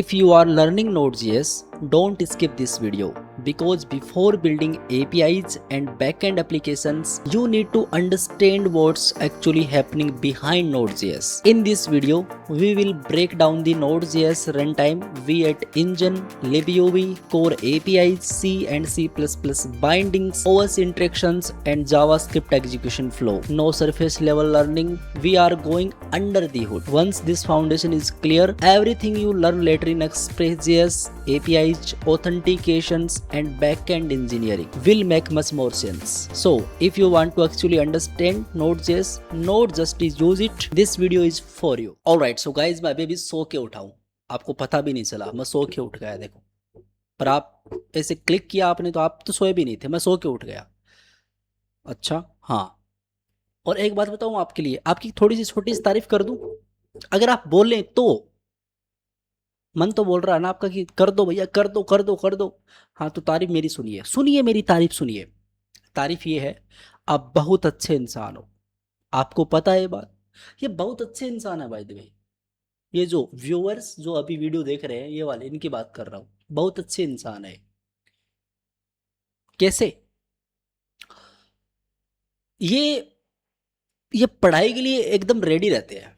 If you are learning Node.js, don't skip this video because before building APIs and backend applications, you need to understand what's actually happening behind Node.js. In this video, we will break down the Node.js runtime, V8 engine, libuv, core APIs, C and C++ bindings, OS interactions, and JavaScript execution flow. No surface level learning, we are going under the hood. Once this foundation is clear, everything you learn later in Express.js, APIs, authentications, and backend engineering will make much more sense. So, if you want to actually understand Node.js, not just use it, this video is for you. Alright, so guys, मैं अभी सो के उठा हूँ. आपको पता भी नहीं चला, मैं सो के उठ गया. देखो, पर आप ऐसे क्लिक किया आपने तो आप तो सोए भी नहीं थे, मैं सो के उठ गया. अच्छा, हाँ. और एक बात बताऊं आपके लिए, आपकी थोड़ी सी छोटी सी तारीफ कर दूं. अगर आप बोलें तो मन तो बोल रहा है ना आपका कि कर दो भैया, कर दो कर दो कर दो. हाँ, तो तारीफ मेरी सुनिए, सुनिए मेरी तारीफ सुनिए. तारीफ ये है, आप बहुत अच्छे इंसान हो. आपको पता है ये बात, ये बहुत अच्छे इंसान है बाय द वे. ये जो व्यूअर्स जो अभी वीडियो देख रहे हैं, ये वाले, इनकी बात कर रहा हूँ. बहुत अच्छे इंसान है. कैसे? ये पढ़ाई के लिए एकदम रेडी रहते हैं.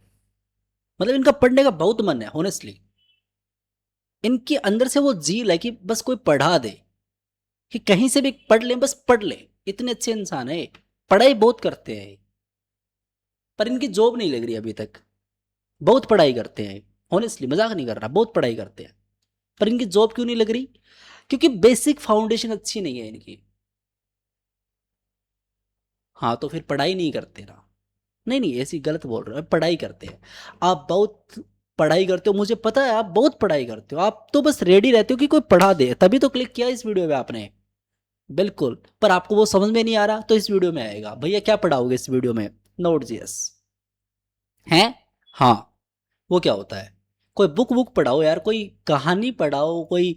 मतलब इनका पढ़ने का बहुत मन है. होनेस्टली इनके अंदर से वो जील है कि बस कोई पढ़ा दे, कि कहीं से भी पढ़ लें, बस पढ़ लें. इतने अच्छे इंसान है. पढ़ाई बहुत करते हैं, पर इनकी जॉब नहीं लग रही अभी तक. बहुत पढ़ाई करते हैं. ऑनेस्टली मजाक नहीं कर रहा, बहुत पढ़ाई करते हैं, पर इनकी जॉब क्यों नहीं लग रही? क्योंकि बेसिक फाउंडेशन अच्छी नहीं है इनकी. हाँ, तो फिर पढ़ाई नहीं करते ना. नहीं नहीं, ऐसी गलत बोल रहे हो. पढ़ाई करते हैं. आप बहुत पढ़ाई करते हो, मुझे पता है आप बहुत पढ़ाई करते हो. आप तो बस रेडी रहते हो कि कोई पढ़ा दे, तभी तो क्लिक किया इस वीडियो में आपने. बिल्कुल. पर आपको वो समझ में नहीं आ रहा तो इस वीडियो में आएगा. भैया क्या पढ़ाओगे इस वीडियो में? Node.js हैं. हाँ, वो क्या होता है? कोई बुक पढ़ाओ यार, कोई कहानी पढ़ाओ, कोई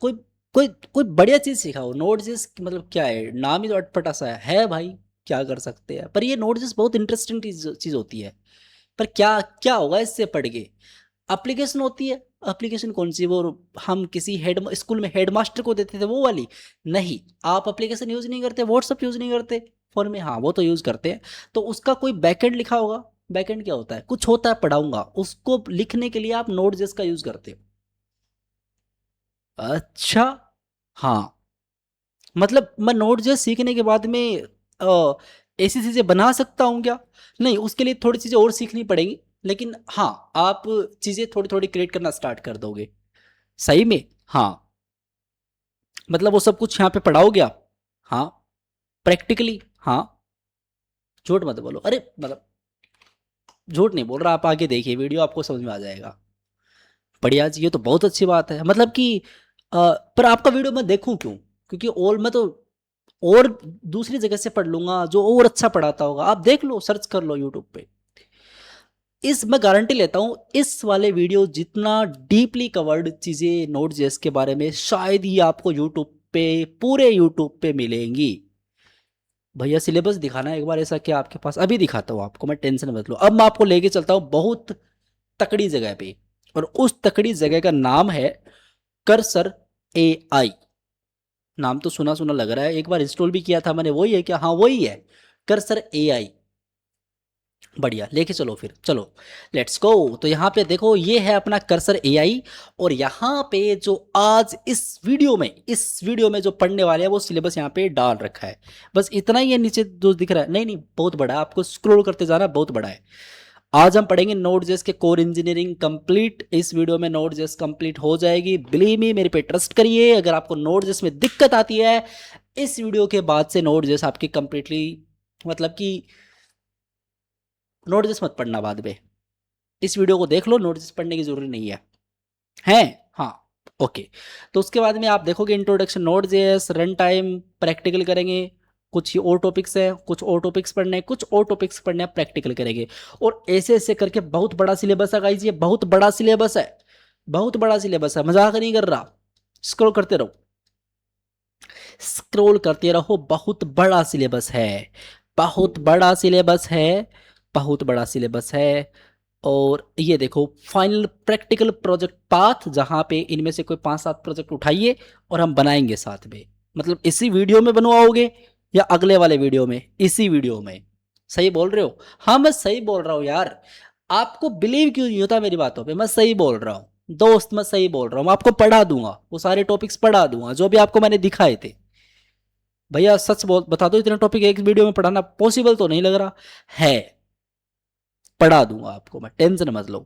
कोई कोई बढ़िया चीज सिखाओ. Node.js मतलब क्या है? नाम ही तो अटपटा सा है भाई. क्या कर सकते हैं, पर ये Node.js बहुत इंटरेस्टिंग चीज होती है. पर क्या क्या होगा इससे पढ़ के? एप्लीकेशन होती है. एप्लीकेशन कौन सी? वो हम किसी हेड स्कूल में हेडमास्टर को देते थे वो वाली? नहीं, आप एप्लीकेशन यूज नहीं करते, व्हाट्सअप यूज नहीं करते फोन में. हाँ, वो तो यूज करते हैं. तो उसका कोई बैकएंड लिखा होगा. बैकएंड क्या होता है? कुछ होता है, पढ़ाऊंगा उसको. लिखने के लिए आप Node.js का यूज करते हो. अच्छा. हाँ, मतलब मैं Node.js सीखने के बाद में ऐसी चीजें बना सकता हूँ क्या? नहीं, उसके लिए थोड़ी चीजें और सीखनी पड़ेगी. लेकिन हाँ, आप चीजें थोड़ी थोड़ी क्रिएट करना स्टार्ट कर दोगे. सही में. हाँ, मतलब वो सब कुछ यहाँ पे पढ़ाओगे आप. हाँ, प्रैक्टिकली. हाँ, झूठ मत बोलो. अरे मतलब झूठ नहीं बोल रहा, आप आगे देखिए वीडियो, आपको समझ में आ जाएगा. बढ़िया जी, ये तो बहुत अच्छी बात है. मतलब कि पर आपका वीडियो मैं देखूं क्यों? क्योंकि और मैं तो और दूसरी जगह से पढ़ लूंगा जो और अच्छा पढ़ाता होगा. आप देख लो, सर्च कर लो यूट्यूब पे. इस मैं गारंटी लेता हूँ, इस वाले वीडियो जितना डीपली कवर्ड चीज़ें Node.js के बारे में शायद ही आपको यूट्यूब पे, पूरे यूट्यूब पे मिलेंगी. भैया सिलेबस दिखाना एक बार ऐसा क्या आपके पास? अभी दिखाता हूँ आपको मैं, टेंशन मत लो. अब मैं आपको लेके चलता हूँ बहुत तकड़ी जगह पे, और उस तकड़ी जगह का नाम है कर्सर AI. नाम तो सुना सुना लग रहा है, एक बार इंस्टॉल भी किया था मैंने. वही है क्या? हाँ, वही है, कर्सर AI. बढ़िया, लेके चलो फिर. चलो, लेट्स गो. तो यहाँ पे देखो, ये है अपना कर्सर AI. और यहाँ पे जो आज इस वीडियो में जो पढ़ने वाले हैं वो सिलेबस यहाँ पे डाल रखा है. बस इतना ही है. नीचे जो दिख रहा है, नहीं नहीं, बहुत बड़ा है, आपको स्क्रॉल करते जाना, बहुत बड़ा है. आज हम पढ़ेंगे Node.js के कोर इंजीनियरिंग कंप्लीट. इस वीडियो में Node.js कंप्लीट हो जाएगी. बिलीव मी, मेरे पे ट्रस्ट करिए. अगर आपको Node.js में दिक्कत आती है, इस वीडियो के बाद से Node.js आपकी कंप्लीटली, मतलब कि Node.js मत पढ़ना बाद में. इस वीडियो को देख लो, Node.js पढ़ने की जरूरी नहीं है. हैं. हाँ, ओके. तो उसके बाद में आप देखोगे introduction Node.js, run time, practical करेंगे. कुछ ही और टॉपिक्स है, कुछ और टॉपिक्स पढ़ने हैं, कुछ और टॉपिक्स पढ़ने हैं, प्रैक्टिकल करेंगे. और ऐसे ऐसे करके बहुत बड़ा सिलेबस है गाइस. ये बहुत बड़ा सिलेबस है, बहुत बड़ा सिलेबस है, मजाक नहीं कर रहा. स्क्रॉल करते रहो, स्क्रॉल करते रहो. बहुत बड़ा सिलेबस है, बहुत बड़ा सिलेबस है, बहुत बड़ा सिलेबस है. और ये देखो फाइनल प्रैक्टिकल प्रोजेक्ट पाथ, जहाँ पे इनमें से कोई 5-7 प्रोजेक्ट उठाइए और हम बनाएंगे साथ में। मतलब इसी वीडियो में बनवाओगे या अगले वाले वीडियो में? इसी वीडियो में। सही बोल रहे हो? हाँ मैं सही बोल रहा हूँ यार, आपको बिलीव क्यों नहीं होता मेरी बातों पे? मैं सही बोल रहा हूँ दोस्त, मैं सही बोल रहा हूँ। मैं आपको पढ़ा दूंगा, वो सारे टॉपिक्स पढ़ा दूंगा जो भी आपको मैंने दिखाए थे। भैया सच बोल बता दो, इतने टॉपिक एक वीडियो में पढ़ाना पॉसिबल तो नहीं लग रहा है। पढ़ा दूंगा आपको मैं, टेंशन मत लो।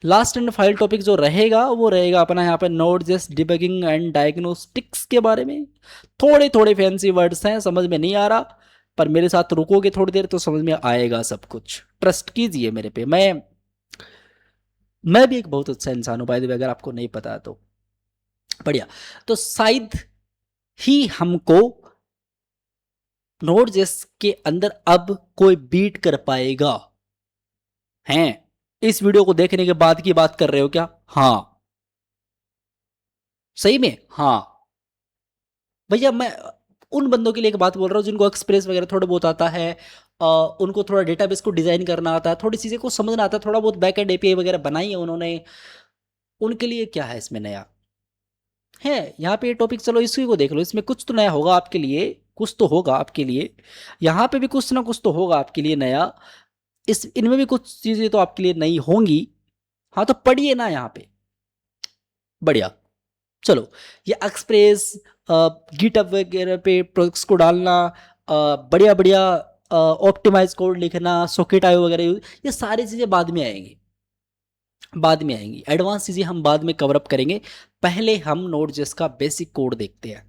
लास्ट एंड फाइनल टॉपिक जो रहेगा वो रहेगा अपना यहाँ पे node JS debugging and diagnostics के बारे में। थोड़े थोड़े फैंसी वर्ड्स हैं, समझ में नहीं आ रहा, पर मेरे साथ रुकोगे थोड़ी देर तो समझ में आएगा सब कुछ। ट्रस्ट कीजिए मेरे पे। मैं भी एक बहुत अच्छा इंसान हूँ बाय द वे, अगर आपको नहीं पता तो। बढ़िया। तो शायद ही हमको नोड जेएस के अंदर अब कोई बीट कर पाएगा। हैं? इस वीडियो को देखने के बाद की बात कर रहे हो क्या? हाँ सही में हाँ। भैया मैं उन बंदों के लिए एक बात बोल रहा हूँ जिनको एक्सप्रेस वगैरह थोड़ा बहुत आता है, उनको थोड़ा डेटाबेस को डिजाइन करना आता है, थोड़ी चीजें को समझना आता है, थोड़ा बहुत बैकएंड एपीआई वगैरह बनाई है उन्होंने। उनके लिए क्या है इसमें नया? है यहाँ पे ये टॉपिक, चलो इसी को देख लो, इसमें कुछ तो नया होगा आपके लिए, कुछ तो होगा आपके लिए। यहाँ पे भी कुछ ना कुछ तो होगा आपके लिए नया। इस इनमें भी कुछ चीजें तो आपके लिए नई होंगी। हाँ तो पढ़िए ना यहाँ पे। बढ़िया। चलो, ये एक्सप्रेस गिटअप वगैरह पे प्रोजेक्ट्स को डालना, बढ़िया बढ़िया ऑप्टिमाइज कोड लिखना, सॉकेट आईओ वगैरह ये सारी चीज़ें बाद में आएंगी। बाद में आएंगी, एडवांस चीज़ें हम बाद में कवर अप करेंगे। पहले हम नोड जेएस का बेसिक कोड देखते हैं।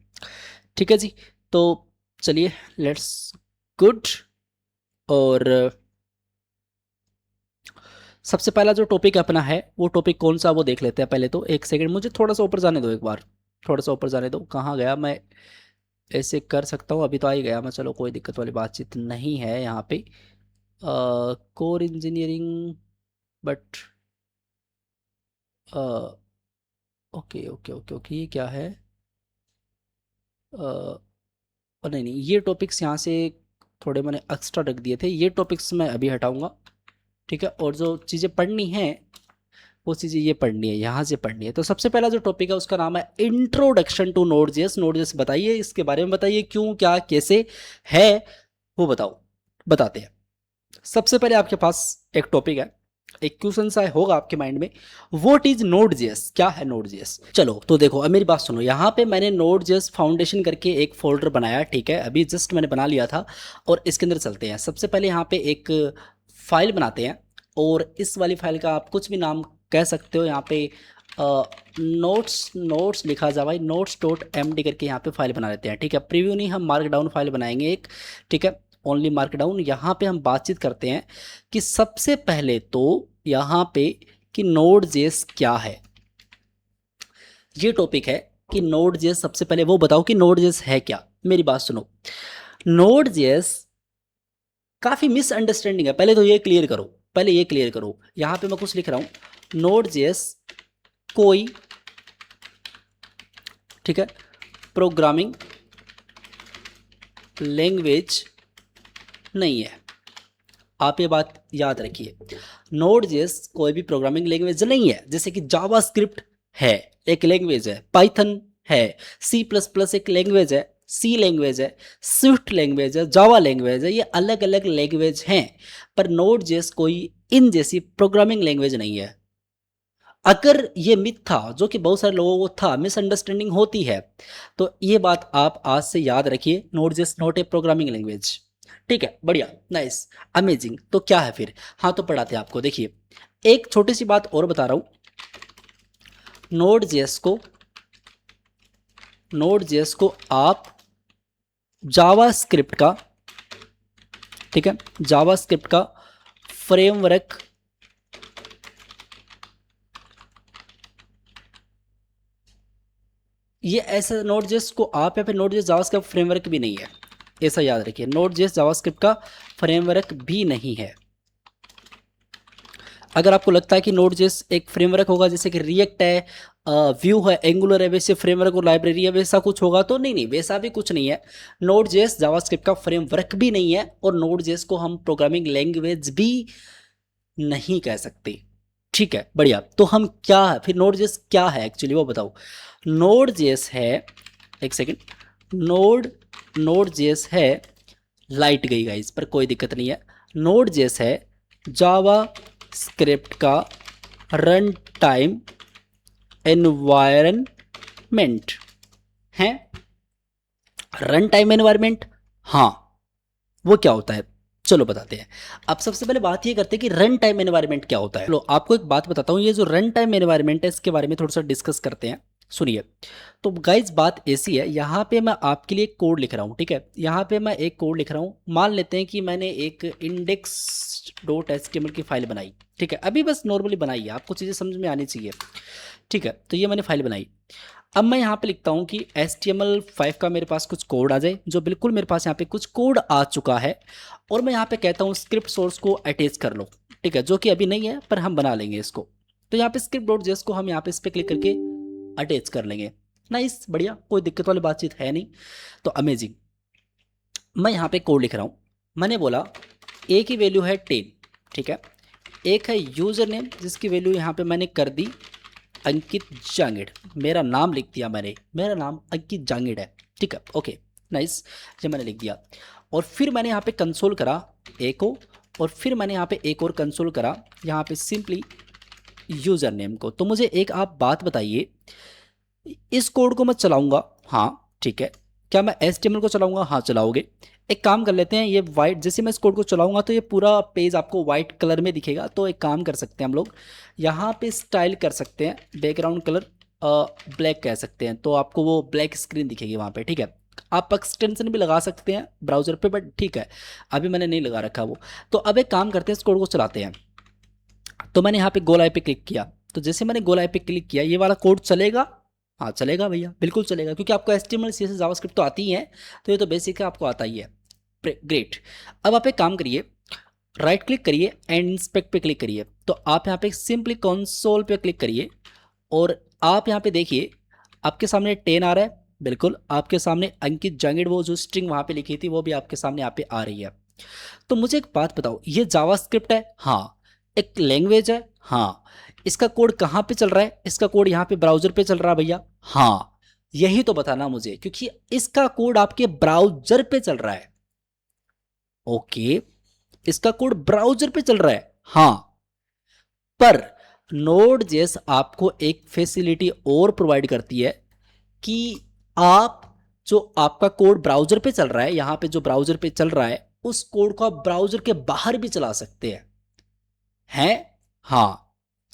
ठीक है जी। तो चलिए लेट्स गुड। और सबसे पहला जो टॉपिक अपना है वो टॉपिक कौन सा वो देख लेते हैं। पहले तो एक सेकंड मुझे थोड़ा सा ऊपर जाने दो, एक बार थोड़ा सा ऊपर जाने दो। कहाँ गया मैं? ऐसे कर सकता हूँ, अभी तो आ ही गया मैं। चलो कोई दिक्कत वाली बातचीत नहीं है यहाँ पे। Core engineering, but okay okay okay okay, ये क्या है? नहीं नहीं, ये टॉपिक्स यहाँ से थोड़े मैंने एक्स्ट्रा रख दिए थे, ये टॉपिक्स मैं अभी हटाऊंगा। ठीक है, और जो चीज़ें पढ़नी है वो चीज़ें ये पढ़नी है, यहाँ से पढ़नी है। तो सबसे पहला जो टॉपिक है उसका नाम है introduction to Node JS. Node JS बताइए, इसके बारे में बताइए, क्यों क्या कैसे है वो बताओ, बताते हैं। सबसे पहले आपके पास एक टॉपिक है, एक क्वेश्चन सा होगा आपके माइंड में, व्हाट इज नोड जेएस? क्या है नोड जेएस? चलो तो देखो, अब मेरी बात सुनो। यहाँ पे मैंने नोड जेएस फाउंडेशन करके एक फोल्डर बनाया, ठीक है, अभी जस्ट मैंने बना लिया था। और इसके अंदर चलते हैं। सबसे पहले यहाँ पे एक फाइल बनाते हैं, और इस वाली फाइल का आप कुछ भी नाम कह सकते हो। यहाँ पे नोट्स नोट्स लिखा जा भाई, नोट्स डॉट एमडी करके यहाँ पे फाइल बना लेते हैं। ठीक है, प्रीव्यू नहीं, हम मार्क डाउन फाइल बनाएंगे एक। ठीक है, ओनली मार्क डाउन। यहाँ पे हम बातचीत करते हैं कि सबसे पहले तो यहाँ पे कि नोड जेएस क्या है। ये टॉपिक है कि नोड जेएस, सबसे पहले वो बताओ कि नोड जेएस है क्या। मेरी बात सुनो, नोड जेएस काफी मिसअंडरस्टैंडिंग है, पहले तो ये क्लियर करो, पहले ये क्लियर करो। यहाँ पे मैं कुछ लिख रहा हूँ, नोड जेएस कोई, ठीक है, प्रोग्रामिंग लैंग्वेज नहीं है। आप ये बात याद रखिए, नोड जेएस कोई भी प्रोग्रामिंग लैंग्वेज नहीं है। जैसे कि जावास्क्रिप्ट है, एक लैंग्वेज है, पाइथन है, सी प्लस प्लस एक लैंग्वेज है, सी लैंग्वेज है, स्विफ्ट लैंग्वेज है, जावा लैंग्वेज है, ये अलग अलग लैंग्वेज हैं। पर नोड जेएस कोई इन जैसी प्रोग्रामिंग लैंग्वेज नहीं है। अगर ये मिथ था, जो कि बहुत सारे लोगों को था, मिसअंडरस्टैंडिंग होती है, तो ये बात आप आज से याद रखिए, node JS not a programming language. ठीक है, बढ़िया, नाइस, अमेजिंग। तो क्या है फिर? हाँ तो पढ़ाते हैं आपको। देखिए, एक छोटी सी बात और बता रहा हूं, नोड जेएस को आप जावास्क्रिप्ट का, ठीक है, जावास्क्रिप्ट का फ्रेमवर्क ये ऐसा, नोड जेएस को आप, या फिर नोड जेएस जावास्क्रिप्ट फ्रेमवर्क भी नहीं है, ऐसा याद रखिए। नोड जेएस जावास्क्रिप्ट का फ्रेमवर्क भी नहीं है। अगर आपको लगता है कि नोड जेएस एक फ्रेमवर्क होगा, जैसे कि रिएक्ट है, व्यू है, एंगुलर है, वैसे फ्रेमवर्क और लाइब्रेरी है, वैसा कुछ होगा, तो नहीं नहीं, वैसा भी कुछ नहीं है। नोड जेएस जावास्क्रिप्ट का फ्रेमवर्क भी नहीं है, और नोड जेएस को हम प्रोग्रामिंग लैंग्वेज भी नहीं कह सकते। ठीक है, बढ़िया। तो हम क्या है फिर, नोड जेएस क्या है एक्चुअली वो बताओ। नोड जेएस है, एक सेकेंड, नोड जेएस है, लाइट गई गाइस पर कोई दिक्कत नहीं है। नोड जेएस है जावा स्क्रिप्ट का रन टाइम एनवायरनमेंट है। रन टाइम एनवायरनमेंट, हाँ, वो क्या होता है चलो बताते हैं। अब सबसे पहले बात ये करते हैं कि रन टाइम एनवायरनमेंट क्या होता है। लो आपको एक बात बताता हूँ, ये जो रन टाइम एनवायरनमेंट है इसके बारे में थोड़ा सा डिस्कस करते हैं। सुनिए, तो गाइज बात ऐसी है, यहाँ पे मैं आपके लिए कोड लिख रहा हूँ, ठीक है। यहाँ पे मैं एक कोड लिख रहा हूँ, मान लेते हैं कि मैंने एक index.html की फाइल बनाई, ठीक है। अभी बस नॉर्मली बनाई है, आपको चीज़ें समझ में आनी चाहिए, ठीक है। तो ये मैंने फाइल बनाई। अब मैं यहाँ पे लिखता हूँ कि HTML5 का मेरे पास कुछ कोड आ जाए, जो बिल्कुल मेरे पास यहाँ पे कुछ कोड आ चुका है। और मैं यहाँ पे कहता हूँ स्क्रिप्ट सोर्स को अटैच कर लो, ठीक है, जो कि अभी नहीं है पर हम बना लेंगे इसको। तो यहाँ पे script.js को हम यहाँ पे इस पर क्लिक करके अटैच कर लेंगे। नाइस, बढ़िया, कोई दिक्कत वाली बातचीत है नहीं। तो अमेजिंग, मैं यहाँ पे कोड लिख रहा हूँ। मैंने बोला ए की वैल्यू है 10, ठीक है। एक है यूज़र नेम जिसकी वैल्यू यहाँ पे मैंने कर दी अंकित जांगिड़, मेरा नाम लिख दिया मैंने, मेरा नाम अंकित जांगिड़ है, ठीक है, ओके नाइस, ये मैंने लिख दिया। और फिर मैंने यहाँ पे कंसोल करा ए को, और फिर मैंने यहाँ पे एक और कंसोल करा यहाँ पे सिंपली यूज़र नेम को। तो मुझे एक आप बात बताइए, इस कोड को मैं चलाऊंगा, हाँ ठीक है, क्या मैं HTML को चलाऊंगा? हाँ चलाओगे। एक काम कर लेते हैं, ये वाइट, जैसे मैं इस कोड को चलाऊंगा तो ये पूरा पेज आपको वाइट कलर में दिखेगा। तो एक काम कर सकते हैं हम लोग, यहाँ पे स्टाइल कर सकते हैं, बैकग्राउंड कलर ब्लैक कह सकते हैं, तो आपको वो ब्लैक स्क्रीन दिखेगी वहाँ पे, ठीक है। आप एक्सटेंशन भी लगा सकते हैं ब्राउजर पे, बट ठीक है अभी मैंने नहीं लगा रखा वो। तो अब एक काम करते हैं, इस कोड को चलाते हैं। तो मैंने यहाँ पे गोल आई पे क्लिक किया, तो जैसे मैंने गोल आई पे क्लिक किया, ये वाला कोड चलेगा? हाँ चलेगा भैया, बिल्कुल चलेगा, क्योंकि आपको HTML CSS जावास्क्रिप्ट तो आती ही है, तो ये तो बेसिक है, आपको आता ही है। ग्रेट। अब आप एक काम करिए, राइट क्लिक करिए एंड इंस्पेक्ट पे क्लिक करिए। तो आप यहाँ पे सिंपली कंसोल पे क्लिक करिए, और आप यहाँ पे देखिए आपके सामने 10 आ रहा है, बिल्कुल आपके सामने अंकित जांगिड़ वो जो स्ट्रिंग वहाँ पे लिखी थी वो भी आपके सामने यहाँ पे आ रही है। तो मुझे एक बात बताओ, ये जावास्क्रिप्ट है? हाँ। एक लैंग्वेज है? हाँ। इसका कोड कहाँ पे चल रहा है? इसका कोड यहाँ पे ब्राउजर पे चल रहा है भैया? हाँ। यही तो बताना मुझे, क्योंकि इसका कोड आपके ब्राउजर पे चल रहा है। ओके, इसका कोड ब्राउजर पे चल रहा है, हाँ। पर Node.js आपको एक फैसिलिटी और प्रोवाइड करती है कि आप जो आपका कोड ब्राउजर पे चल रहा है, यहां पे जो ब्राउजर पे चल रहा है, उस कोड को आप ब्राउजर के बाहर भी चला सकते हैं। हाँ,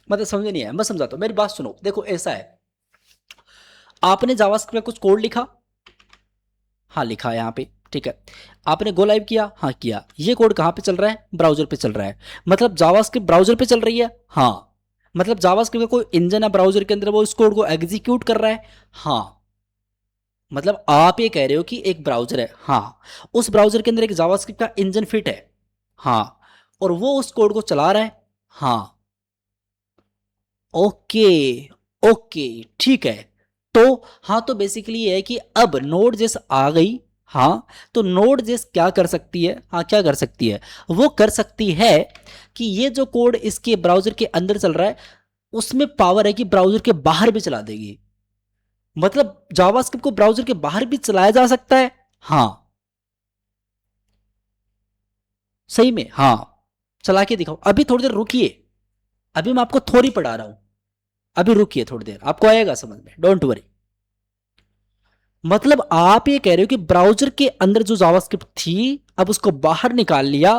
मतलब समझ नहीं है, मैं समझाता हूं, मेरी बात सुनो। देखो ऐसा है, आपने जावास्क्रिप्ट में कुछ कोड लिखा, हाँ लिखा है यहाँ पे, ठीक है। आपने गो लाइव किया, हाँ किया। ये कोड कहाँ पे चल रहा है? ब्राउजर पे चल रहा है। मतलब जावास्क्रिप्ट ब्राउजर पे चल रही है, हाँ। मतलब जावास्क्रिप्ट का कोई इंजन है ब्राउजर के अंदर, वो इस कोड को एग्जीक्यूट कर रहा है, हाँ। मतलब आप ये कह रहे हो कि एक ब्राउजर है, हाँ, उस ब्राउजर के अंदर एक जावास्क्रिप्ट का इंजन फिट है, हाँ, और वो उस कोड को चला रहा है, हाँ। ओके, ओके, ठीक है। तो हाँ, तो बेसिकली ये है कि अब Node.js आ गई, हाँ। तो Node.js क्या कर सकती है? हाँ, क्या कर सकती है? वो कर सकती है कि ये जो कोड इसके ब्राउजर के अंदर चल रहा है, उसमें पावर है कि ब्राउजर के बाहर भी चला देगी। मतलब जावास्क्रिप्ट को ब्राउजर के बाहर भी चलाया जा सकता है, हाँ। सही में, हाँ। चला के दिखाओ, अभी थोड़ी देर रुकिए, अभी मैं आपको थोड़ी पढ़ा रहा हूं, अभी रुकिए थोड़ी देर, आपको आएगा समझ में, डोंट वरी। मतलब आप ये कह रहे हो कि ब्राउजर के अंदर जो जावास्क्रिप्ट थी, अब उसको बाहर निकाल लिया,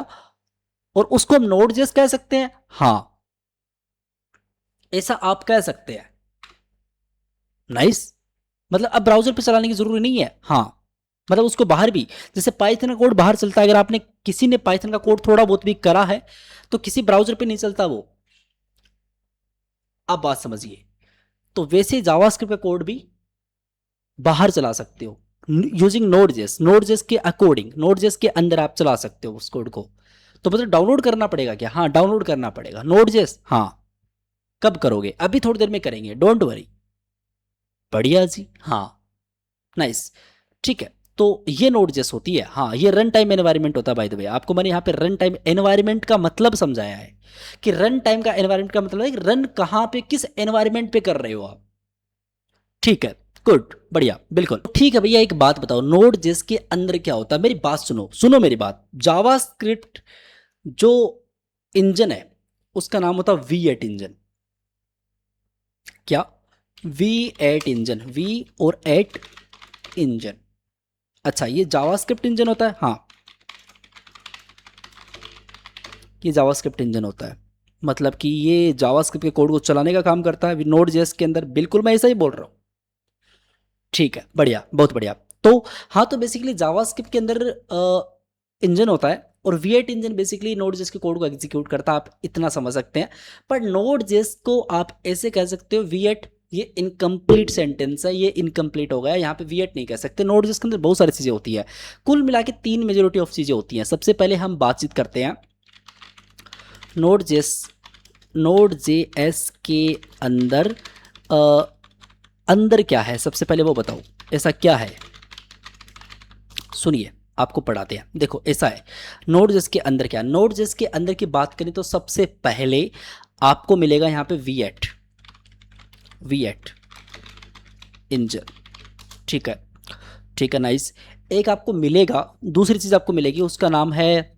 और उसको हम Node.js कह सकते हैं, हाँ, ऐसा आप कह सकते हैं। नाइस। मतलब अब ब्राउजर पे चलाने की जरूरी नहीं है, हाँ। मतलब उसको बाहर भी, जैसे पाइथन का कोड बाहर चलता है, अगर आपने किसी ने पाइथन का कोड थोड़ा बहुत भी करा है, तो किसी ब्राउजर पे नहीं चलता वो। आप बात समझिए। तो वैसे जावास्क्रिप्ट का कोड भी बाहर चला सकते हो यूजिंग Node.js के अकॉर्डिंग, Node.js के अंदर आप चला सकते हो उस कोड को। तो मतलब डाउनलोड करना पड़ेगा क्या? हाँ, डाउनलोड करना पड़ेगा Node.js, हाँ। कब करोगे? अभी थोड़ी देर में करेंगे, डोंट वरी। बढ़िया जी, हाँ, नाइस, ठीक है। तो ये नोड जेस होती है। हाँ, ये रन टाइम एनवायरनमेंट होता है। बाय द वे, आपको मैंने यहाँ पे रन टाइम एनवायरनमेंट का मतलब समझाया है कि रन टाइम का एनवायरनमेंट का मतलब है कि रन कहाँ पे, किस एनवायरनमेंट पे कर रहे हो आप। ठीक है, गुड, बढ़िया, बिल्कुल ठीक है भैया। एक बात बताओ, नोड जेस के अंदर क्या होता है? मेरी बात सुनो, सुनो मेरी बात। जावास्क्रिप्ट जो इंजन है उसका नाम होता है V8 इंजन। क्या? V8 इंजन, V और 8 इंजन। अच्छा, ये जावास्क्रिप्ट इंजन होता है। हाँ, ये जावास्क्रिप्ट इंजन होता है। मतलब कि ये जावास्क्रिप्ट के कोड को चलाने का काम करता है नोड जेएस के अंदर। बिल्कुल मैं ऐसा ही बोल रहा हूँ। ठीक है, बढ़िया, बहुत बढ़िया। तो हाँ, तो बेसिकली जावास्क्रिप्ट के अंदर इंजन होता है और V8 engine basically node JS के कोड को एग्जीक्यूट करता है। आप इतना समझ सकते हैं। पर नोड जेएस को आप ऐसे कह सकते हो V8, ये इनकम्प्लीट सेंटेंस है, ये इनकम्प्लीट हो गया। यहाँ पे V8 नहीं कह सकते। नोड जेएस के अंदर बहुत सारी चीज़ें होती है। कुल मिला के 3 मेजोरिटी ऑफ चीज़ें होती हैं। सबसे पहले हम बातचीत करते हैं नोड जेएस के अंदर अंदर क्या है। सबसे पहले वो बताओ, ऐसा क्या है? सुनिए, आपको पढ़ाते हैं। देखो, ऐसा है नोड जेएस के अंदर क्या है। नोड जेएस के अंदर की बात करें तो सबसे पहले आपको मिलेगा यहाँ पे V8 इंजन। ठीक है, ठीक है, नाइस। एक आपको मिलेगा, दूसरी चीज़ आपको मिलेगी, उसका नाम है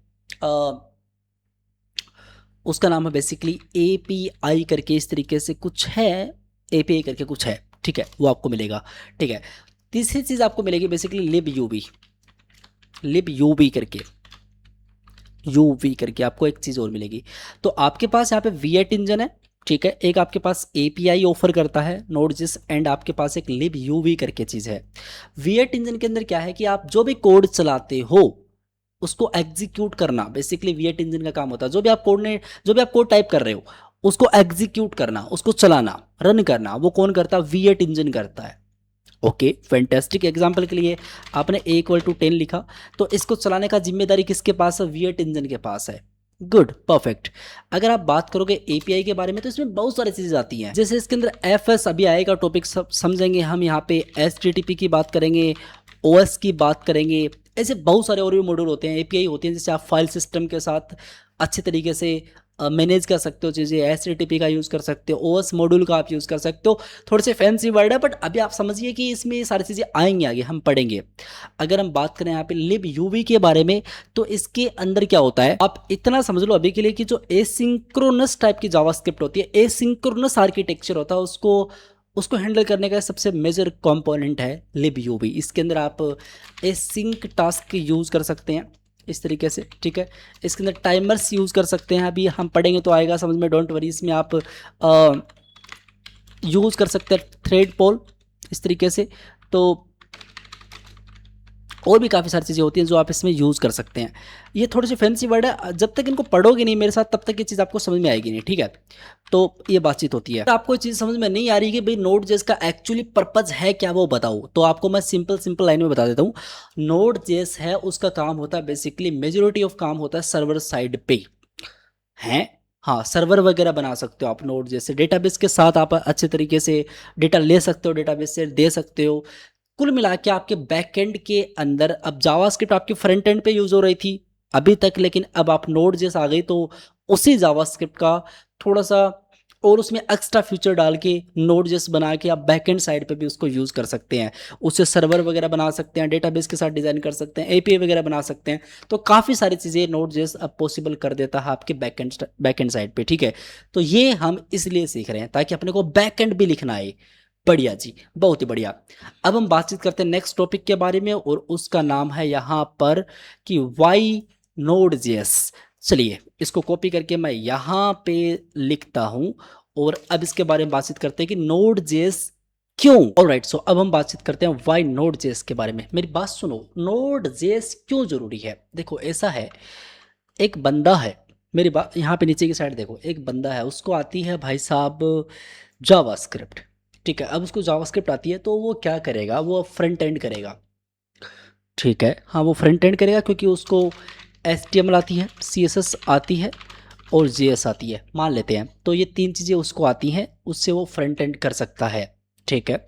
बेसिकली API करके, इस तरीके से कुछ है, API करके कुछ है। ठीक है, वो आपको मिलेगा। ठीक है, तीसरी चीज़ आपको मिलेगी बेसिकली libUB करके आपको एक चीज़ और मिलेगी। तो आपके पास यहाँ पे V8 इंजन है। ठीक है, एक आपके पास API ऑफर करता है नोड.js एंड आपके पास एक libUB करके चीज़ है। V8 इंजन के अंदर क्या है कि आप जो भी कोड चलाते हो उसको एग्जीक्यूट करना, बेसिकली V8 इंजन का काम होता है। जो भी आप कोड टाइप कर रहे हो उसको एग्जीक्यूट करना, उसको चलाना, रन करना, वो कौन करता है? V8 इंजन करता है। Okay, fantastic. एग्जांपल के लिए आपने A=10 लिखा, तो इसको चलाने का जिम्मेदारी किसके पास है? V8 इंजन के पास है। Good, perfect. अगर आप बात करोगे API के बारे में तो इसमें बहुत सारी चीज़ें आती हैं। जैसे इसके अंदर FS अभी आएगा टॉपिक, सब समझेंगे हम। यहाँ पे HTTP की बात करेंगे, OS की बात करेंगे। ऐसे बहुत सारे और भी मॉड्यूल होते हैं, API होती हैं, जैसे आप फाइल सिस्टम के साथ अच्छे तरीके से मैनेज कर सकते हो चीज़ें। HTTP का यूज़ कर सकते हो, OS मॉड्यूल का आप यूज़ कर सकते हो। थोड़े से फैंसी वर्ड है, बट अभी आप समझिए कि इसमें ये सारी चीज़ें आएंगी, आगे हम पढ़ेंगे। अगर हम बात करें यहाँ पे libUB के बारे में, तो इसके अंदर क्या होता है आप इतना समझ लो अभी के लिए, कि जो एसिंक्रोनस टाइप की जावास्क्रिप्ट होती है, एसिंक्रोनस आर्किटेक्चर होता है, उसको हैंडल करने का सबसे मेजर कंपोनेंट है libUB। इसके अंदर आप एसिंक टास्क यूज़ कर सकते हैं इस तरीके से। ठीक है, इसके अंदर टाइमर्स यूज़ कर सकते हैं, अभी हम पढ़ेंगे तो आएगा समझ में, डोंट वरी। इसमें आप यूज़ कर सकते हैं थ्रेड पोल इस तरीके से। तो और भी काफ़ी सारी चीज़ें होती हैं जो आप इसमें यूज़ कर सकते हैं। ये थोड़े से फैंसी वर्ड है, जब तक इनको पढ़ोगे नहीं मेरे साथ तब तक ये चीज़ आपको समझ में आएगी नहीं। ठीक है, तो ये बातचीत होती है। आपको ये चीज़ समझ में नहीं आ रही कि भाई नोड.js का एक्चुअली पर्पज़ है क्या, वो बताओ, तो आपको मैं सिंपल लाइन में बता देता हूँ। नोड.js है, उसका काम होता है बेसिकली, मेजोरिटी ऑफ काम होता है सर्वर साइड पे है। हाँ, सर्वर वगैरह बना सकते हो आप नोड जैसे, डेटाबेस के साथ आप अच्छे तरीके से डेटा ले सकते हो, डेटाबेस से दे सकते हो। कुल मिला के आपके बैकएंड के अंदर अब जावास्क्रिप्ट आपके फ्रंट एंड पे यूज हो रही थी अभी तक, लेकिन अब आप नोड जैसे आ गई तो उसी जावास्क्रिप्ट का थोड़ा सा और उसमें एक्स्ट्रा फीचर डाल के नोड जैस बना के आप बैकएंड साइड पे भी उसको यूज़ कर सकते हैं। उससे सर्वर वगैरह बना सकते हैं, डेटाबेस के साथ डिज़ाइन कर सकते हैं, एपीआई वगैरह बना सकते हैं। तो काफ़ी सारी चीज़ें नोड जेस अब पॉसिबल कर देता है आपके बैकएंड साइड पे। ठीक है, तो ये हम इसलिए सीख रहे हैं ताकि अपने को बैकएंड भी लिखना है। बढ़िया जी, बहुत ही बढ़िया। अब हम बातचीत करते हैं नेक्स्ट टॉपिक के बारे में, और उसका नाम है यहाँ पर कि वाई नोड जेस। चलिए, इसको कॉपी करके मैं यहाँ पे लिखता हूँ, और अब इसके बारे में बातचीत करते हैं कि नोड जेस क्यों। ऑलराइट, सो अब हम बातचीत करते हैं वाई नोड जेस के बारे में। मेरी बात सुनो, नोड जेस क्यों जरूरी है। देखो, ऐसा है, एक बंदा है, मेरी बात यहाँ पे नीचे की साइड देखो, एक बंदा है, उसको आती है भाई साहब जावास्क्रिप्ट। ठीक है, अब उसको जावास्क्रिप्ट आती है तो वो क्या करेगा, वो फ्रंट एंड करेगा। ठीक है, हाँ, वो फ्रंट एंड करेगा क्योंकि उसको HTML आती है, CSS आती है और JS आती है, मान लेते हैं। तो ये 3 चीज़ें उसको आती हैं, उससे वो फ्रंट एंड कर सकता है। ठीक है,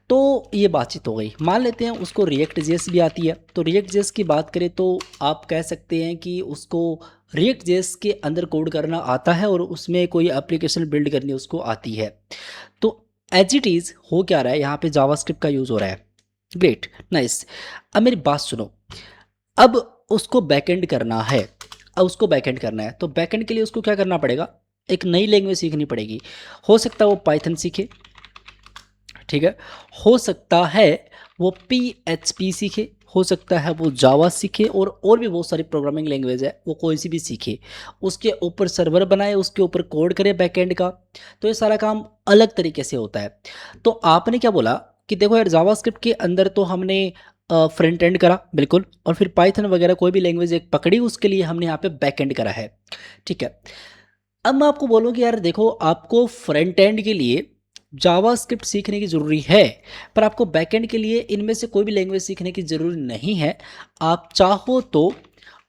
तो ये बातचीत हो गई। मान लेते हैं उसको रिएक्ट जेएस भी आती है, तो रिएक्ट जेएस की बात करें तो आप कह सकते हैं कि उसको रिएक्ट जेएस के अंदर कोड करना आता है और उसमें कोई एप्लीकेशन बिल्ड करनी उसको आती है। तो एज इट इज़ हो क्या रहा है, यहाँ पे जावास्क्रिप्ट का यूज़ हो रहा है। Great, nice. अब मेरी बात सुनो, अब उसको बैकएंड करना है। अब उसको बैकएंड करना है तो बैकएंड के लिए उसको क्या करना पड़ेगा, एक नई लैंग्वेज सीखनी पड़ेगी। हो सकता है वो पाइथन सीखे, ठीक है, हो सकता है वो PHP सीखे, हो सकता है वो जावा सीखे, और भी बहुत सारी प्रोग्रामिंग लैंग्वेज है, वो कोई सी भी सीखे, उसके ऊपर सर्वर बनाए, उसके ऊपर कोड करे बैकएंड का। तो ये सारा काम अलग तरीके से होता है। तो आपने क्या बोला कि देखो यार, जावास्क्रिप्ट के अंदर तो हमने फ्रंट एंड करा बिल्कुल, और फिर पाइथन वगैरह कोई भी लैंग्वेज एक पकड़ी, उसके लिए हमने यहाँ पे बैक एंड करा है, ठीक है। अब मैं आपको बोलूँ कि यार देखो, आपको फ्रंट एंड के लिए जावास्क्रिप्ट सीखने की ज़रूरी है, पर आपको बैकएंड के लिए इनमें से कोई भी लैंग्वेज सीखने की ज़रूरी नहीं है। आप चाहो तो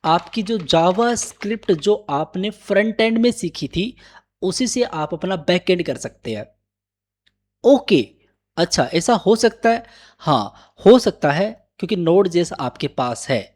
आपकी जो जावास्क्रिप्ट जो आपने फ्रंट एंड में सीखी थी, उसी से आप अपना बैकएंड कर सकते हैं। ओके, अच्छा ऐसा हो सकता है, हाँ हो सकता है, क्योंकि नोड जेस आपके पास है,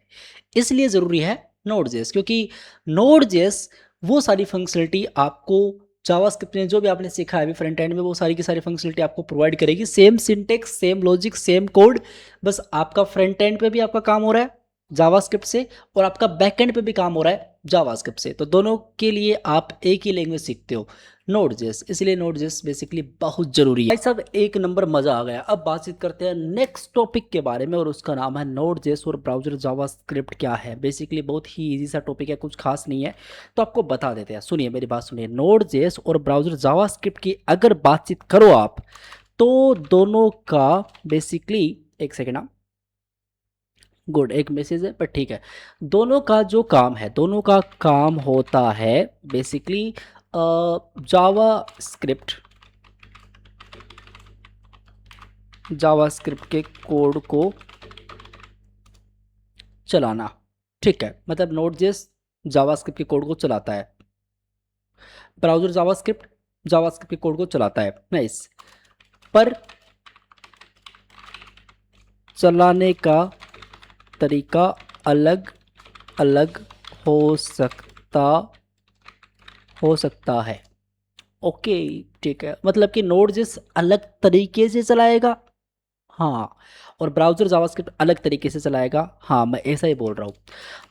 इसलिए ज़रूरी है नोड जेस, क्योंकि नोड जेस वो सारी फंक्शनलिटी आपको जावास्क्रिप्ट ने जो भी आपने सीखा है अभी फ्रंट एंड में, वो सारी की सारी फंक्शनलिटी आपको प्रोवाइड करेगी। Same syntax, same logic, same code, बस आपका फ्रंट एंड पे भी आपका काम हो रहा है जावास्क्रिप्ट से, और आपका बैक एंड पे भी काम हो रहा है जावास्क्रिप्ट से, तो दोनों के लिए आप एक ही लैंग्वेज सीखते हो, नोड जेस। इसलिए नोड जेस बेसिकली बहुत जरूरी है। भाई सब एक नंबर मजा आ गया। अब बातचीत करते हैं नेक्स्ट टॉपिक के बारे में, और उसका नाम है नोड जेस और ब्राउजर जावास्क्रिप्ट क्या है। बेसिकली बहुत ही इजी सा टॉपिक है, कुछ खास नहीं है, तो आपको बता देते हैं। सुनिए मेरी बात सुनिए, नोड जेस और ब्राउजर जावास्क्रिप्ट की अगर बातचीत करो आप, तो दोनों का बेसिकली, एक सेकेंड, गुड, एक मैसेज है पर ठीक है, दोनों का जो काम है, दोनों का काम होता है बेसिकली जावा स्क्रिप्ट, जावास्क्रिप्ट के कोड को चलाना, ठीक है। मतलब नोड जेस जावास्क्रिप्ट के कोड को चलाता है, ब्राउजर जावास्क्रिप्ट जावास्क्रिप्ट के कोड को चलाता है, नाइस। पर चलाने का तरीका अलग अलग हो सकता हो सकता है। ओके, ठीक है, मतलब कि नोड जेस अलग तरीके से चलाएगा, हाँ, और ब्राउज़र जावास्क्रिप्ट अलग तरीके से चलाएगा, हाँ, मैं ऐसा ही बोल रहा हूँ।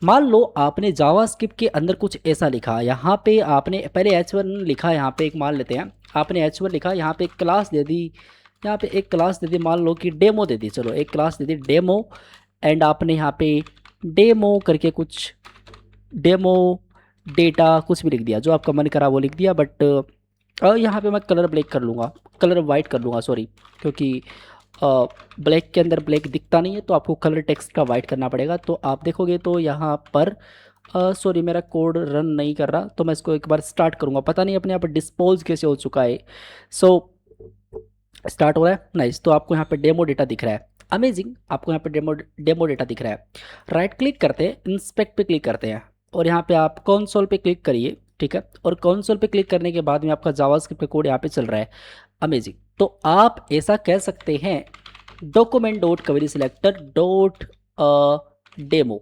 मान लो आपने जावास्क्रिप्ट के अंदर कुछ ऐसा लिखा, यहाँ पे आपने पहले H1 लिखा, यहाँ पे एक मान लेते हैं, आपने H1 लिखा, यहाँ पे एक क्लास दे दी, यहाँ पे एक क्लास दे दी, मान लो कि डेमो दे दी, चलो एक class they the demo, and आपने यहाँ पे डेमो करके कुछ डेमो डेटा कुछ भी लिख दिया, जो आपका मन करा वो लिख दिया, बट यहाँ पे मैं कलर ब्लैक कर लूँगा, कलर वाइट कर लूँगा, सॉरी, क्योंकि ब्लैक के अंदर ब्लैक दिखता नहीं है, तो आपको कलर टेक्स्ट का वाइट करना पड़ेगा। तो आप देखोगे तो यहाँ पर सॉरी मेरा कोड रन नहीं कर रहा, तो मैं इसको एक बार स्टार्ट करूँगा, पता नहीं अपने यहाँ पर डिस्पोज कैसे हो चुका है। सो स्टार्ट हो रहा है, नाइस। तो आपको यहाँ पे डेमो डेटा दिख रहा है, अमेजिंग, आपको यहाँ पे डेमो डेटा दिख रहा है। राइट क्लिक करते हैं, इंस्पेक्ट पे क्लिक करते हैं, और यहाँ पे आप कंसोल पे क्लिक करिए, ठीक है, और कंसोल पे क्लिक करने के बाद में आपका जावास्क्रिप्ट का कोड यहाँ पे चल रहा है, अमेजिंग। तो आप ऐसा कह सकते हैं document dot query selector dot demo,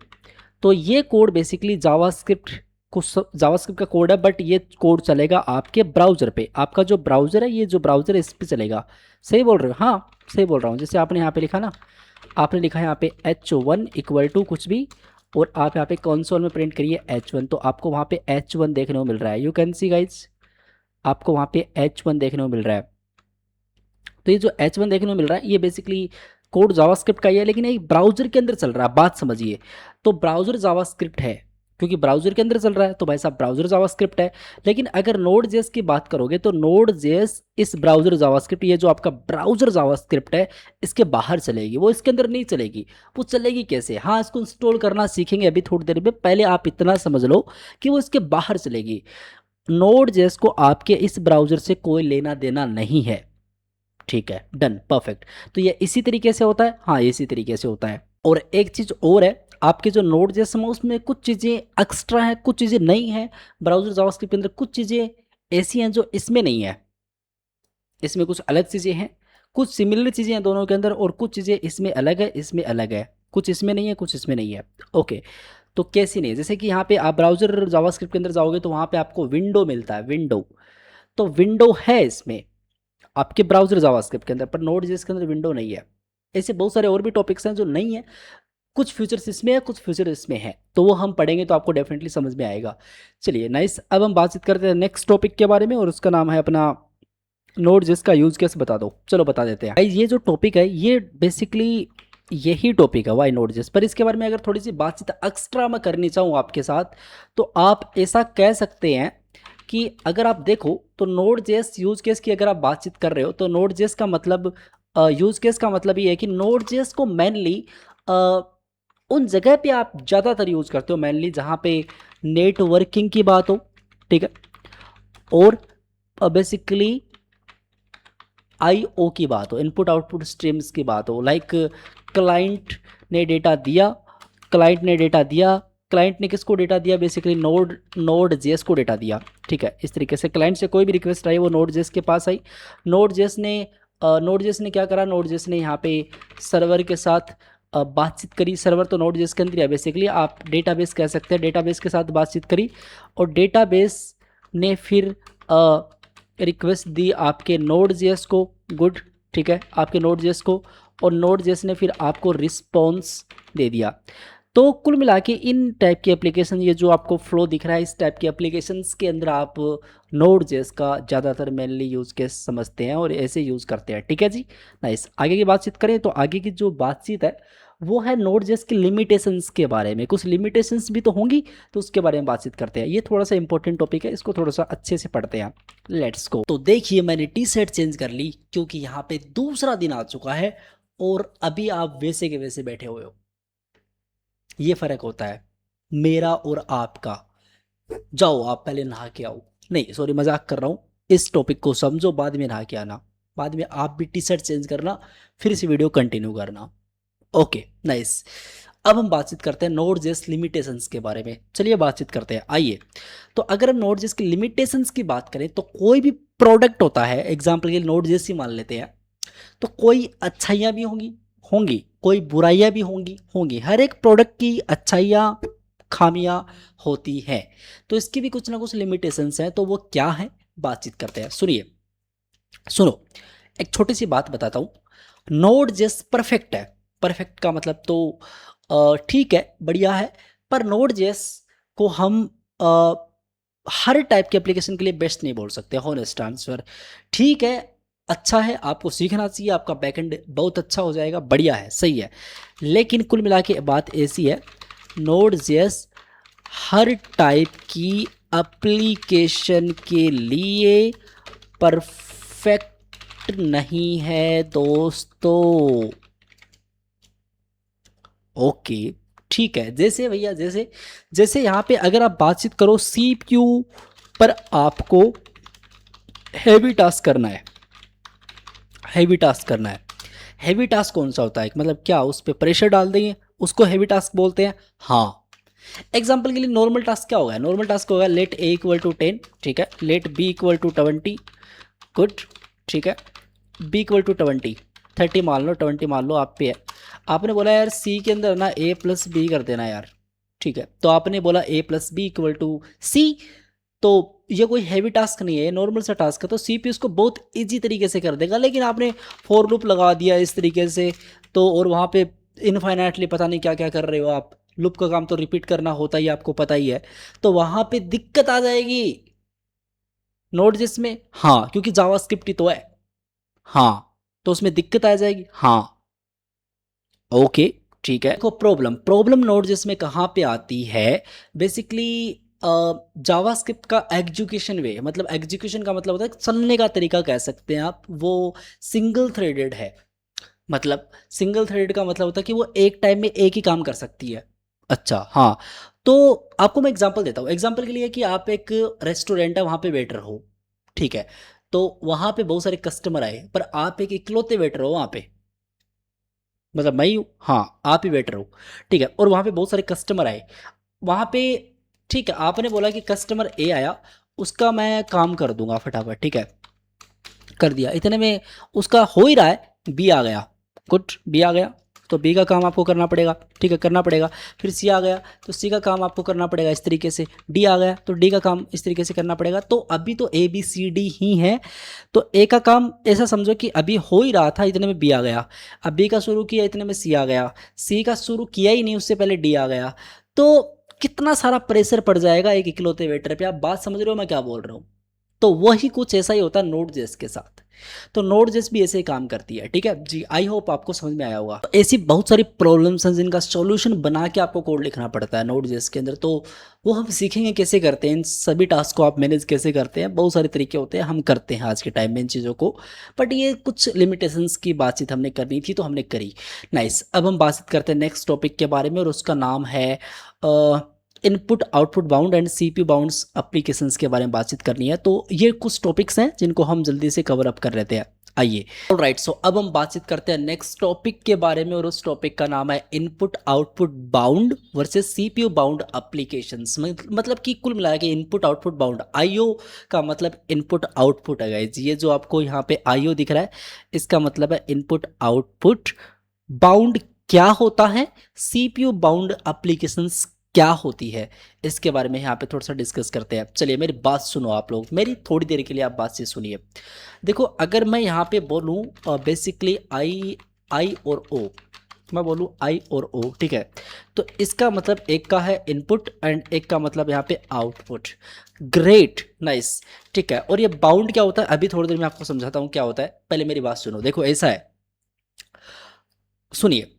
तो ये कोड बेसिकली जावास्क्रिप्ट जावास्क्रिप्ट का कोड है, बट ये कोड चलेगा आपके ब्राउजर पे, आपका जो ब्राउजर है, ये जो ब्राउजर है इस पे चलेगा। सही बोल रहे हो, हाँ सही बोल रहा हूँ। जैसे आपने यहाँ पे लिखा ना, आपने लिखा है यहाँ पे H1 इक्वल टू कुछ भी, और आप यहाँ पे कंसोल में प्रिंट करिए H1, तो आपको वहाँ पे H1 देखने को मिल रहा है, यू कैन सी गाइज, आपको वहाँ पे H1 देखने को मिल रहा है। तो ये जो H1 देखने को मिल रहा है, ये बेसिकली कोड जावास्क्रिप्ट का ही है, लेकिन एक ब्राउजर के अंदर चल रहा है, बात समझिए। तो ब्राउजर जावास्क्रिप्ट है, क्योंकि ब्राउजर के अंदर चल रहा है, तो भाई साहब ब्राउजर जावास्क्रिप्ट है। लेकिन अगर नोड जेएस की बात करोगे, तो नोड जेएस इस ब्राउजर जावास्क्रिप्ट, ये जो आपका ब्राउजर जावास्क्रिप्ट है, इसके बाहर चलेगी, वो इसके अंदर नहीं चलेगी। वो चलेगी कैसे, हाँ इसको इंस्टॉल करना सीखेंगे अभी थोड़ी देर में, पहले आप इतना समझ लो कि वो इसके बाहर चलेगी। नोड जेएस को आपके इस ब्राउजर से कोई लेना देना नहीं है, ठीक है, डन, परफेक्ट। तो ये इसी तरीके से होता है, हाँ इसी तरीके से होता है। और एक चीज़ और है, आपके जो नोड जेएस है उसमें कुछ चीज़ें एक्स्ट्रा हैं, कुछ चीज़ें नहीं हैं। ब्राउजर जावास्क्रिप्ट के अंदर कुछ चीज़ें ऐसी हैं जो इसमें नहीं है, इसमें कुछ अलग चीज़ें हैं, कुछ सिमिलर चीज़ें हैं दोनों के अंदर और कुछ चीज़ें इसमें अलग है, इसमें अलग है, कुछ इसमें नहीं है, कुछ इसमें नहीं है। ओके, तो कैसी नहीं है, जैसे कि यहाँ पे आप ब्राउज़र जावास्क्रिप्ट के अंदर जाओगे तो वहाँ पे आपको विंडो मिलता है, विंडो। तो विंडो है इसमें आपके ब्राउज़र जावास्क्रिप्ट के अंदर, पर नोड जेएस के अंदर विंडो नहीं है। ऐसे बहुत सारे और भी टॉपिक्स हैं जो नहीं है, कुछ फीचर्स इसमें है, कुछ फीचर इसमें है, तो वो हम पढ़ेंगे तो आपको डेफिनेटली समझ में आएगा। चलिए नाइस, अब हम बातचीत करते हैं नेक्स्ट टॉपिक के बारे में और उसका नाम है अपना नोड जिसका यूज़ केस बता दो। चलो बता देते हैं। ये जो टॉपिक है ये बेसिकली यही टॉपिक है वाई नोड जेस, पर इसके बारे में अगर थोड़ी सी बातचीत एक्स्ट्रा मैं करनी चाहूँ आपके साथ, तो आप ऐसा कह सकते हैं कि अगर आप देखो तो नोड जेस यूज केस की अगर आप बातचीत कर रहे हो तो नोड जेस का मतलब यूज केस का मतलब ये है कि नोड जेस को मेनली उन जगह पे आप ज़्यादातर यूज़ करते हो, मेनली जहाँ पे नेटवर्किंग की बात हो, ठीक है, और बेसिकली IO की बात हो, इनपुट आउटपुट स्ट्रीम्स की बात हो, लाइक क्लाइंट ने डेटा दिया, क्लाइंट ने डेटा दिया, क्लाइंट ने किसको डेटा दिया, बेसिकली नोड जेएस को डेटा दिया, ठीक है। इस तरीके से क्लाइंट से कोई भी रिक्वेस्ट आई वो नोड जेएस के पास आई, नोड जेएस ने क्या करा, नोड जेएस ने यहाँ पे सर्वर के साथ बातचीत करी। सर्वर तो नोड जेएस के अंदर है, बेसिकली आप डेटाबेस कह सकते हैं, डेटाबेस के साथ बातचीत करी और डेटाबेस ने फिर रिक्वेस्ट दी आपके नोड जेएस को, गुड, ठीक है, आपके नोड जेएस को, और नोड जेएस ने फिर आपको रिस्पॉन्स दे दिया। तो कुल मिला के इन टाइप की एप्लीकेशन, ये जो आपको फ्लो दिख रहा है, इस टाइप की एप्लीकेशंस के अंदर आप नोड जेएस का ज़्यादातर मेनली यूज़ केस समझते हैं और ऐसे यूज़ करते हैं, ठीक है जी। नाइस, आगे की बातचीत करें तो आगे की जो बातचीत है वो है नोड जेएस की लिमिटेशंस के बारे में। कुछ लिमिटेशंस भी तो होंगी, तो उसके बारे में बातचीत करते हैं। ये थोड़ा सा इंपॉर्टेंट टॉपिक है, इसको थोड़ा सा अच्छे से पढ़ते हैं। Let's go. तो देखिए मैंने टी शर्ट चेंज कर ली क्योंकि यहाँ पे दूसरा दिन आ चुका है और अभी आप वैसे के वैसे बैठे हुए हो। ये फ़र्क होता है मेरा और आपका। जाओ आप पहले नहा के आओ, नहीं सॉरी मजाक कर रहा हूँ, इस टॉपिक को समझो, बाद में नहा के आना, बाद में आप भी टी शर्ट चेंज करना, फिर इस वीडियो कंटिन्यू करना। ओके नाइस, अब हम बातचीत करते हैं नोड जेएस लिमिटेशंस के बारे में। चलिए बातचीत करते हैं, आइए। तो अगर हम नोड जेएस की लिमिटेशंस की बात करें तो कोई भी प्रोडक्ट होता है, एग्जांपल के लिए नोड जेएस ही मान लेते हैं, तो कोई अच्छाइयाँ भी होंगी होंगी, कोई बुराइयाँ भी होंगी होंगी, हर एक प्रोडक्ट की अच्छाइयाँ खामियाँ होती हैं, तो इसकी भी कुछ ना कुछ लिमिटेशंस हैं। तो वो क्या है, बातचीत करते हैं। सुनिए, सुनो, एक छोटी सी बात बताता हूँ। नोड जेएस परफेक्ट है, परफेक्ट का मतलब तो ठीक है, बढ़िया है, पर नोड जेएस को हम हर टाइप के एप्लीकेशन के लिए बेस्ट नहीं बोल सकते, हॉनेस्ट आंसर। ठीक है, अच्छा है, आपको सीखना चाहिए, आपका बैकएंड बहुत अच्छा हो जाएगा, बढ़िया है, सही है, लेकिन कुल मिला के बात ऐसी है, नोड जेएस हर टाइप की एप्लीकेशन के लिए परफेक्ट नहीं है दोस्तों। ओके ठीक है, जैसे भैया जैसे जैसे यहाँ पे अगर आप बातचीत करो CPU पर आपको हैवी टास्क करना है, हैवी टास्क करना है। हैवी टास्क कौन सा होता है, मतलब क्या उस पर प्रेशर डाल देंगे, उसको हैवी टास्क बोलते हैं। हाँ, एग्जाम्पल के लिए नॉर्मल टास्क क्या होगा, नॉर्मल टास्क होगा लेट A इक्वल टू 10, ठीक है, let B equal to 20, good, ठीक है, B इक्वल टू 20, 30 मान लो, 20 मान लो, आप पे है। आपने बोला यार C के अंदर ना A प्लस बी कर देना यार, ठीक है, तो आपने बोला A plus B equal to C, तो ये कोई हैवी टास्क नहीं है, ये नॉर्मल सा टास्क है, तो CPU इसको बहुत इजी तरीके से कर देगा। लेकिन आपने फॉर लूप लगा दिया इस तरीके से, तो और वहाँ पे इनफाइनाइटली पता नहीं क्या क्या कर रहे हो आप, लूप का काम तो रिपीट करना होता ही, आपको पता ही है, तो वहाँ पे दिक्कत आ जाएगी नोड जिसमें। हाँ, क्योंकि जावास्क्रिप्ट ही तो है, हाँ, तो उसमें दिक्कत आ जाएगी। हाँ ओके ठीक है। देखो प्रॉब्लम प्रॉब्लम नोड जिसमें कहाँ पे आती है, बेसिकली जावास्क्रिप्ट का एग्जीक्यूशन वे, मतलब एग्जीक्यूशन का मतलब होता है चलने का तरीका कह सकते हैं आप, वो सिंगल थ्रेडेड है। मतलब सिंगल थ्रेडेड का मतलब होता है कि वो एक टाइम में एक ही काम कर सकती है। अच्छा हाँ, तो आपको मैं एग्जांपल देता हूँ। एग्जांपल के लिए कि आप एक रेस्टोरेंट है, वहाँ पे वेटर हो, ठीक है, तो वहाँ पे बहुत सारे कस्टमर आए, पर आप एक इकलौते वेटर हो वहाँ पे, मतलब मैं ही हूँ, हाँ आप ही वेटर हो, ठीक है, और वहाँ पे बहुत सारे कस्टमर आए वहाँ पे, ठीक है, आपने बोला कि कस्टमर A आया, उसका मैं काम कर दूंगा फटाफट, ठीक है, कर दिया, इतने में उसका हो ही रहा है, बी आ गया, गुड, बी आ गया तो बी का काम आपको करना पड़ेगा, ठीक है, करना पड़ेगा। फिर सी आ गया तो सी का काम आपको करना पड़ेगा इस तरीके से, डी आ गया तो डी का काम इस तरीके से करना पड़ेगा। तो अभी तो ए बी सी डी ही है, तो ए का काम ऐसा समझो कि अभी हो ही रहा था, इतने में बी आ गया, अब बी का शुरू किया, इतने में सी आ गया, सी का शुरू किया ही नहीं, उससे पहले डी आ गया। तो कितना सारा प्रेशर पड़ जाएगा एक इकलौते वेटर पे, आप बात समझ रहे हो मैं क्या बोल रहा हूँ। तो वही कुछ ऐसा ही होता है नोड जेस के साथ, तो नोड जेस भी ऐसे ही काम करती है, ठीक है जी। आई होप आपको समझ में आया होगा। तो ऐसी बहुत सारी प्रॉब्लम्स हैं जिनका सॉल्यूशन बना के आपको कोड लिखना पड़ता है नोड जेस के अंदर, तो वो हम सीखेंगे कैसे करते हैं, इन सभी टास्क को आप मैनेज कैसे करते हैं, बहुत सारे तरीके होते हैं, हम करते हैं आज के टाइम में इन चीज़ों को। बट ये कुछ लिमिटेशंस की बातचीत हमने करनी थी तो हमने करी। नाइस, अब हम बातचीत करते हैं नेक्स्ट टॉपिक के बारे में, और उसका नाम है input output bound and CPU bounds applications के बारे में बातचीत करनी है। तो ये कुछ टॉपिक्स हैं जिनको हम जल्दी से कवर अप कर लेते हैं, आइए। ऑलराइट, सो अब हम बातचीत करते हैं नेक्स्ट टॉपिक के बारे में, और उस टॉपिक का नाम है input output bound versus CPU bound applications. मतलब कि कुल मिला के इनपुट आउटपुट बाउंड, आईओ का मतलब इनपुट आउटपुट है गाइस, ये जो आपको यहाँ पे आईओ दिख रहा है इसका मतलब है इनपुट आउटपुट बाउंड क्या होता है, सीपीयू बाउंड एप्लीकेशंस क्या होती है, इसके बारे में यहाँ पे थोड़ा सा डिस्कस करते हैं। चलिए मेरी बात सुनो आप लोग, मेरी थोड़ी देर के लिए आप बात से सुनिए। देखो अगर मैं यहाँ पे बोलूँ बेसिकली आई और ओ, मैं बोलूँ आई और ओ, ठीक है, तो इसका मतलब एक का है इनपुट एंड एक का मतलब यहाँ पे आउटपुट। ग्रेट, नाइस, ठीक है। और ये बाउंड क्या होता है अभी थोड़ी देर में आपको समझाता हूँ क्या होता है, पहले मेरी बात सुनो। देखो ऐसा है, सुनिए,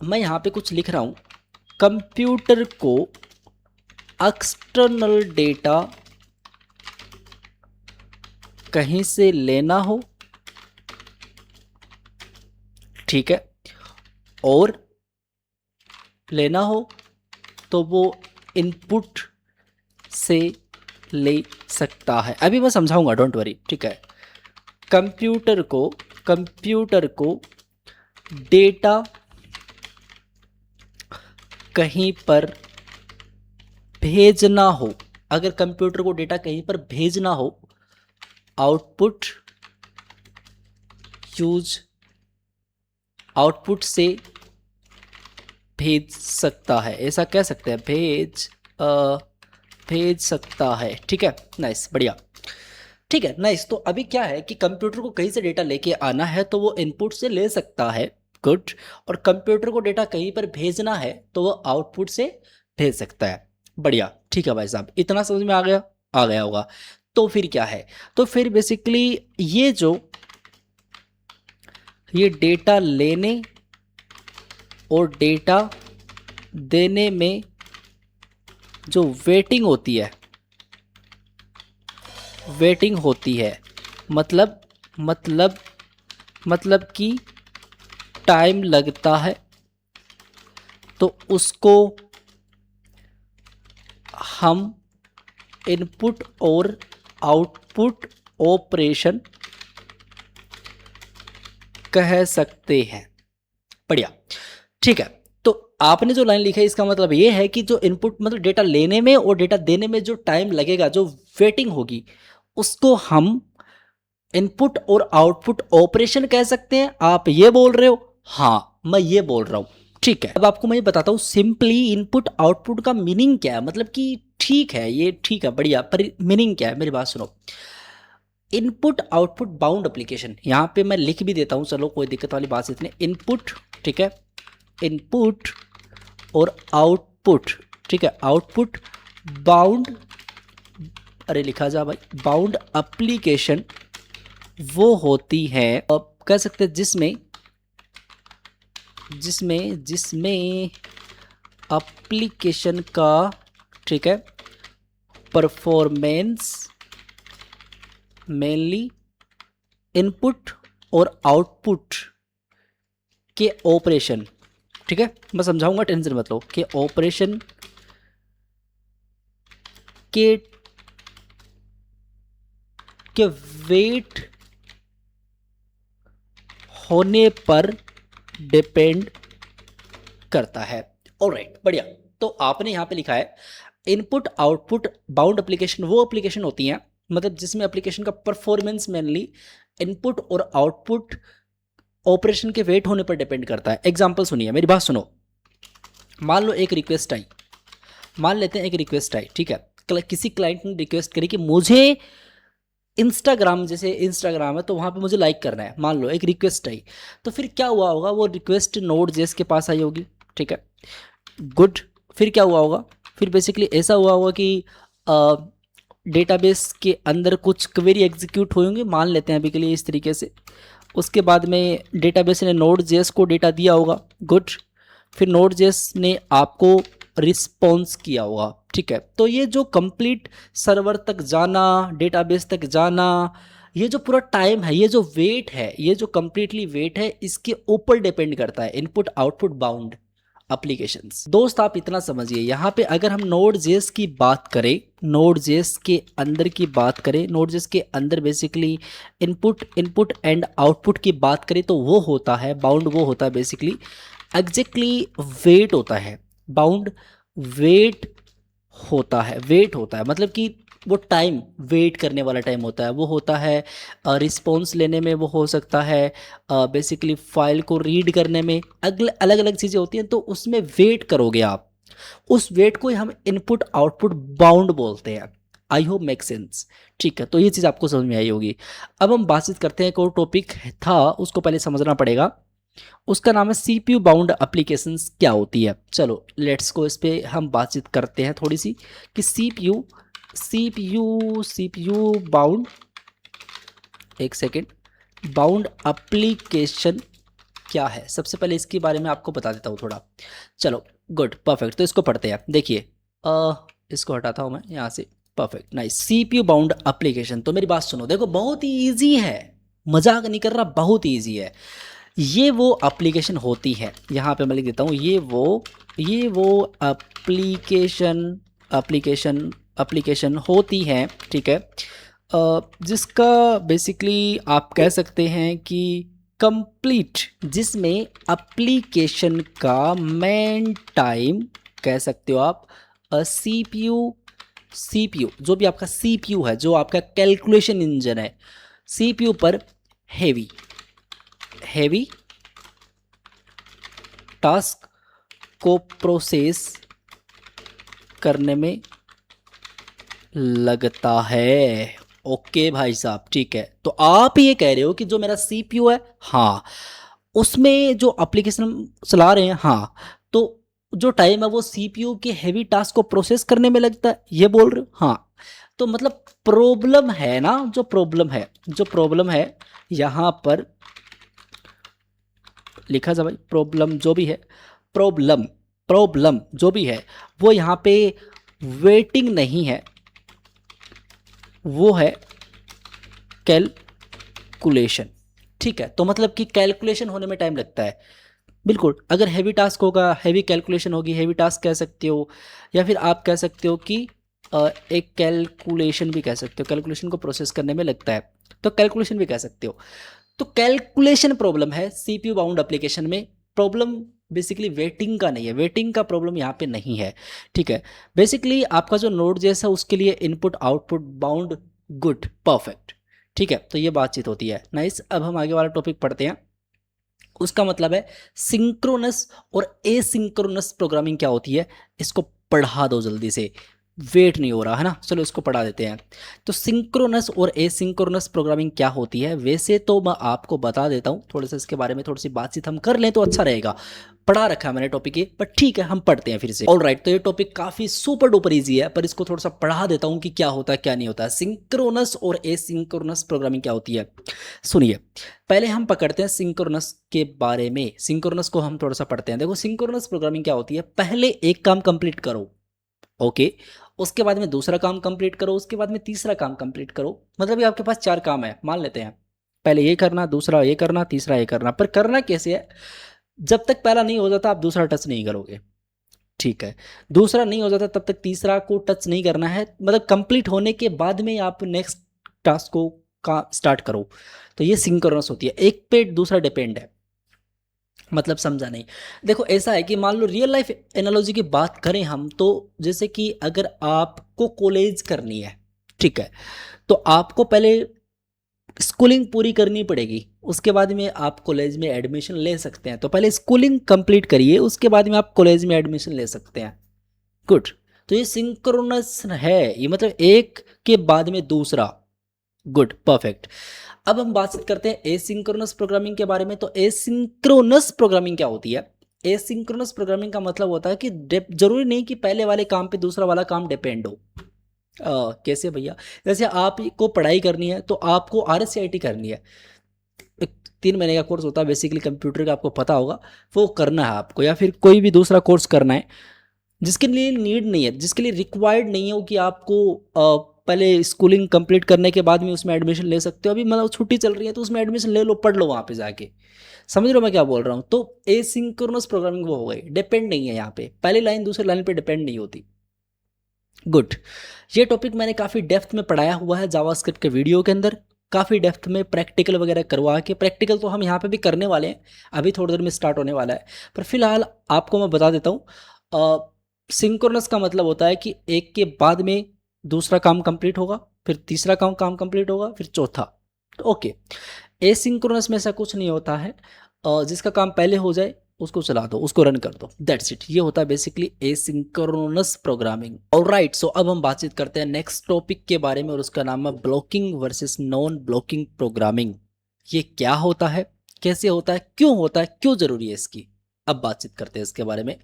मैं यहाँ पे कुछ लिख रहा हूँ, कंप्यूटर को एक्सटर्नल डेटा कहीं से लेना हो, ठीक है, और लेना हो तो वो इनपुट से ले सकता है। अभी मैं समझाऊंगा, डोंट वरी, ठीक है। कंप्यूटर को डेटा कहीं पर भेजना हो, अगर कंप्यूटर को डेटा कहीं पर भेजना हो, आउटपुट से भेज सकता है, ऐसा कह सकते हैं, भेज सकता है, ठीक है, नाइस, बढ़िया, ठीक है, नाइस। तो अभी क्या है कि कंप्यूटर को कहीं से डेटा लेके आना है तो वो इनपुट से ले सकता है, गुड, और कंप्यूटर को डेटा कहीं पर भेजना है तो वो आउटपुट से भेज सकता है, बढ़िया, ठीक है भाई साहब, इतना समझ में आ गया होगा। तो फिर क्या है, तो फिर बेसिकली ये डेटा लेने और डेटा देने में जो वेटिंग होती है, मतलब कि टाइम लगता है, तो उसको हम इनपुट और आउटपुट ऑपरेशन कह सकते हैं, बढ़िया, ठीक है। तो आपने जो लाइन लिखा है इसका मतलब ये है कि जो इनपुट मतलब डेटा लेने में और डेटा देने में जो टाइम लगेगा, जो वेटिंग होगी, उसको हम इनपुट और आउटपुट ऑपरेशन कह सकते हैं। आप ये बोल रहे हो, हाँ मैं ये बोल रहा हूँ, ठीक है। अब आपको मैं बताता हूँ सिंपली इनपुट आउटपुट का मीनिंग क्या है, मतलब कि ठीक है, ये ठीक है, बढ़िया, पर मीनिंग क्या है, मेरी बात सुनो। इनपुट आउटपुट बाउंड एप्लीकेशन, यहाँ पे मैं लिख भी देता हूँ, चलो कोई दिक्कत वाली बात इतने, इनपुट, ठीक है, इनपुट और आउटपुट, ठीक है, आउटपुट बाउंड, अरे लिखा जा भाई, बाउंड एप्लीकेशन वो होती है, अब कह सकते हैं जिसमें एप्लीकेशन का, ठीक है, परफॉर्मेंस मेनली इनपुट और आउटपुट के ऑपरेशन, ठीक है, मैं समझाऊंगा, टेंशन मत लो, के ऑपरेशन के वेट होने पर डिपेंड करता है। ऑलराइट, बढ़िया। तो आपने यहाँ पे लिखा है इनपुट आउटपुट बाउंड एप्लीकेशन वो एप्लीकेशन होती हैं, मतलब जिसमें एप्लीकेशन का परफॉर्मेंस मेनली इनपुट और आउटपुट ऑपरेशन के वेट होने पर डिपेंड करता है। एग्जाम्पल सुनिए, मेरी बात सुनो। मान लो एक रिक्वेस्ट आई, मान लेते हैं एक रिक्वेस्ट आई, ठीक है, किसी क्लाइंट ने रिक्वेस्ट करी कि मुझे इंस्टाग्राम, जैसे इंस्टाग्राम है तो वहाँ पे मुझे लाइक करना है, मान लो एक रिक्वेस्ट आई। तो फिर क्या हुआ होगा, वो रिक्वेस्ट नोड जेएस के पास आई होगी, ठीक है, गुड। फिर क्या हुआ होगा, फिर बेसिकली ऐसा हुआ होगा कि डेटाबेस के अंदर कुछ क्वेरी एग्जीक्यूट होंगे, मान लेते हैं अभी के लिए इस तरीके से। उसके बाद में डेटाबेस ने नोड जेएस को डेटा दिया होगा, गुड। फिर नोड जेएस ने आपको रिस्पॉन्स किया होगा, ठीक है। तो ये जो कंप्लीट सर्वर तक जाना, डेटाबेस तक जाना, ये जो पूरा टाइम है, ये जो वेट है, ये जो कंप्लीटली वेट है, इसके ऊपर डिपेंड करता है इनपुट आउटपुट बाउंड एप्लीकेशंस। दोस्त आप इतना समझिए, यहाँ पे अगर हम नोड जेएस की बात करें, नोड जेएस के अंदर की बात करें, नोड जेएस के अंदर बेसिकली इनपुट एंड आउटपुट की बात करें तो वो होता है बाउंड, वो होता है बेसिकली एग्जैक्टली वेट होता है बाउंड, वेट होता है, वेट होता है मतलब कि वो टाइम, वेट करने वाला टाइम होता है, वो होता है रिस्पॉन्स लेने में, वो हो सकता है बेसिकली फाइल को रीड करने में, अलग अलग चीज़ें होती हैं, तो उसमें वेट करोगे आप, उस वेट को ही हम इनपुट आउटपुट बाउंड बोलते हैं। आई होप मेक सेंस, ठीक है। तो ये चीज़ आपको समझ में आई होगी। अब हम बातचीत करते हैं, एक और टॉपिक था उसको पहले समझना पड़ेगा, उसका नाम है सीपीयू बाउंड एप्लीकेशंस क्या होती है। चलो लेट्स को इस पे हम बातचीत करते हैं थोड़ी सी कि सीपीयू बाउंड, एक सेकेंड, बाउंड एप्लीकेशन क्या है। सबसे पहले इसके बारे में आपको बता देता हूँ थोड़ा। चलो गुड, परफेक्ट। तो इसको पढ़ते हैं। देखिए इसको हटाता हूँ मैं यहाँ से, perfect, nice. CPU bound application, तो मेरी बात सुनो, देखो बहुत ही ईजी है, मजाक नहीं कर रहा, बहुत ईजी है। ये वो एप्लीकेशन होती है, यहाँ पे मैं लिख देता हूँ, ये वो एप्लीकेशन होती है, ठीक है, जिसका बेसिकली आप कह सकते हैं कि कंप्लीट, जिसमें एप्लीकेशन का मेन टाइम कह सकते हो आप सीपीयू जो भी आपका सीपीयू है, जो आपका कैलकुलेशन इंजन है, सीपीयू पर हैवी टास्क को प्रोसेस करने में लगता है। ओके भाई साहब, ठीक है। तो आप ये कह रहे हो कि जो मेरा सीपीयू है, हाँ, उसमें जो एप्लीकेशन चला रहे हैं, हाँ, तो जो टाइम है वो सीपीयू के हैवी टास्क को प्रोसेस करने में लगता है, ये बोल रहे हो, हाँ। तो मतलब प्रॉब्लम है ना, जो प्रॉब्लम है यहाँ पर लिखा जा भाई, प्रॉब्लम जो भी है, प्रॉब्लम जो भी है वो यहाँ पे वेटिंग नहीं है, वो है कैलकुलेशन, ठीक है। तो मतलब कि कैलकुलेशन होने में टाइम लगता है, बिल्कुल। अगर हैवी टास्क होगा, हैवी कैलकुलेशन होगी, हैवी टास्क कह सकते हो, या फिर आप कह सकते हो कि एक कैलकुलेशन भी कह सकते हो, कैलकुलेशन को प्रोसेस करने में लगता है, तो कैलकुलेशन भी कह सकते हो। तो कैलकुलेशन प्रॉब्लम है सीपीयू बाउंड एप्लीकेशन में। प्रॉब्लम बेसिकली वेटिंग का नहीं है, वेटिंग का प्रॉब्लम यहाँ पे नहीं है, ठीक है। बेसिकली आपका जो नोड जैसा उसके लिए input output bound, good, perfect, ठीक है। तो ये बातचीत होती है, नाइस। अब हम आगे वाला टॉपिक पढ़ते हैं, उसका मतलब है सिंक्रोनस और एसिंक्रोनस प्रोग्रामिंग क्या होती है। इसको पढ़ा दो जल्दी से, वेट नहीं हो रहा है ना, चलो इसको पढ़ा देते हैं। तो सिंक्रोनस और एसिंक्रोनस प्रोग्रामिंग क्या होती है, वैसे तो मैं आपको बता देता हूँ, थोड़ा सा इसके बारे में थोड़ी सी बातचीत हम कर लें तो अच्छा रहेगा। पढ़ा रखा है मैंने टॉपिक ये, पर ठीक है हम पढ़ते हैं फिर से। ऑलराइट, तो ये टॉपिक काफ़ी सुपर डुपर ईजी है, पर इसको थोड़ा सा पढ़ा देता हूँ कि क्या होता है क्या नहीं होता है। सिंक्रोनस और एसिंक्रोनस प्रोग्रामिंग क्या होती है, सुनिए। पहले हम पकड़ते हैं सिंक्रोनस के बारे में, सिंक्रोनस को हम थोड़ा सा पढ़ते हैं। देखो सिंक्रोनस प्रोग्रामिंग क्या होती है, पहले एक काम कंप्लीट करो, ओके, उसके बाद में दूसरा काम कंप्लीट करो, उसके बाद में तीसरा काम कंप्लीट करो। मतलब ये आपके पास 4 काम है, मान लेते हैं, पहले ये करना, दूसरा ये करना, तीसरा ये करना। पर करना कैसे है, जब तक पहला नहीं हो जाता आप दूसरा टच नहीं करोगे, ठीक है। दूसरा नहीं हो जाता तब तक तीसरा को टच नहीं करना है, मतलब कंप्लीट होने के बाद में आप नेक्स्ट टास्क को का स्टार्ट करो। तो ये सिंक्रोनस होती है, एक पे दूसरा डिपेंड है। मतलब समझा नहीं, देखो ऐसा है कि मान लो रियल लाइफ एनालॉजी की बात करें हम, तो जैसे कि अगर आपको कॉलेज करनी है, ठीक है, तो आपको पहले स्कूलिंग पूरी करनी पड़ेगी, उसके बाद में आप कॉलेज में एडमिशन ले सकते हैं। तो पहले स्कूलिंग कंप्लीट करिए, उसके बाद में आप कॉलेज में एडमिशन ले सकते हैं। गुड। तो ये सिंक्रोनस है, ये मतलब एक के बाद में दूसरा। Good, perfect. अब हम बात करते हैं एसिंक्रोनस प्रोग्रामिंग के बारे में। तो एसिंक्रोनस प्रोग्रामिंग क्या होती है? एसिंक्रोनस प्रोग्रामिंग का मतलब होता है कि जरूरी नहीं कि पहले वाले काम पे दूसरा वाला काम डिपेंड हो। कैसे भैया? जैसे आपको पढ़ाई करनी है तो आपको आरएससीआईटी करनी है, एक 3 महीने का कोर्स होता है बेसिकली कंप्यूटर का, आपको पता होगा, वो करना है आपको, या फिर कोई भी दूसरा कोर्स करना है जिसके लिए नीड नहीं है, जिसके लिए रिक्वायर्ड नहीं है वो कि आपको पहले स्कूलिंग कंप्लीट करने के बाद में उसमें एडमिशन ले सकते हो। अभी मतलब छुट्टी चल रही है तो उसमें एडमिशन ले लो, पढ़ लो वहाँ पे जाके। समझ रहे हो मैं क्या बोल रहा हूँ? तो एसिंक्रोनस प्रोग्रामिंग वो हो गई, डिपेंड नहीं है यहाँ पे, पहली लाइन दूसरी लाइन पे डिपेंड नहीं होती। गुड। ये टॉपिक मैंने काफ़ी डेप्थ में पढ़ाया हुआ है जावास्क्रिप्ट के वीडियो के अंदर, काफ़ी डेप्थ में प्रैक्टिकल वगैरह करवा के। प्रैक्टिकल तो हम यहाँ पे भी करने वाले हैं, अभी थोड़ी देर में स्टार्ट होने वाला है, पर फिलहाल आपको मैं बता देता हूँ। सिंक्रोनस का मतलब होता है कि एक के बाद में दूसरा काम कंप्लीट होगा, फिर तीसरा काम कंप्लीट होगा, फिर चौथा। तो ओके। एसिंक्रोनस में ऐसा कुछ नहीं होता है, जिसका काम पहले हो जाए उसको चला दो, उसको रन कर दो, दैट्स इट। ये होता है बेसिकली एसिंक्रोनस प्रोग्रामिंग। ऑलराइट, सो अब हम बातचीत करते हैं नेक्स्ट टॉपिक के बारे में, और उसका नाम है blocking versus non blocking programming. ये क्या होता है, कैसे होता है, क्यों होता है, क्यों जरूरी है इसकी, अब बातचीत करते हैं इसके बारे में।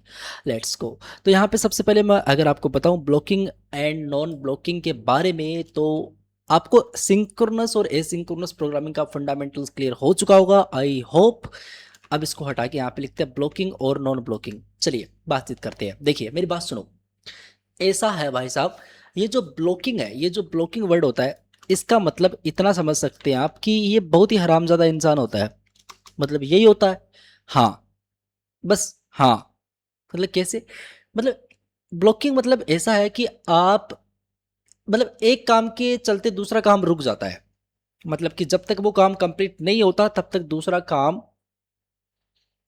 Let's go. तो यहाँ पे सबसे पहले मैं अगर आपको बताऊं ब्लॉकिंग एंड नॉन ब्लॉकिंग के बारे में, तो आपको सिंक्रोनस और एसिंक्रोनस प्रोग्रामिंग का फंडामेंटल्स क्लियर हो चुका होगा, आई होप। अब इसको हटा के यहाँ पे लिखते हैं ब्लॉकिंग और नॉन ब्लॉकिंग। चलिए बातचीत करते हैं। देखिए मेरी बात सुनो, ऐसा है भाई साहब, ये जो ब्लॉकिंग है, ये जो ब्लॉकिंग वर्ड होता है, इसका मतलब इतना समझ सकते हैं आप कि ये बहुत ही हरामजादा इंसान होता है, मतलब यही होता है। हाँ, बस हाँ। मतलब कैसे? मतलब ब्लॉकिंग मतलब ऐसा है कि आप, मतलब एक काम के चलते दूसरा काम रुक जाता है, मतलब कि जब तक वो काम कंप्लीट नहीं होता तब तक दूसरा काम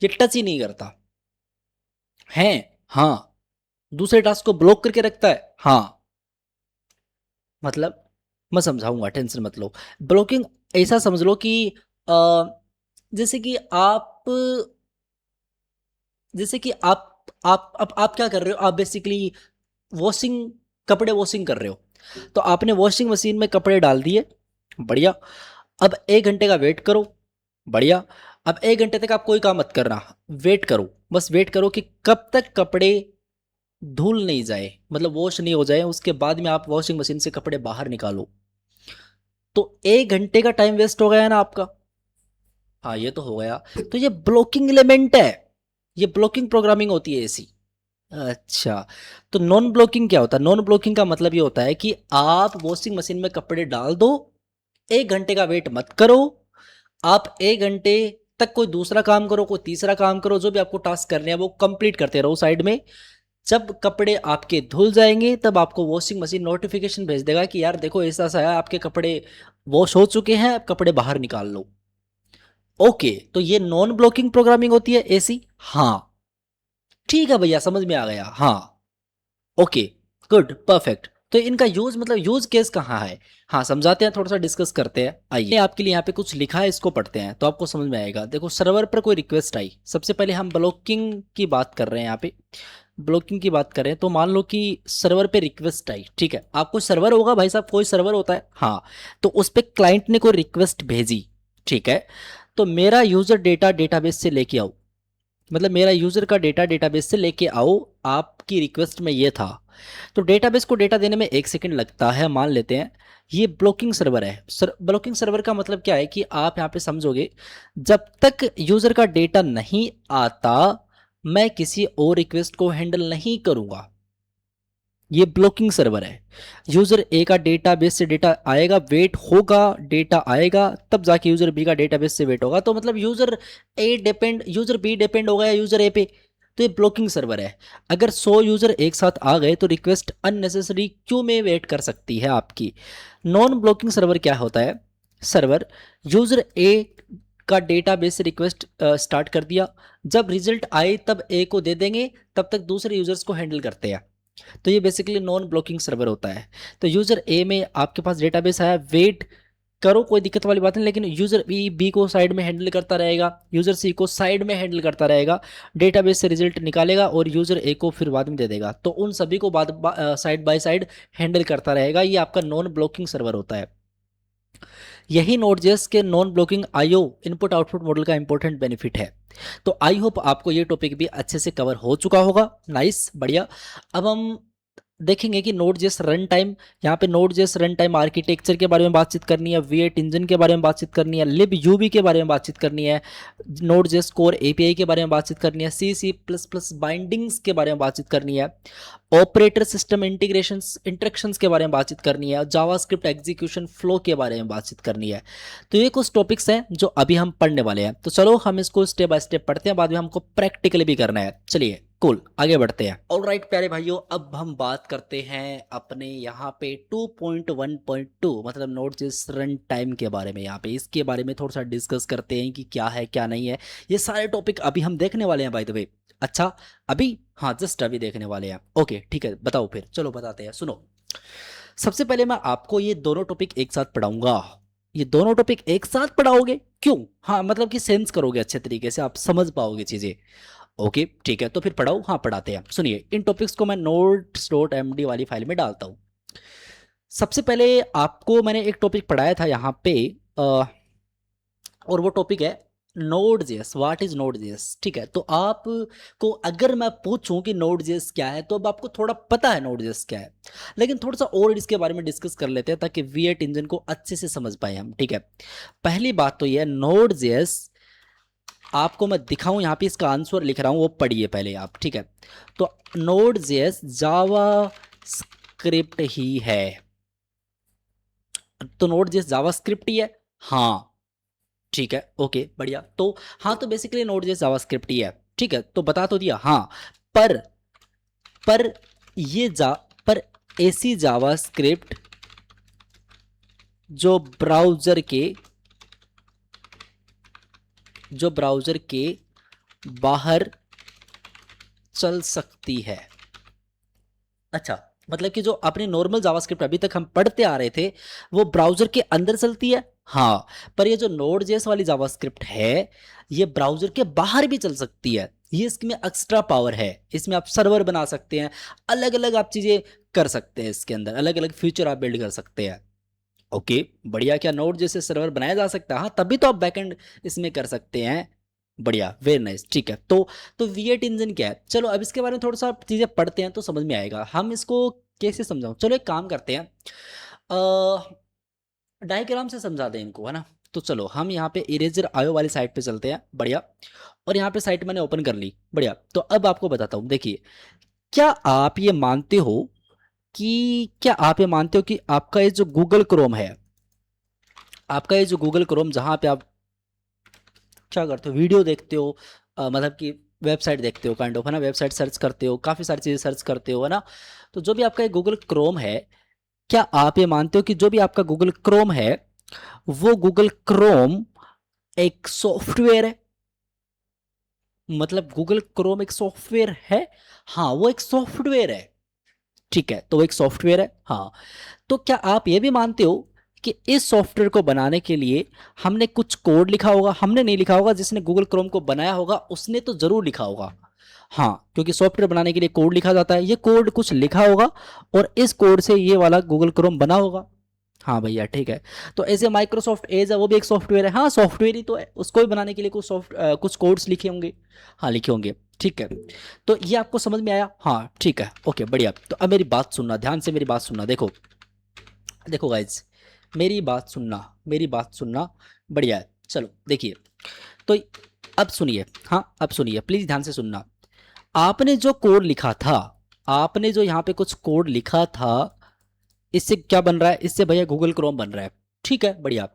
ये टच ही नहीं करता है। हाँ, दूसरे टास्क को ब्लॉक करके रखता है। हाँ, मतलब मैं समझाऊंगा, टेंशन मत लो। ब्लॉकिंग ऐसा समझ लो कि अ, जैसे कि आप, जैसे कि आप क्या कर रहे हो, आप बेसिकली वॉशिंग, कपड़े वॉशिंग कर रहे हो। तो आपने वॉशिंग मशीन में कपड़े डाल दिए, बढ़िया। अब 1 घंटे का वेट करो, बढ़िया। अब 1 घंटे तक आप कोई काम मत करना, वेट करो, बस वेट करो कि कब तक कपड़े धुल नहीं जाए, मतलब वॉश नहीं हो जाए, उसके बाद में आप वॉशिंग मशीन से कपड़े बाहर निकालो। तो 1 घंटे का टाइम वेस्ट हो गया ना आपका। हाँ, ये तो हो गया। तो ये ब्लॉकिंग एलिमेंट है, ये ब्लॉकिंग प्रोग्रामिंग होती है ऐसी। अच्छा, तो नॉन ब्लॉकिंग क्या होता है? नॉन ब्लॉकिंग का मतलब ये होता है कि आप वॉशिंग मशीन में कपड़े डाल दो, 1 घंटे का वेट मत करो, आप 1 घंटे तक कोई दूसरा काम करो, कोई तीसरा काम करो, जो भी आपको टास्क करने हैं वो कंप्लीट करते रहो साइड में। जब कपड़े आपके धुल जाएंगे तब आपको वॉशिंग मशीन नोटिफिकेशन भेज देगा कि यार देखो ऐसा सा है, आपके कपड़े वॉश हो चुके हैं, अब कपड़े बाहर निकाल लो। ओके, तो ये नॉन ब्लॉकिंग प्रोग्रामिंग होती है ऐसी। हाँ, ठीक है भैया, समझ में आ गया। हाँ, ओके, गुड, परफेक्ट। तो इनका यूज, मतलब यूज केस कहाँ है? हाँ, समझाते हैं, थोड़ा सा डिस्कस करते हैं। आइए, आपके लिए यहाँ पे कुछ लिखा है, इसको पढ़ते हैं तो आपको समझ में आएगा। देखो, सर्वर पर कोई रिक्वेस्ट आई, सबसे पहले हम ब्लॉकिंग की बात कर रहे हैं यहाँ पे, ब्लॉकिंग की बात करें तो मान लो कि सर्वर पे रिक्वेस्ट आई, ठीक है, आपको सर्वर होगा भाई साहब, कोई सर्वर होता है, हाँ। तो उस पे क्लाइंट ने कोई रिक्वेस्ट भेजी, ठीक है। तो मेरा यूजर डेटा डेटाबेस से लेके आओ, मतलब मेरा यूजर का डेटा डेटाबेस से लेके आओ, आपकी रिक्वेस्ट में ये था। तो डेटाबेस को डेटा देने में 1 सेकंड लगता है, मान लेते हैं। ये ब्लॉकिंग सर्वर है। ब्लॉकिंग सर्वर का मतलब क्या है कि आप यहाँ पे समझोगे, जब तक यूजर का डेटा नहीं आता मैं किसी और रिक्वेस्ट को हैंडल नहीं करूंगा। ये ब्लॉकिंग सर्वर है। यूजर ए का डेटाबेस से डेटा आएगा, वेट होगा, डेटा आएगा, तब जाके यूजर बी का डेटाबेस से वेट होगा। तो मतलब यूजर बी डिपेंड होगा या यूजर ए पे। तो ये ब्लॉकिंग सर्वर है। अगर 100 यूजर एक साथ आ गए तो रिक्वेस्ट अननेसेसरी क्यू में वेट कर सकती है आपकी। नॉन ब्लॉकिंग सर्वर क्या होता है? सर्वर यूजर ए का डेटाबेस से रिक्वेस्ट स्टार्ट कर दिया, जब रिजल्ट आए तब ए को दे देंगे, तब तक दूसरे यूजर्स को हैंडल करते हैं। तो ये बेसिकली नॉन ब्लॉकिंग सर्वर होता है। तो यूजर ए में आपके पास डेटाबेस आया, वेट करो, कोई दिक्कत वाली बात नहीं, लेकिन यूजर बी को साइड में हैंडल करता रहेगा, यूजर सी को साइड में हैंडल करता रहेगा, डेटाबेस से रिजल्ट निकालेगा और यूजर ए को फिर बाद में दे देगा। तो उन सभी को साइड बाय साइड हैंडल करता रहेगा। ये आपका नॉन ब्लॉकिंग सर्वर होता है। यही नोड.जेएस के non blocking IO input output model का इंपॉर्टेंट बेनिफिट है। तो आई होप आपको ये टॉपिक भी अच्छे से कवर हो चुका होगा। नाइस, बढ़िया। अब हम देखेंगे कि नोड.जेएस रन टाइम, यहाँ पे नोड.जेएस रन टाइम आर्किटेक्चर के बारे में बातचीत करनी है, V8 इंजन के बारे में बातचीत करनी है, libUB के बारे में बातचीत करनी है, नोड.जेएस कोर API के बारे में बातचीत करनी है, C++ बाइंडिंग्स के बारे में बातचीत करनी है, ऑपरेटर सिस्टम इंटरेक्शंस के बारे में बातचीत करनी है, जावास्क्रिप्ट एग्जीक्यूशन फ्लो के बारे में बातचीत करनी है। तो ये कुछ टॉपिक्स हैं जो अभी हम पढ़ने वाले हैं। तो चलो हम इसको स्टेप बाय स्टेप पढ़ते हैं, बाद में हमको प्रैक्टिकली भी करना है। चलिए कूल, आगे बढ़ते हैं। ऑलराइट प्यारे भाइयों, अब हम बात करते हैं अपने यहाँ पे 2.1.2 मतलब नोड.जेएस रन टाइम के बारे में। यहाँ पे इसके बारे में थोड़ा सा डिस्कस करते हैं कि क्या है क्या नहीं है। ये सारे टॉपिक अभी हम देखने वाले हैं बाय द वे। अच्छा, अभी? हाँ, जस्ट अभी देखने वाले हैं। ओके ठीक है, बताओ फिर। चलो बताते हैं, सुनो। सबसे पहले मैं आपको ये दोनों टॉपिक एक साथ पढ़ाऊंगा। ये दोनों टॉपिक एक साथ पढ़ाओगे? क्यों? हाँ, मतलब कि सेंस करोगे अच्छे तरीके से, आप समझ पाओगे चीजें। ओके ठीक है, तो फिर पढ़ाओ। हाँ पढ़ाते हैं। सुनिए, इन टॉपिक्स को मैं notes.md वाली फाइल में डालता हूँ। सबसे पहले आपको मैंने एक टॉपिक पढ़ाया था यहाँ पे, और वो टॉपिक है नोड.जेएस। What is नोड.जेएस? ठीक है, तो आपको अगर मैं पूछूं कि नोड.जेएस क्या है, तो अब आपको थोड़ा पता है नोड.जेएस क्या है, लेकिन थोड़ा सा और इसके बारे में डिस्कस कर लेते हैं ताकि V8 इंजन को अच्छे से समझ पाए हम। ठीक है, पहली बात तो ये नोड.जेएस आपको मैं दिखाऊं, यहाँ पे इसका आंसर लिख रहा हूं, वो पढ़िए पहले आप। ठीक है, तो नोड.जेएस जावा स्क्रिप्ट ही है। तो नोड.जेएस जावा स्क्रिप्ट ही है। हाँ ठीक है, ओके बढ़िया। तो हाँ, तो बेसिकली नोड.जेएस जावा स्क्रिप्ट ही है। ठीक है, तो बता तो दिया। हाँ, पर पर ये पर ऐसी जावा स्क्रिप्ट जो ब्राउजर के बाहर चल सकती है। अच्छा, मतलब कि जो अपनी नॉर्मल जावास्क्रिप्ट अभी तक हम पढ़ते आ रहे थे वो ब्राउजर के अंदर चलती है। हाँ, पर ये जो नोड.जेएस वाली जावास्क्रिप्ट है ये ब्राउजर के बाहर भी चल सकती है। ये इसमें एक्स्ट्रा पावर है, इसमें आप सर्वर बना सकते हैं, अलग अलग आप चीजें कर सकते हैं, इसके अंदर अलग अलग फीचर आप बिल्ड कर सकते हैं। ओके बढ़िया, क्या नोड.जेएस से सर्वर बनाया जा सकता है? हाँ, तभी तो आप बैकएंड इसमें कर सकते हैं। बढ़िया, वेरी नाइस। ठीक है, तो V8 इंजन क्या है? चलो अब इसके बारे में थोड़ा सा चीज़ें पढ़ते हैं तो समझ में आएगा। हम इसको कैसे समझाऊं? चलो एक काम करते हैं, डायग्राम से समझा दें इनको, है ना। तो चलो हम यहाँ पे इरेजर आयो वाली साइट पे चलते हैं। बढ़िया, और यहाँ पे साइट मैंने ओपन कर ली। बढ़िया, तो अब आपको बताता हूँ। देखिए, क्या आप ये मानते हो कि आपका ये जो गूगल क्रोम है, आपका ये जो गूगल क्रोम जहाँ पे आप क्या करते हो, वीडियो देखते हो, मतलब कि वेबसाइट देखते हो काइंड ऑफ, है ना, वेबसाइट सर्च करते हो, काफ़ी सारी चीज़ें सर्च करते हो, है ना। तो जो भी आपका गूगल क्रोम है, क्या आप ये मानते हो कि जो भी आपका गूगल क्रोम है वो गूगल क्रोम एक सॉफ्टवेयर है? मतलब गूगल क्रोम एक सॉफ्टवेयर है? हाँ, वो एक सॉफ्टवेयर है। ठीक है, तो वो एक सॉफ्टवेयर है। हाँ, तो क्या आप ये भी मानते हो कि इस सॉफ्टवेयर को बनाने के लिए हमने कुछ कोड लिखा होगा? हमने नहीं लिखा होगा, जिसने गूगल क्रोम को बनाया होगा उसने तो जरूर लिखा होगा। हाँ, क्योंकि सॉफ्टवेयर बनाने के लिए कोड लिखा जाता है, ये कोड कुछ लिखा होगा और इस कोड से ये वाला गूगल क्रोम बना होगा। हाँ भैया ठीक है, तो ऐसे माइक्रोसॉफ्ट एज है, वो भी एक सॉफ्टवेयर है। हाँ, सॉफ्टवेयर ही तो है, उसको भी बनाने के लिए कुछ कोड्स लिखे होंगे। हाँ, लिखे होंगे। ठीक है, तो ये आपको समझ में आया? हाँ ठीक है, ओके बढ़िया। तो अब मेरी बात सुनना, ध्यान से मेरी बात सुनना। देखो देखो गाइज, मेरी बात सुनना। बढ़िया है, चलो देखिए। तो अब सुनिए, हाँ अब सुनिए, प्लीज ध्यान से सुनना। आपने जो कोड लिखा था, आपने जो यहाँ पे कुछ कोड लिखा था, इससे क्या बन रहा है? इससे भैया गूगल क्रोम बन रहा है। ठीक है, बढ़िया।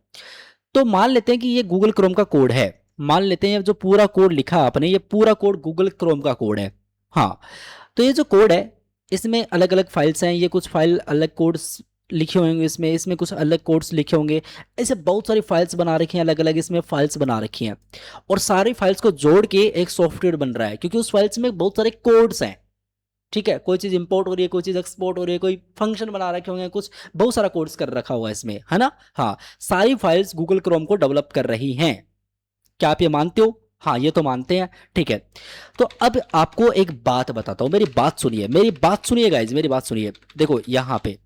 तो मान लेते हैं कि ये गूगल क्रोम का कोड है। मान लेते हैं जो पूरा कोड लिखा आपने, ये पूरा कोड गूगल क्रोम का कोड है। हाँ, तो ये जो कोड है इसमें अलग अलग फाइल्स हैं, ये कुछ फाइल अलग कोड्स लिखे होंगे, इसमें कुछ अलग कोड्स लिखे होंगे। ऐसे बहुत सारी फाइल्स बना रखी हैं, अलग अलग इसमें फाइल्स बना रखी हैं, और सारी फाइल्स को जोड़ के एक सॉफ्टवेयर बन रहा है, क्योंकि उस फाइल्स में बहुत सारे कोड्स हैं। ठीक है, कोई चीज़ इंपोर्ट हो रही है, कोई चीज़ एक्सपोर्ट हो रही है, कोई फंक्शन बना रखे होंगे, कुछ बहुत सारा कोड्स कर रखा हुआ है इसमें, है ना। हाँ, सारी फाइल्स गूगल क्रोम को डेवलप कर रही हैं। क्या आप ये मानते हो? हाँ, ये तो मानते हैं, ठीक है। तो अब आपको एक बात बताता हूं, मेरी बात सुनिए, मेरी बात सुनिए गाइज, मेरी बात सुनिए। देखो यहां पे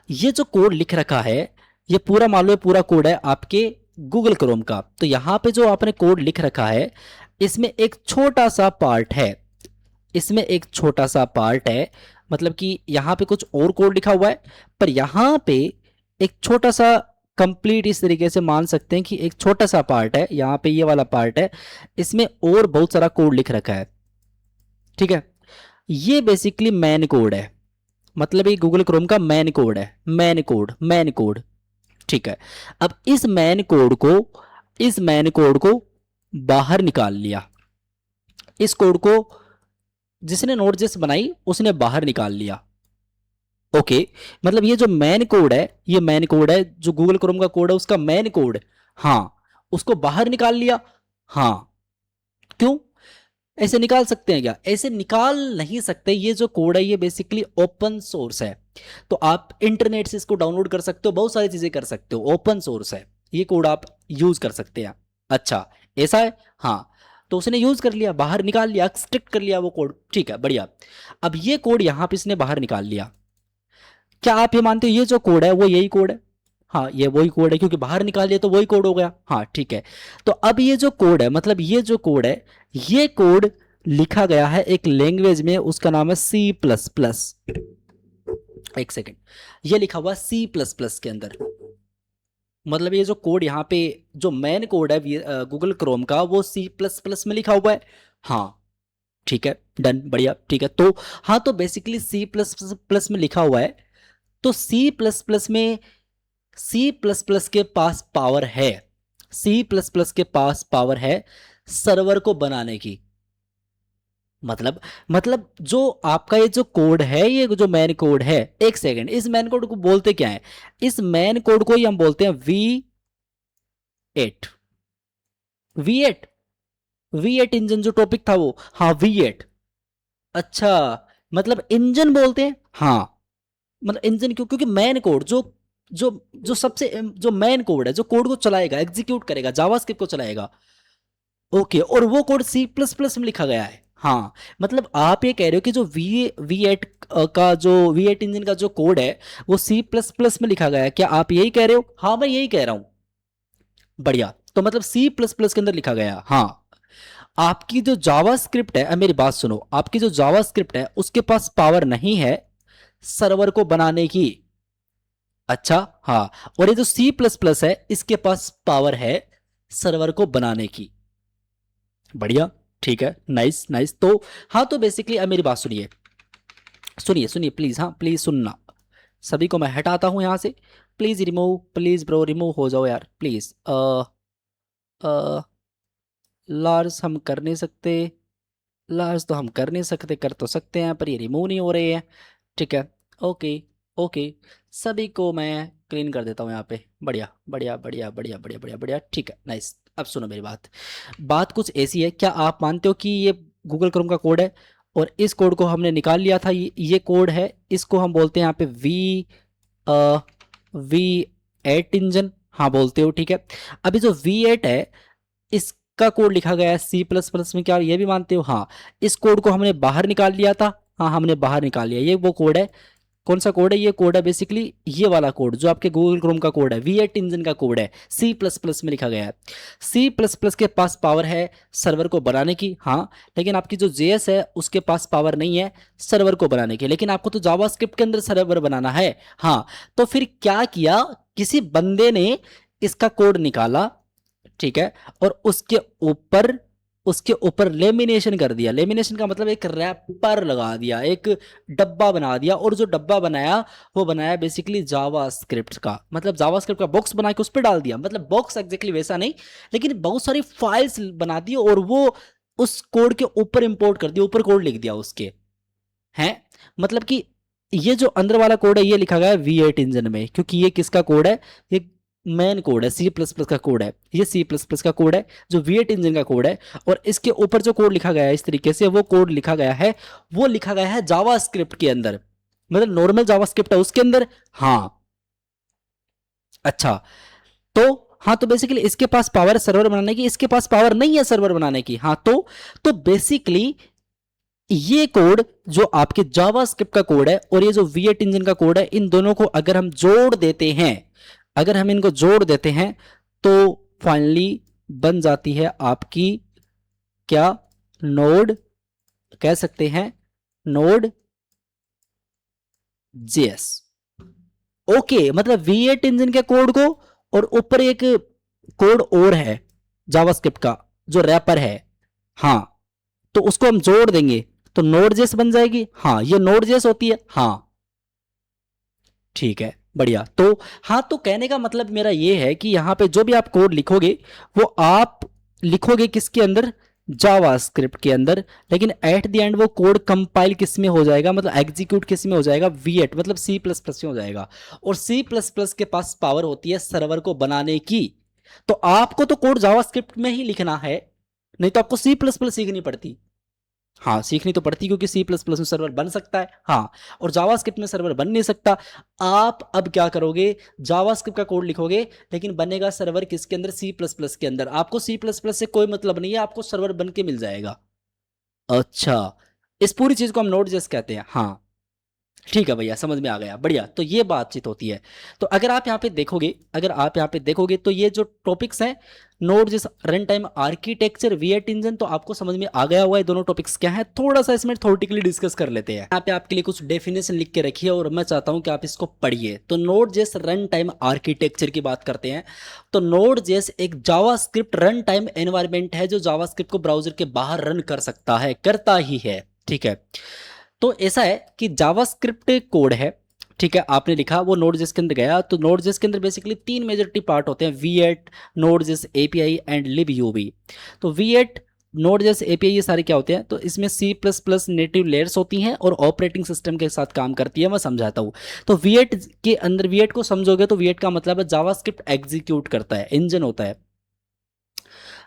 ये जो कोड लिख रखा है, ये पूरा मान लो पूरा कोड है आपके गूगल क्रोम का। तो यहां पे जो आपने कोड लिख रखा है, इसमें एक छोटा सा पार्ट है, इसमें एक छोटा सा पार्ट है, मतलब कि यहां पे कुछ और कोड लिखा हुआ है, पर यहां पे एक छोटा सा कंप्लीट, इस तरीके से मान सकते हैं कि एक छोटा सा पार्ट है, यहां पे ये वाला पार्ट है, इसमें और बहुत सारा कोड लिख रखा है, ठीक है। ये बेसिकली मैन कोड है, मतलब ये गूगल क्रोम का मैन कोड है, मैन कोड, मैन कोड, ठीक है। अब इस मैन कोड को बाहर निकाल लिया, इस कोड को जिसने नोड.जेएस बनाई उसने बाहर निकाल लिया, ओके। मतलब ये जो मैन कोड है, ये मैन कोड है, जो गूगल क्रोम का कोड है उसका मैन कोड, हाँ, उसको बाहर निकाल लिया। हाँ, क्यों? ऐसे निकाल सकते हैं क्या? ऐसे निकाल नहीं सकते, ये जो कोड है ये बेसिकली ओपन सोर्स है, तो आप इंटरनेट से इसको डाउनलोड कर सकते हो, बहुत सारी चीजें कर सकते हो, ओपन सोर्स है, ये कोड आप यूज कर सकते हैं। अच्छा, ऐसा है, हाँ। तो उसने यूज कर लिया, बाहर निकाल लिया, एक्सट्रैक्ट कर लिया वो कोड, ठीक है, बढ़िया। अब ये कोड यहां पे इसने बाहर निकाल लिया, क्या आप ये मानते हो ये जो कोड है वो यही कोड है? हाँ, ये वही कोड है, क्योंकि बाहर निकाल लिया तो वही कोड हो गया, हाँ ठीक है। तो अब ये जो कोड है, मतलब ये जो कोड है, ये कोड लिखा गया है एक लैंग्वेज में, उसका नाम है सी प्लस प्लस। एक सेकेंड, ये लिखा हुआ सी प्लस प्लस के अंदर, मतलब ये जो कोड यहाँ पे जो मेन कोड है गूगल क्रोम का, वो सी प्लस प्लस में लिखा हुआ है। हाँ ठीक है, डन, बढ़िया, ठीक है। तो हाँ, तो बेसिकली सी प्लस प्लस में लिखा हुआ है, तो सी प्लस प्लस में, सी प्लस प्लस के पास पावर है, सी प्लस प्लस के पास पावर है सर्वर को बनाने की। मतलब जो आपका ये जो कोड है, ये जो मैन कोड है, एक सेकंड, इस मैन कोड को बोलते क्या है? इस मैन कोड को ही हम बोलते हैं V8। V8, V8 इंजन जो टॉपिक था वो, हाँ V8। अच्छा, मतलब इंजन बोलते हैं, हाँ। मतलब इंजन क्यों? क्योंकि मैन कोड जो जो जो सबसे जो मैन कोड है, जो कोड को चलाएगा, एग्जीक्यूट करेगा, जावास्क्रिप्ट को चलाएगा, ओके। और वो कोड सी प्लस प्लस में लिखा गया है, हाँ। मतलब आप ये कह रहे हो कि जो V8 का जो V8 इंजन का जो कोड है वो सी प्लस प्लस में लिखा गया है, क्या आप यही कह रहे हो? हाँ, मैं यही कह रहा हूं, बढ़िया। तो मतलब सी प्लस प्लस के अंदर लिखा गया, हाँ। आपकी जो जावास्क्रिप्ट है, अब मेरी बात सुनो, आपकी जो जावास्क्रिप्ट है उसके पास पावर नहीं है सर्वर को बनाने की। अच्छा, हाँ। और ये जो सी प्लस प्लस है, इसके पास पावर है सर्वर को बनाने की, बढ़िया, ठीक है, नाइस नाइस। तो हाँ, तो बेसिकली अब मेरी बात सुनिए, सुनिए सुनिए प्लीज, हाँ प्लीज सुनना। सभी को मैं हटाता हूं यहां से, please remove, please bro remove हो जाओ यार प्लीज। लार्ज हम कर नहीं सकते, लार्ज तो हम कर नहीं सकते, कर तो सकते हैं पर ये रिमूव नहीं हो रहे हैं, ठीक है, ओके ओके। सभी को मैं क्लीन कर देता हूँ यहाँ पे, बढ़िया बढ़िया बढ़िया बढ़िया बढ़िया बढ़िया बढ़िया, ठीक है, नाइस। अब सुनो मेरी बात, बात कुछ ऐसी है, क्या आप मानते हो कि ये गूगल क्रोम का कोड है और इस कोड को हमने निकाल लिया था, ये कोड है, इसको हम बोलते हैं यहाँ पे V8 इंजन, हाँ बोलते हो, ठीक है। अभी जो V8 है, इसका कोड लिखा गया है सी प्लस प्लस में, क्या ये भी मानते हो? हाँ। इस कोड को हमने बाहर निकाल लिया था, हाँ हमने बाहर निकाल लिया, ये वो कोड है। कौन सा कोड है? ये कोड है बेसिकली ये वाला कोड जो आपके गूगल क्रोम का कोड है, V8 इंजन का कोड है, सी प्लस प्लस में लिखा गया है। सी प्लस प्लस के पास पावर है सर्वर को बनाने की, हाँ। लेकिन आपकी जो JS है उसके पास पावर नहीं है सर्वर को बनाने की, लेकिन आपको तो जावास्क्रिप्ट के अंदर सर्वर बनाना है, हाँ। तो फिर क्या किया, किसी बंदे ने इसका कोड निकाला, ठीक है, और उसके ऊपर लेमिनेशन कर दिया। लेमिनेशन का मतलब एक रैपर लगा दिया, एक डब्बा बना दिया, और जो डब्बा बनाया वो बनाया बेसिकली जावास्क्रिप्ट का, मतलब जावास्क्रिप्ट का बॉक्स बना के उस पर डाल दिया, मतलब बॉक्स एग्जैक्टली वैसा नहीं, लेकिन बहुत सारी फाइल्स बना दी और वो उस कोड के ऊपर इंपोर्ट कर दिया, ऊपर कोड लिख दिया उसके, हैं। मतलब कि ये जो अंदर वाला कोड है ये लिखा गया है V8 इंजन में, क्योंकि ये किसका कोड है? ये मेन कोड है, सी प्लस प्लस का कोड है, ये सी प्लस प्लस का कोड है जो V8 इंजन का कोड है। और इसके ऊपर जो कोड लिखा गया है इस तरीके से, वो कोड लिखा गया है, वो लिखा गया है जावास्क्रिप्ट के अंदर, मतलब नॉर्मल जावास्क्रिप्ट है उसके अंदर। हाँ, अच्छा, तो हाँ, तो बेसिकली इसके पास पावर है सर्वर बनाने की, इसके पास पावर नहीं है सर्वर बनाने की। हाँ, तो बेसिकली ये कोड जो आपके जावास्क्रिप्ट का कोड है और ये जो V8 इंजन का कोड है, इन दोनों को अगर हम जोड़ देते हैं, अगर हम इनको जोड़ देते हैं तो फाइनली बन जाती है आपकी क्या, नोड, कह सकते हैं नोड जेएस। ओके, मतलब V8 इंजन के कोड को और ऊपर एक कोड और है जावास्क्रिप्ट का जो रैपर है, हाँ, तो उसको हम जोड़ देंगे तो नोड जेस बन जाएगी। हाँ, ये नोड जेस होती है। हाँ, ठीक है, बढ़िया। तो हाँ, तो कहने का मतलब मेरा ये है कि यहां पे जो भी आप कोड लिखोगे वो आप लिखोगे किसके अंदर, जावास्क्रिप्ट के अंदर, लेकिन एट द एंड वो कोड कंपाइल किस में हो जाएगा, मतलब एग्जीक्यूट किस में हो जाएगा, V8 मतलब सी प्लस प्लस में हो जाएगा। और सी प्लस प्लस के पास पावर होती है सर्वर को बनाने की। तो आपको तो कोड जावास्क्रिप्ट में ही लिखना है, नहीं तो आपको सी प्लस प्लस सीखनी पड़ती। हाँ, सीखनी तो पड़ती क्योंकि सी प्लस प्लस में सर्वर बन सकता है। हाँ, और जावास्क्रिप्ट में सर्वर बन नहीं सकता। आप अब क्या करोगे, जावास्क्रिप्ट का कोड लिखोगे लेकिन बनेगा सर्वर किसके अंदर, सी प्लस प्लस के अंदर। आपको सी प्लस प्लस से कोई मतलब नहीं है, आपको सर्वर बन के मिल जाएगा। अच्छा, इस पूरी चीज को हम नोड जेस कहते हैं। हाँ, ठीक है भैया, समझ में आ गया, बढ़िया। तो ये बातचीत होती है। तो अगर आप यहाँ पे देखोगे, अगर आप यहाँ पे देखोगे तो ये जो टॉपिक्स हैं, नोड जिस run time architecture V8 engine, तो आपको समझ में आ गया हुआ है दोनों टॉपिक्स क्या है। थोड़ा सा इसमें थोरेटिकली डिस्कस कर लेते हैं। यहाँ पे आपके लिए कुछ डेफिनेशन लिख के रखी है और मैं चाहता हूँ कि आप इसको पढ़िए। तो नोड जेस रन टाइम आर्किटेक्चर की बात करते हैं। तो नोड जेस एक जावास्क्रिप्ट रन टाइम एनवायरमेंट है जो जावास्क्रिप्ट को ब्राउजर के बाहर रन कर सकता है, करता ही है। ठीक है, तो ऐसा है कि जावास्क्रिप्ट कोड है, ठीक है, आपने लिखा, वो नोड.जेएस के अंदर गया। तो नोड.जेएस के अंदर बेसिकली तीन मेजॉरिटी पार्ट होते हैं, V8, नोड.जेएस API एंड libUV। तो V8, नोड.जेएस API ये सारे क्या होते हैं, तो इसमें C++ नेटिव लेयर्स होती हैं और ऑपरेटिंग सिस्टम के साथ काम करती है। मैं समझाता हूँ। तो V8 के अंदर, V8 को समझोगे तो V8 का मतलब है जावास्क्रिप्ट एग्जीक्यूट करता है, इंजन होता है।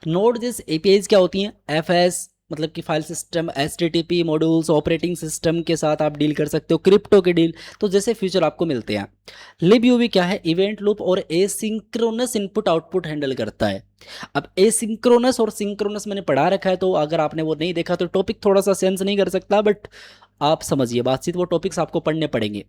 नोड.जेएस APIs क्या होती हैं, FS मतलब कि file system, HTTP modules, operating system के साथ आप डील कर सकते हो, क्रिप्टो के डील, तो जैसे फ्यूचर आपको मिलते हैं। libUV क्या है, इवेंट लूप और एसिंक्रोनस इनपुट आउटपुट हैंडल करता है। अब एसिंक्रोनस और सिंक्रोनस मैंने पढ़ा रखा है, तो अगर आपने वो नहीं देखा तो टॉपिक थोड़ा सा सेंस नहीं कर सकता, बट आप समझिए बातचीत, वो टॉपिक्स आपको पढ़ने पड़ेंगे।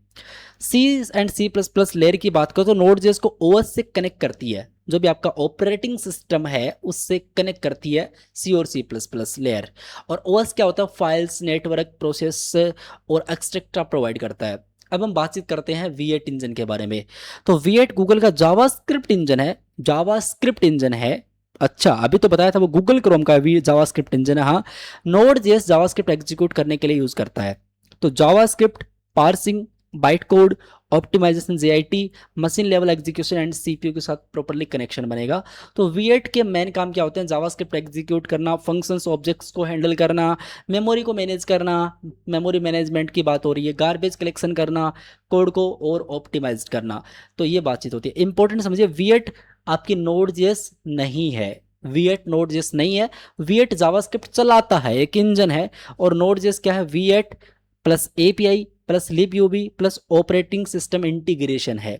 सी एंड C++ लेयर की बात करो तो नोड.जेएस को OS से कनेक्ट करती है, जो भी आपका ऑपरेटिंग सिस्टम है उससे कनेक्ट करती है सी और C++ लेयर। और OS क्या होता है, फाइल्स, नेटवर्क, प्रोसेस और एक्सट्रैक्टर प्रोवाइड करता है। अब हम बातचीत करते हैं V8 इंजन के बारे में। तो V8 गूगल का जावास्क्रिप्ट इंजन है, जावास्क्रिप्ट इंजन है। अच्छा, अभी तो बताया था वो गूगल क्रोम का भी जावास्क्रिप्ट इंजन है। हाँ, नोड.जेएस जावास्क्रिप्ट एग्जीक्यूट करने के लिए यूज करता है। तो JavaScript, parsing, byte code, optimization, JIT, machine level execution and CPU के साथ प्रॉपर्ली कनेक्शन बनेगा। तो V8 के मेन काम क्या होते हैं, जावास्क्रिप्ट एग्जीक्यूट करना, फंक्शंस, ऑब्जेक्ट्स को हैंडल करना, मेमोरी को मैनेज करना, मेमोरी मैनेजमेंट की बात हो रही है, गार्बेज कलेक्शन करना, कोड को और ऑप्टिमाइज करना। तो ये बातचीत होती है। इंपॉर्टेंट समझिए, V8 आपकी नोड.जेएस नहीं है, V8 नोड.जेएस नहीं है। V8 जावास्क्रिप्ट चलाता है, एक इंजन है। और नोड.जेएस क्या है, V8 plus API plus libUV plus operating system integration है।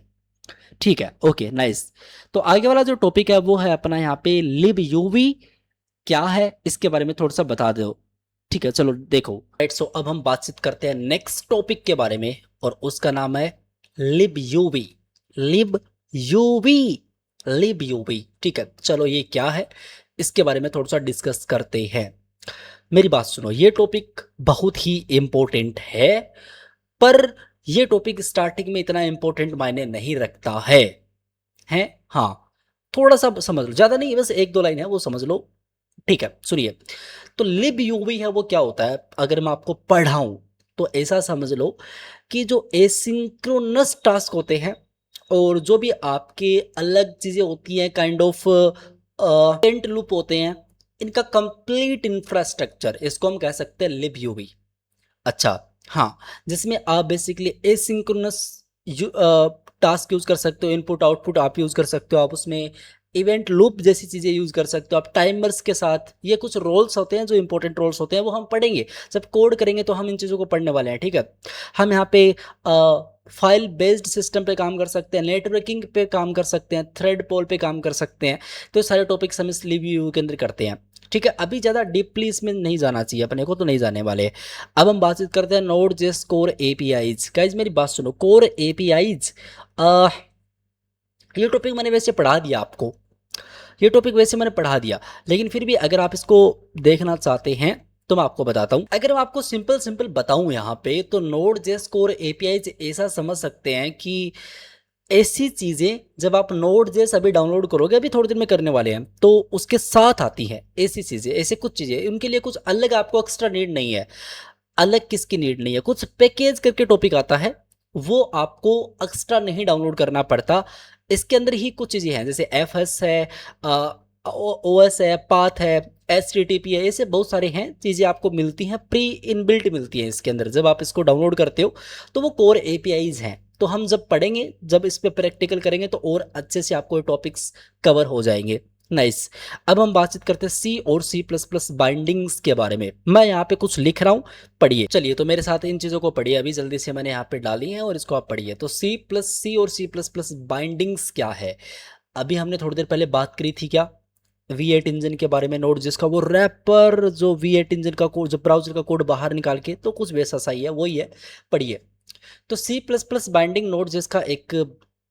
ठीक है, ओके, नाइस। तो आगे वाला जो टॉपिक है वो है अपना यहाँ पे libUV क्या है, इसके बारे में थोड़ा सा बता दो। ठीक है, चलो देखो, राइट। सो अब हम बातचीत करते हैं नेक्स्ट टॉपिक के बारे में और उसका नाम है libUV। libUV, libUV, ठीक है। चलो ये क्या है इसके बारे में थोड़ा सा डिस्कस करते हैं। मेरी बात सुनो, ये टॉपिक बहुत ही इंपॉर्टेंट है, पर ये टॉपिक स्टार्टिंग में इतना इंपॉर्टेंट मायने नहीं रखता है, हैं? हाँ, थोड़ा सा समझ लो, ज्यादा नहीं, बस एक दो लाइन है वो समझ लो। ठीक है, सुनिए। तो libUV है वो क्या होता है, अगर मैं आपको पढ़ाऊं तो ऐसा समझ लो कि जो एसिंक्रोनस टास्क होते हैं और जो भी आपके अलग चीजें होती हैं, काइंड ऑफ इवेंट लूप होते हैं, इनका कंप्लीट इंफ्रास्ट्रक्चर, इसको हम कह सकते हैं libUV। अच्छा, हाँ, जिसमें आप बेसिकली एसिंक्रोनस टास्क यूज़ कर सकते हो, इनपुट आउटपुट आप यूज़ कर सकते हो, आप उसमें इवेंट लूप जैसी चीज़ें यूज़ कर सकते हो, आप टाइमर्स के साथ। ये कुछ रोल्स होते हैं जो इंपॉर्टेंट रोल्स होते हैं, वो हम पढ़ेंगे जब कोड करेंगे, तो हम इन चीज़ों को पढ़ने वाले हैं, ठीक है। हम यहाँ पे फाइल बेस्ड सिस्टम पे काम कर सकते हैं, नेटवर्किंग पे काम कर सकते हैं, थ्रेड पोल पे काम कर सकते हैं। तो सारे टॉपिक्स हम इस लिव के अंदर करते हैं, ठीक है। अभी ज़्यादा डीपली इसमें नहीं जाना चाहिए अपने को, तो नहीं जाने वाले। अब हम बातचीत करते हैं node JS core APIs. Guys मेरी बात सुनो, कोर एपीआईज ये टॉपिक मैंने वैसे पढ़ा दिया आपको, ये टॉपिक वैसे मैंने पढ़ा दिया, लेकिन फिर भी अगर आप इसको देखना चाहते हैं तो मैं आपको बताता हूँ। अगर मैं आपको सिंपल सिंपल बताऊँ यहाँ पे, तो नोड जेएस कोर एपीआईज ऐसा समझ सकते हैं कि ऐसी चीज़ें जब आप नोड जेएस अभी डाउनलोड करोगे, अभी थोड़ी देर में करने वाले हैं, तो उसके साथ आती हैं ऐसी चीज़ें, ऐसे कुछ चीज़ें, उनके लिए कुछ अलग आपको एक्स्ट्रा नीड नहीं है। अलग किसकी नीड नहीं है, कुछ पैकेज करके टॉपिक आता है, वो आपको एक्स्ट्रा नहीं डाउनलोड करना पड़ता। इसके अंदर ही कुछ चीज़ें हैं, जैसे एफ एस है, ओ एस है, पाथ है, एच टी टी पी है, ऐसे बहुत सारे हैं चीज़ें आपको मिलती हैं, प्री इनबिल्ट मिलती हैं इसके अंदर। जब आप इसको डाउनलोड करते हो तो वो कोर एपीआईज हैं। तो हम जब पढ़ेंगे, जब इस पर प्रैक्टिकल करेंगे, तो और अच्छे से आपको ये टॉपिक्स कवर हो जाएंगे। नाइस। अब हम बातचीत करते हैं सी और सी प्लस प्लस बाइंडिंग्स के बारे में। मैं यहाँ पे कुछ लिख रहा हूँ, पढ़िए। चलिए, तो मेरे साथ इन चीज़ों को पढ़िए, अभी जल्दी से मैंने यहाँ पे डाली है और इसको आप पढ़िए। तो सी और सी प्लस प्लस बाइंडिंग्स क्या है, अभी हमने थोड़ी देर पहले बात करी थी क्या, V8 इंजन के बारे में। नोड जिसका वो रैपर जो V8 इंजन का कोड, जो ब्राउजर का कोड बाहर निकाल के, तो कुछ वैसा सा ही है, वही है, पढ़िए। तो C plus plus binding node जिसका एक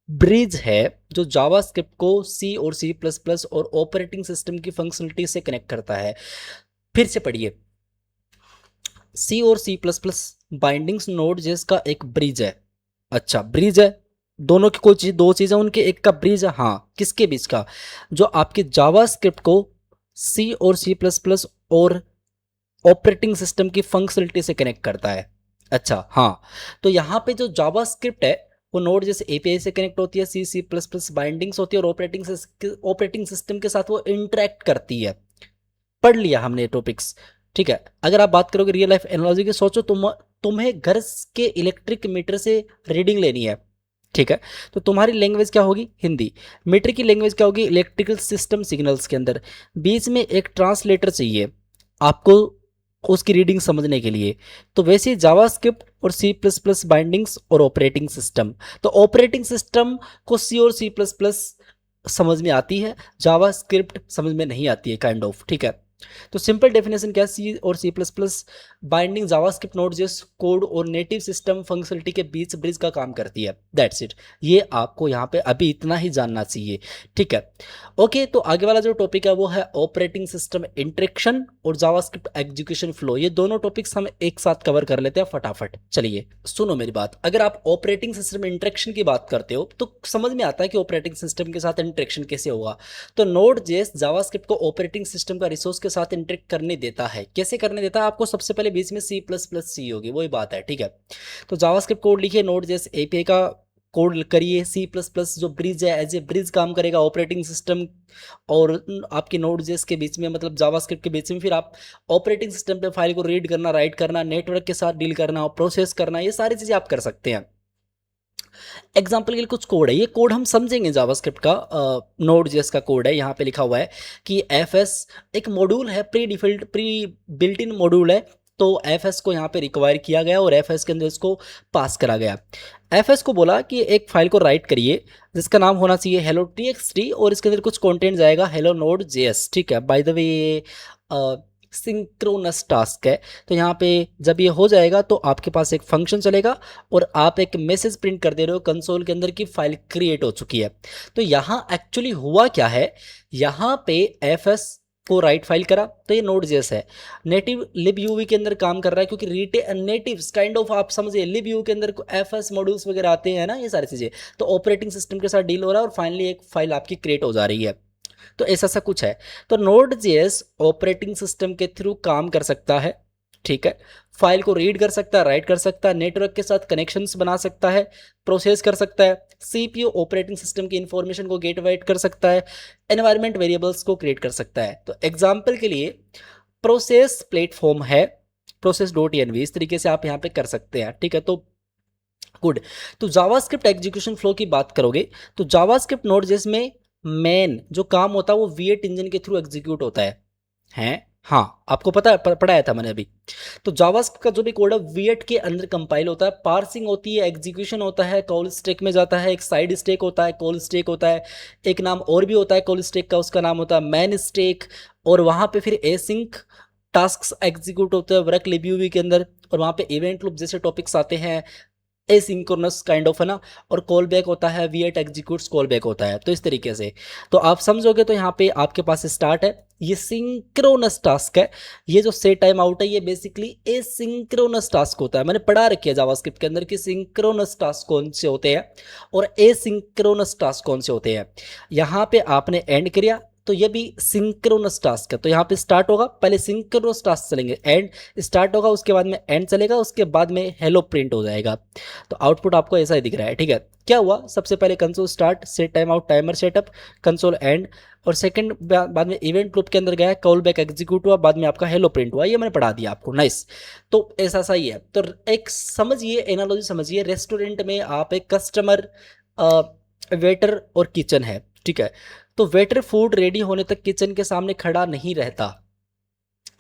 ब्रिज है जो जावास्क्रिप्ट को सी और सी प्लस प्लस और ऑपरेटिंग सिस्टम की फंक्शनलिटी से कनेक्ट करता है। फिर से पढ़िए, सी और C plus plus bindings node जिसका एक ब्रिज है। अच्छा, ब्रिज है, दोनों की कोई चीज, दो चीजें उनके, एक का ब्रिज है, हाँ, किसके बीच का, जो आपके जावास्क्रिप्ट को सी और सी प्लस प्लस और ऑपरेटिंग सिस्टम की फंक्शनलिटी से कनेक्ट करता है। अच्छा, हाँ, तो यहाँ पे जो जावास्क्रिप्ट है वो नोड जैसे एपीआई से कनेक्ट होती है, सी सी प्लस प्लस बाइंडिंग्स होती है, और ऑपरेटिंग सिस्टम के साथ वो इंटरेक्ट करती है। पढ़ लिया हमने टॉपिक्स, ठीक है। अगर आप बात करोगे रियल लाइफ एनालॉजी की, सोचो तुम्हें घर के इलेक्ट्रिक मीटर से रीडिंग लेनी है, ठीक है। तो तुम्हारी लैंग्वेज क्या होगी, हिंदी। मीटर की लैंग्वेज क्या होगी, इलेक्ट्रिकल सिस्टम सिग्नल्स के अंदर। बीच में एक ट्रांसलेटर चाहिए आपको उसकी रीडिंग समझने के लिए। तो वैसे जावास्क्रिप्ट और सी प्लस प्लस बाइंडिंग्स और ऑपरेटिंग सिस्टम, तो ऑपरेटिंग सिस्टम को सी और सी प्लस प्लस समझ में आती है, जावास्क्रिप्ट समझ में नहीं आती है, काइंड ऑफ, ठीक है। तो सिंपल डेफिनेशन क्या है, सी और C plus plus binding JavaScript Node JS code और नेटिव सिस्टम फंक्शनलिटी के बीच ब्रिज का काम करती है। दैट्स इट, ये आपको यहाँ पे अभी इतना ही जानना चाहिए, ठीक है। ओके, तो आगे वाला जो टॉपिक है वो है ऑपरेटिंग सिस्टम इंटरेक्शन और जावास्क्रिप्ट एग्जीक्यूशन फ्लो। ये दोनों टॉपिक्स हम एक साथ कवर कर लेते हैं फटाफट। चलिए सुनो मेरी बात, अगर आप ऑपरेटिंग सिस्टम इंटरेक्शन की बात करते हो तो समझ में आता है कि ऑपरेटिंग सिस्टम के साथ इंटरेक्शन कैसे होगा। तो नोड जेएस जावास्क्रिप्ट को ऑपरेटिंग सिस्टम का रिसोर्स के साथ इंटरेक्ट करने देता है। कैसे करने देता है, आपको सबसे पहले बीच में सी प्लस प्लस सी होगी, वही बात है, ठीक है। तो जावास्क्रिप्ट कोड लिखिए, नोड जेएस एपीआई का कोड करिए, सी प्लस प्लस जो ब्रिज है एज ए ब्रिज काम करेगा ऑपरेटिंग सिस्टम और आपके नोड जेएस के बीच में, मतलब जावास्क्रिप्ट के बीच में। फिर आप ऑपरेटिंग सिस्टम पे फाइल को रीड करना, राइट करना, नेटवर्क के साथ डील करना, प्रोसेस करना, ये सारी चीज़ें आप कर सकते हैं। एग्जाम्पल के लिए कुछ कोड है, ये कोड हम समझेंगे जावास्क्रिप्ट का। नोड जेएस का कोड है, यहाँ पे लिखा हुआ है कि एफ एस एक मॉड्यूल है, प्री बिल्ट इन मॉड्यूल है। तो एफ एस को यहाँ पे रिक्वायर किया गया और एफ एस के अंदर इसको पास करा गया। एफ एस को बोला कि एक फाइल को राइट करिए जिसका नाम होना चाहिए हेलो टी और इसके अंदर कुछ कंटेंट जाएगा हेलो नोड जेएस, ठीक है। बाय द वे ये सिंक्रोनस टास्क है। तो यहाँ पे जब ये हो जाएगा तो आपके पास एक फंक्शन चलेगा और आप एक मैसेज प्रिंट कर दे रहे हो कंसोल के अंदर की फाइल क्रिएट हो चुकी है। तो यहाँ एक्चुअली हुआ क्या है, यहाँ पे एफ एस को राइट फाइल करा, तो ये नोड जेएस है, नेटिव लिब यूवी के अंदर काम कर रहा है, क्योंकि नेटिव्स काइंड ऑफ, आप समझिए लिब यू के अंदर एफ एस मॉड्यूल्स वगैरह आते हैं ना, ये सारी चीज़ें। तो ऑपरेटिंग सिस्टम के साथ डील हो रहा है और फाइनली एक फाइल आपकी क्रिएट हो जा रही है। तो ऐसा सा कुछ है। तो नोड जेएस ऑपरेटिंग सिस्टम के थ्रू काम कर सकता है, ठीक है। फाइल को रीड कर सकता है, राइट कर सकता है, नेटवर्क के साथ कनेक्शंस बना सकता है, प्रोसेस कर सकता है, सीपीयू ऑपरेटिंग सिस्टम की इंफॉर्मेशन को गेट वाइट कर सकता है, एनवायरमेंट वेरिएबल्स को क्रिएट कर सकता है। तो एग्जाम्पल के लिए प्रोसेस प्लेटफॉर्म है प्रोसेस डॉट एनवी, इस तरीके से आप यहाँ पे कर सकते हैं, ठीक है। तो गुड। तो जावास्क्रिप्ट एग्जीक्यूशन फ्लो की बात करोगे तो जावास्क्रिप्ट नोड जिसमें मेन जो काम होता है वो V8 इंजन के थ्रू एग्जीक्यूट होता है हाँ आपको पता है, पढ़ाया था मैंने अभी। तो जावास्क्रिप्ट का जो भी कोड है V8 के अंदर कंपाइल होता है, पार्सिंग होती है, एग्जीक्यूशन होता है, कॉल स्टैक में जाता है, एक साइड स्टैक होता है, कॉल स्टैक होता है, एक नाम और भी होता है कॉल स्टैक का, उसका नाम होता है मैन स्टैक, और वहाँ पे फिर एसिंक टास्क एग्जीक्यूट होते हैं वर्क लिब्यूवी के अंदर, और वहाँ पे इवेंट लूप जैसे टॉपिक्स आते हैं, एसिंक्रोनस काइंड ऑफ है ना, और कॉल बैक होता है, V8 एग्जीक्यूट्स कॉल बैक होता है। तो इस तरीके से तो आप समझोगे तो यहाँ पे आपके पास स्टार्ट है, ये सिंक्रोनस टास्क है, ये जो सेट टाइम आउट है ये बेसिकली एसिंक्रोनस टास्क होता है। मैंने पढ़ा रखी है जावास्क्रिप्ट के अंदर कि सिंक्रोनस टास्क कौन से होते हैं और एसिंक्रोनस टास्क कौन से होते हैं। यहाँ पे आपने एंड किया तो ये भी सिंक्रोनस टास्क है, तो यहाँ पे स्टार्ट होगा, पहले सिंक्रोनस टास्क चलेंगे, एंड स्टार्ट होगा, उसके बाद में एंड चलेगा, उसके बाद में हेलो प्रिंट हो जाएगा। तो आउटपुट आपको ऐसा ही दिख रहा है, ठीक है। क्या हुआ, सबसे पहले console start, set time out, timer setup, console and, और सेकंड बाद में इवेंट लूप के अंदर गया, कॉल बैक एग्जीक्यूट हुआ, बाद में आपका हेलो प्रिंट हुआ, ये मैंने पढ़ा दिया आपको, नाइस। तो ऐसा सही है। तो एक समझिए, एनालॉजी समझिए, रेस्टोरेंट में आप एक कस्टमर, वेटर और किचन है, ठीक है। तो वेटर फूड रेडी होने तक किचन के सामने खड़ा नहीं रहता,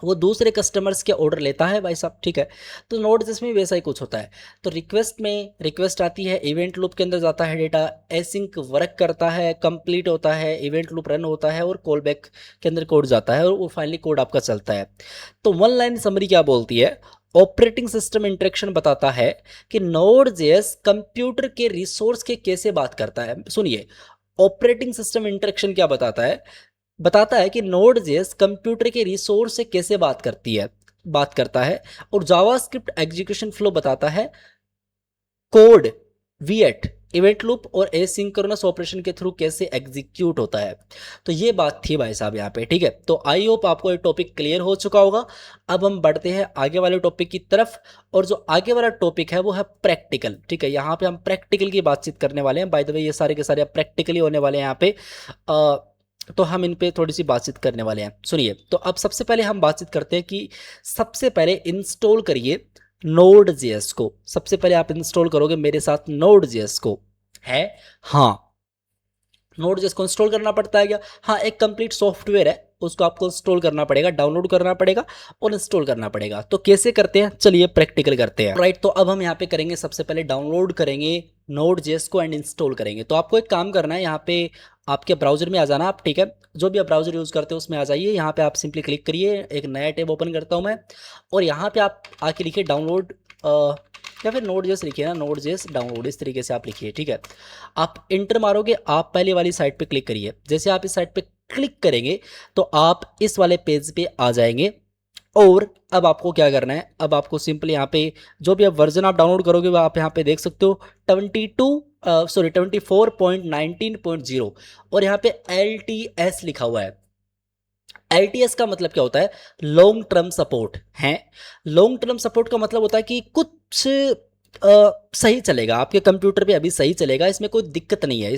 वो दूसरे कस्टमर्स के ऑर्डर लेता है भाई साहब, ठीक है। तो नोड जिसमें वैसा ही कुछ होता है। तो रिक्वेस्ट में रिक्वेस्ट आती है, इवेंट लूप के अंदर जाता है डेटा, एसिंक वर्क करता है, कंप्लीट होता है, इवेंट लूप रन होता है, और कॉल बैक के अंदर कोड जाता है, और वो फाइनली कोड आपका चलता है। तो वन लाइन समरी क्या बोलती है, ऑपरेटिंग सिस्टम इंटरेक्शन बताता है कि नोड जेएस कंप्यूटर के रिसोर्स के कैसे बात करता है। सुनिए, ऑपरेटिंग सिस्टम इंटरेक्शन क्या बताता है कि नोड जेएस कंप्यूटर के रिसोर्स से कैसे बात करता है, और जावास्क्रिप्ट एग्जीक्यूशन फ्लो बताता है कोड V8 इवेंट लूप और एसिंक्रोनस ऑपरेशन के थ्रू कैसे एग्जीक्यूट होता है। तो ये बात थी भाई साहब यहाँ पे, ठीक है। तो आई होप आपको ये टॉपिक क्लियर हो चुका होगा। अब हम बढ़ते हैं आगे वाले टॉपिक की तरफ, और जो आगे वाला टॉपिक है वो है प्रैक्टिकल, ठीक है। यहाँ पे हम प्रैक्टिकल की बातचीत करने वाले हैं, बाय द वे ये सारे के सारे प्रैक्टिकली होने वाले हैं यहाँ पे। तो हम इन पे थोड़ी सी बातचीत करने वाले हैं, सुनिए। तो अब सबसे पहले हम बातचीत करते हैं कि सबसे पहले इंस्टॉल करिए नोड जेएस को। सबसे पहले आप इंस्टॉल करोगे मेरे साथ नोड जेएस को, है हाँ। नोड जेएस को इंस्टॉल करना पड़ता है क्या? हाँ, एक कंप्लीट सॉफ्टवेयर है, उसको आपको इंस्टॉल करना पड़ेगा, डाउनलोड करना पड़ेगा और इंस्टॉल करना पड़ेगा। तो कैसे करते हैं, चलिए प्रैक्टिकल करते हैं, राइट। तो अब हम यहाँ पे करेंगे, सबसे पहले डाउनलोड करेंगे नोड जेएस को एंड इंस्टॉल करेंगे। तो आपको एक काम करना है, यहाँ पे आपके ब्राउजर में आ जाना आप, ठीक है। जो भी आप ब्राउजर यूज़ करते हो उसमें आ जाइए, यहाँ पे आप सिंपली क्लिक करिए, एक नया टैब ओपन करता हूँ मैं, और यहाँ पे आप आके लिखिए डाउनलोड, या फिर नोड जेएस लिखिए ना, नोड जेएस डाउनलोड, इस तरीके से आप लिखिए, ठीक है। आप इंटर मारोगे, आप पहले वाली साइट पे क्लिक करिए। जैसे आप इस साइट पे क्लिक करेंगे तो आप इस वाले पेज पे आ जाएंगे, और अब आपको क्या करना है, अब आपको सिंपली यहाँ पे जो भी आप वर्जन आप डाउनलोड करोगे वो आप यहाँ पे देख सकते हो, 24.19.0, और यहाँ पे LTS लिखा हुआ है। LTS का मतलब क्या होता है, लॉन्ग टर्म सपोर्ट है। लॉन्ग टर्म सपोर्ट का मतलब होता है कि कुछ सही चलेगा आपके कंप्यूटर पे, अभी सही चलेगा, इसमें कोई दिक्कत नहीं है,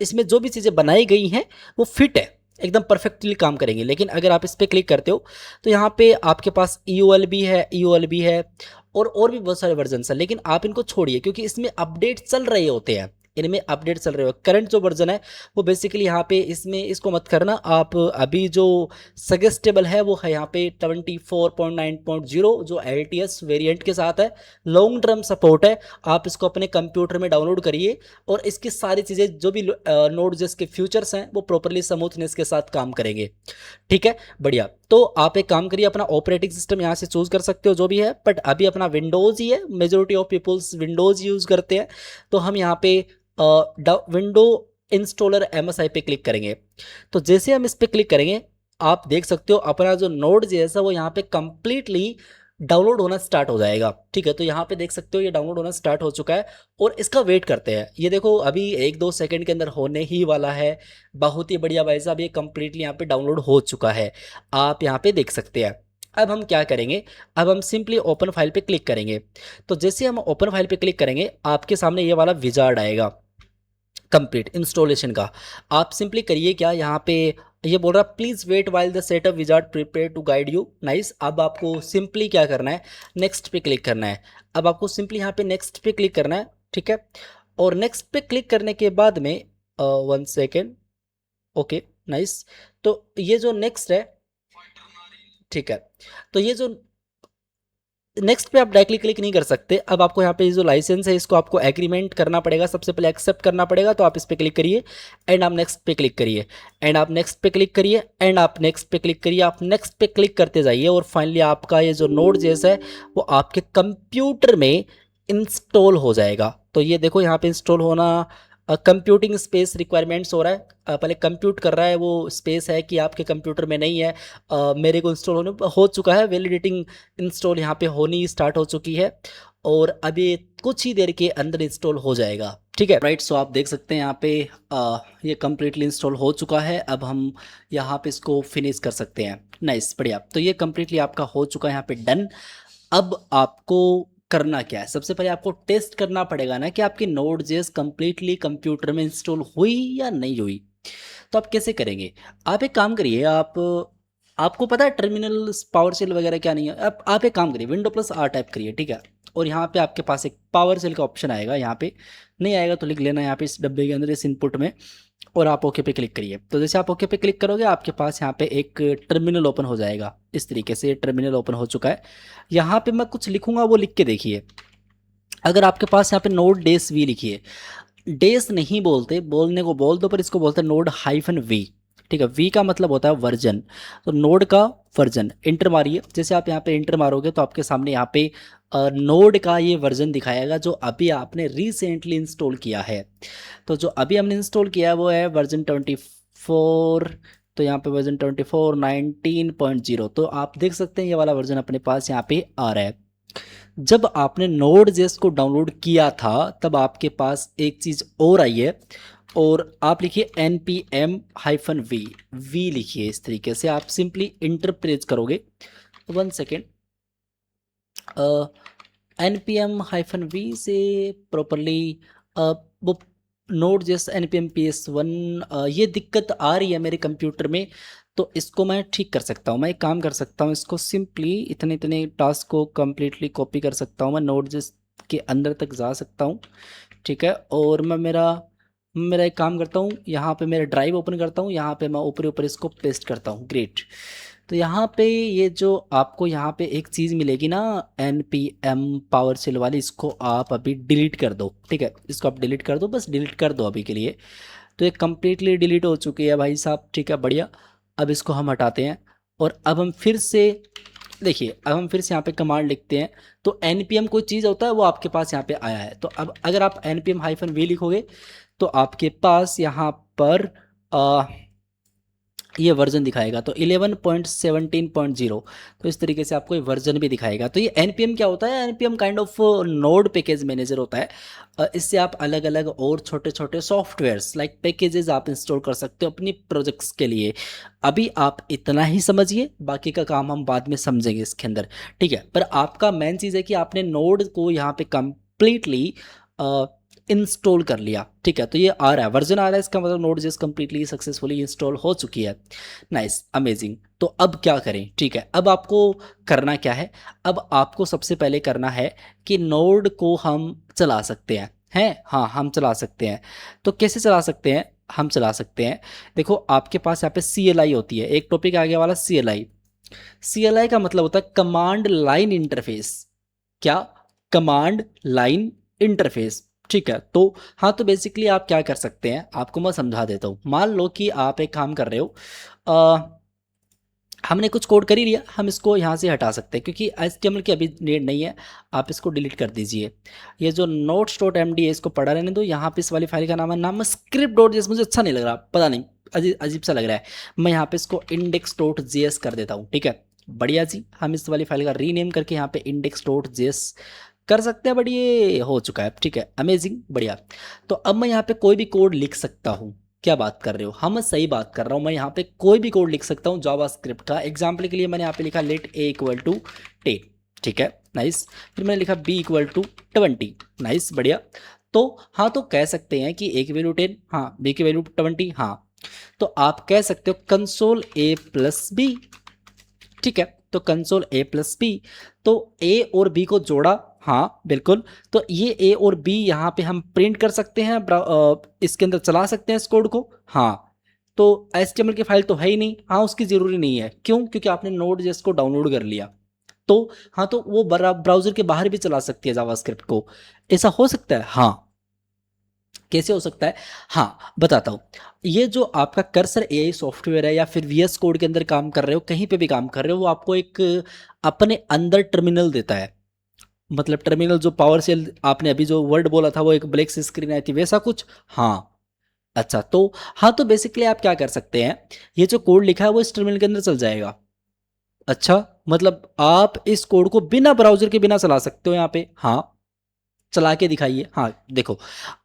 इसमें जो भी चीज़ें बनाई गई हैं वो फिट है, एकदम परफेक्टली काम करेंगे। लेकिन अगर आप इस पर क्लिक करते हो तो यहाँ पे आपके पास EOL भी है, और भी बहुत सारे वर्जन हैं, लेकिन आप इनको छोड़िए क्योंकि इसमें अपडेट चल रहे होते हैं, इनमें अपडेट चल रहे हो। करंट जो वर्जन है वो बेसिकली यहाँ पे इसमें इसको मत करना आप, अभी जो सजेस्टेबल है वो है यहाँ पे 24.9.0 जो LTS वेरिएंट के साथ है, लॉन्ग टर्म सपोर्ट है। आप इसको अपने कंप्यूटर में डाउनलोड करिए, और इसकी सारी चीज़ें जो भी नोड जिसके फ्यूचर्स हैं वो प्रॉपरली स्मूथनेस के साथ काम करेंगे, ठीक है, बढ़िया। तो आप एक काम करिए, अपना ऑपरेटिंग सिस्टम यहाँ से चूज कर सकते हो जो भी है, बट अभी अपना विंडोज़ ही है, majority of peoples Windows use करते हैं। तो हम यहाँ पे विंडो इंस्टॉलर MSI पे क्लिक करेंगे। तो जैसे हम इस पे क्लिक करेंगे आप देख सकते हो अपना जो नोड जैसा वो यहाँ पे कंप्लीटली डाउनलोड होना स्टार्ट हो जाएगा, ठीक है। तो यहाँ पे देख सकते हो ये डाउनलोड होना स्टार्ट हो चुका है, और इसका वेट करते हैं। ये देखो अभी 1-2 सेकंड के अंदर होने ही वाला है। बहुत ही बढ़िया भाई साहब, ये कंप्लीटली यहाँ पे डाउनलोड हो चुका है, आप यहाँ पे देख सकते हैं। अब हम क्या करेंगे, अब हम सिंपली ओपन फाइल पे क्लिक करेंगे। तो जैसे हम ओपन फाइल पे क्लिक करेंगे आपके सामने ये वाला विजार्ड आएगा कंप्लीट इंस्टॉलेशन का। आप सिंपली करिए क्या, यहाँ पे ये बोल रहा है please wait while the setup wizard prepare to guide you. Nice. अब आपको सिंपली क्या करना है, नेक्स्ट पे क्लिक करना है। अब आपको सिंपली यहाँ पे नेक्स्ट पे क्लिक करना है, ठीक है। और नेक्स्ट पे क्लिक करने के बाद में 1 सेकेंड, ओके नाइस। तो ये जो नेक्स्ट है, ठीक है, तो ये जो नेक्स्ट पे आप डायरेक्टली क्लिक नहीं कर सकते। अब आपको यहाँ पे जो लाइसेंस है इसको आपको एग्रीमेंट करना पड़ेगा, सबसे पहले एक्सेप्ट करना पड़ेगा। तो आप इस पे क्लिक करिए एंड आप नेक्स्ट पे क्लिक करिए एंड आप नेक्स्ट पे क्लिक करिए एंड आप नेक्स्ट पे क्लिक करिए, आप नेक्स्ट पे क्लिक करते जाइए और फाइनली आपका ये जो नोड जैसा है वो आपके कंप्यूटर में इंस्टॉल हो जाएगा। तो ये देखो यहाँ पे इंस्टॉल होना कंप्यूटिंग स्पेस रिक्वायरमेंट्स हो रहा है। पहले कंप्यूट कर रहा है, वो स्पेस है कि आपके कंप्यूटर में नहीं है। मेरे को इंस्टॉल होने हो चुका है, वैलिडेटिंग इंस्टॉल यहाँ पे होनी स्टार्ट हो चुकी है और अभी कुछ ही देर के अंदर इंस्टॉल हो जाएगा, ठीक है राइट। सो आप देख सकते हैं यहाँ पे ये कम्प्लीटली इंस्टॉल हो चुका है। अब हम यहाँ पे इसको फिनिश कर सकते हैं। नाइस, बढ़िया। तो ये कम्प्लीटली आपका हो चुका है यहाँ पे डन। अब आपको करना क्या है, सबसे पहले आपको टेस्ट करना पड़ेगा ना कि आपकी नोड जेएस कंप्लीटली कंप्यूटर में इंस्टॉल हुई या नहीं हुई। तो आप कैसे करेंगे, आप एक काम करिए, आपको पता है टर्मिनल पावर सेल वगैरह क्या नहीं है। आप एक काम करिए, Windows+R टाइप करिए, ठीक है। और यहाँ पे आपके पास एक पावर सेल का ऑप्शन आएगा, यहाँ पे नहीं आएगा तो लिख लेना यहाँ पे इस डब्बे के अंदर, इस इनपुट में, और आप ओके पे क्लिक करिए। तो जैसे आप ओके पे क्लिक करोगे आपके पास यहाँ पे एक टर्मिनल ओपन हो जाएगा। इस तरीके से टर्मिनल ओपन हो चुका है। यहाँ पे मैं कुछ लिखूंगा, वो लिख के देखिए। अगर आपके पास यहाँ पे नोड डेस वी लिखिए, डेस नहीं बोलते, बोलने को बोल दो पर इसको बोलते हैं नोड -वी, ठीक है। वी का मतलब होता है वर्जन, तो नोड का वर्जन इंटर मारिए। जैसे आप यहाँ पे इंटर मारोगे तो आपके सामने यहाँ पे नोड का ये वर्जन दिखाएगा जो अभी आपने रिसेंटली इंस्टॉल किया है। तो जो अभी हमने इंस्टॉल किया है वो है वर्जन 24। तो यहाँ पे वर्जन 24 19.0। तो आप देख सकते हैं ये वाला वर्जन अपने पास यहाँ पे आ रहा है। जब आपने नोड जेएस को डाउनलोड किया था तब आपके पास एक चीज़ और आई है, और आप लिखिए npm-v, वी लिखिए। इस तरीके से आप सिंपली इंटर प्रेस करोगे। 1 सेकेंड, npm-v से प्रॉपरली वो नोड जेएस npm ps1 ये दिक्कत आ रही है मेरे कंप्यूटर में। तो इसको मैं ठीक कर सकता हूँ। मैं एक काम कर सकता हूँ, इसको सिंपली इतने इतने टास्क को कम्प्लीटली कॉपी कर सकता हूँ। मैं नोड जेएस के अंदर तक जा सकता हूँ, ठीक है। और मैं मेरा एक काम करता हूँ, यहाँ पे मेरा ड्राइव ओपन करता हूँ, यहाँ पे मैं ऊपर ऊपर इसको पेस्ट करता हूँ। ग्रेट। तो यहाँ पे ये जो आपको यहाँ पे एक चीज़ मिलेगी ना npm पावर सेल वाली, इसको आप अभी डिलीट कर दो, ठीक है। इसको आप डिलीट कर दो, बस डिलीट कर दो अभी के लिए। तो ये कम्प्लीटली डिलीट हो चुकी है भाई साहब, ठीक है, बढ़िया। अब इसको हम हटाते हैं और अब हम फिर से देखिए, अब हम फिर से यहाँ पे कमांड लिखते हैं। तो npm कोई चीज़ होता है वो आपके पास यहाँ पे आया है। तो अब अगर आप npm-v लिखोगे तो आपके पास यहाँ पर ये वर्जन दिखाएगा, तो 11.17.0। तो इस तरीके से आपको ये वर्जन भी दिखाएगा। तो ये npm क्या होता है, npm kind of node package manager होता है। इससे आप अलग अलग और छोटे छोटे सॉफ्टवेयर्स लाइक पैकेजेस आप इंस्टॉल कर सकते हो अपनी प्रोजेक्ट्स के लिए। अभी आप इतना ही समझिए, बाकी का काम हम बाद में समझेंगे इसके अंदर, ठीक है। पर आपका मेन चीज़ है कि आपने नोड को यहाँ पे कंप्लीटली इंस्टॉल कर लिया, ठीक है। तो ये आ रहा है, वर्जन आ रहा है, इसका मतलब node JS completely successfully install हो चुकी है। Nice, amazing. तो अब क्या करें, ठीक है। अब आपको करना क्या है, अब आपको सबसे पहले करना है कि नोड को हम चला सकते हैं हाँ हम चला सकते हैं। तो कैसे चला सकते हैं, हम चला सकते हैं, देखो आपके पास यहाँ पे CLI होती है, एक टॉपिक आ गया वाला CLI का मतलब होता है कमांड लाइन इंटरफेस। क्या, कमांड लाइन इंटरफेस, ठीक है। तो हाँ, तो बेसिकली आप क्या कर सकते हैं, आपको मैं समझा देता हूँ। मान लो कि आप एक काम कर रहे हो, हमने कुछ कोड कर ही लिया, हम इसको यहाँ से हटा सकते हैं क्योंकि HTML की अभी नीड नहीं है। आप इसको डिलीट कर दीजिए। ये जो notes.md है इसको पढ़ा रहने दो। यहाँ पे इस वाली फाइल का नाम है script.js। मुझे अच्छा नहीं लग रहा, पता नहीं, अजीब अजीब सा लग रहा है। मैं यहाँ पे इसको index.js कर देता हूँ, ठीक है। बढ़िया जी, हम इस वाली फाइल का रीनेम करके यहाँ पे index.js कर सकते हैं। बट ये हो चुका है, ठीक है, अमेजिंग, बढ़िया। तो अब मैं यहाँ पे कोई भी कोड लिख सकता हूँ। क्या बात कर रहे हो, हाँ मैं सही बात कर रहा हूँ। मैं यहाँ पे कोई भी कोड लिख सकता हूँ जावास्क्रिप्ट का। एग्जाम्पल के लिए मैंने यहाँ पे लिखा लेट a = 10, ठीक है, नाइस। फिर मैंने लिखा b = 20, नाइस, बढ़िया। तो हाँ, तो कह सकते हैं कि a की वैल्यू 10, हाँ, b की वैल्यू 20, हाँ। तो आप कह सकते हो कंसोल ए प्लस बी। ठीक है, तो कंसोल ए प्लस बी, तो ए और बी को जोड़ा, हाँ बिल्कुल। तो ये ए और बी यहाँ पे हम प्रिंट कर सकते हैं, इसके अंदर चला सकते हैं इस कोड को, हाँ। तो HTML की फाइल तो है ही नहीं, हाँ उसकी ज़रूरी नहीं है, क्यों? क्योंकि आपने Node.js को डाउनलोड कर लिया, तो हाँ तो वो ब्राउज़र के बाहर भी चला सकती है जावास्क्रिप्ट को। ऐसा हो सकता है, हाँ। कैसे हो सकता है? हाँ बताता हूँ। ये जो आपका कर्सर एआई सॉफ्टवेयर है या फिर वीएस कोड के अंदर काम कर रहे हो, कहीं पे भी काम कर रहे हो, वो आपको एक अपने अंदर टर्मिनल देता है। मतलब टर्मिनल जो पावर सेल आपने अभी जो वर्ड बोला था वो एक ब्लैक सी स्क्रीन आई थी, वैसा कुछ, हाँ। अच्छा तो हाँ, तो बेसिकली आप क्या कर सकते हैं, ये जो कोड लिखा है वो इस टर्मिनल के अंदर चल जाएगा। अच्छा, मतलब आप इस कोड को बिना ब्राउजर के बिना चला सकते हो यहाँ पे, हाँ। चला के दिखाइए, हाँ देखो।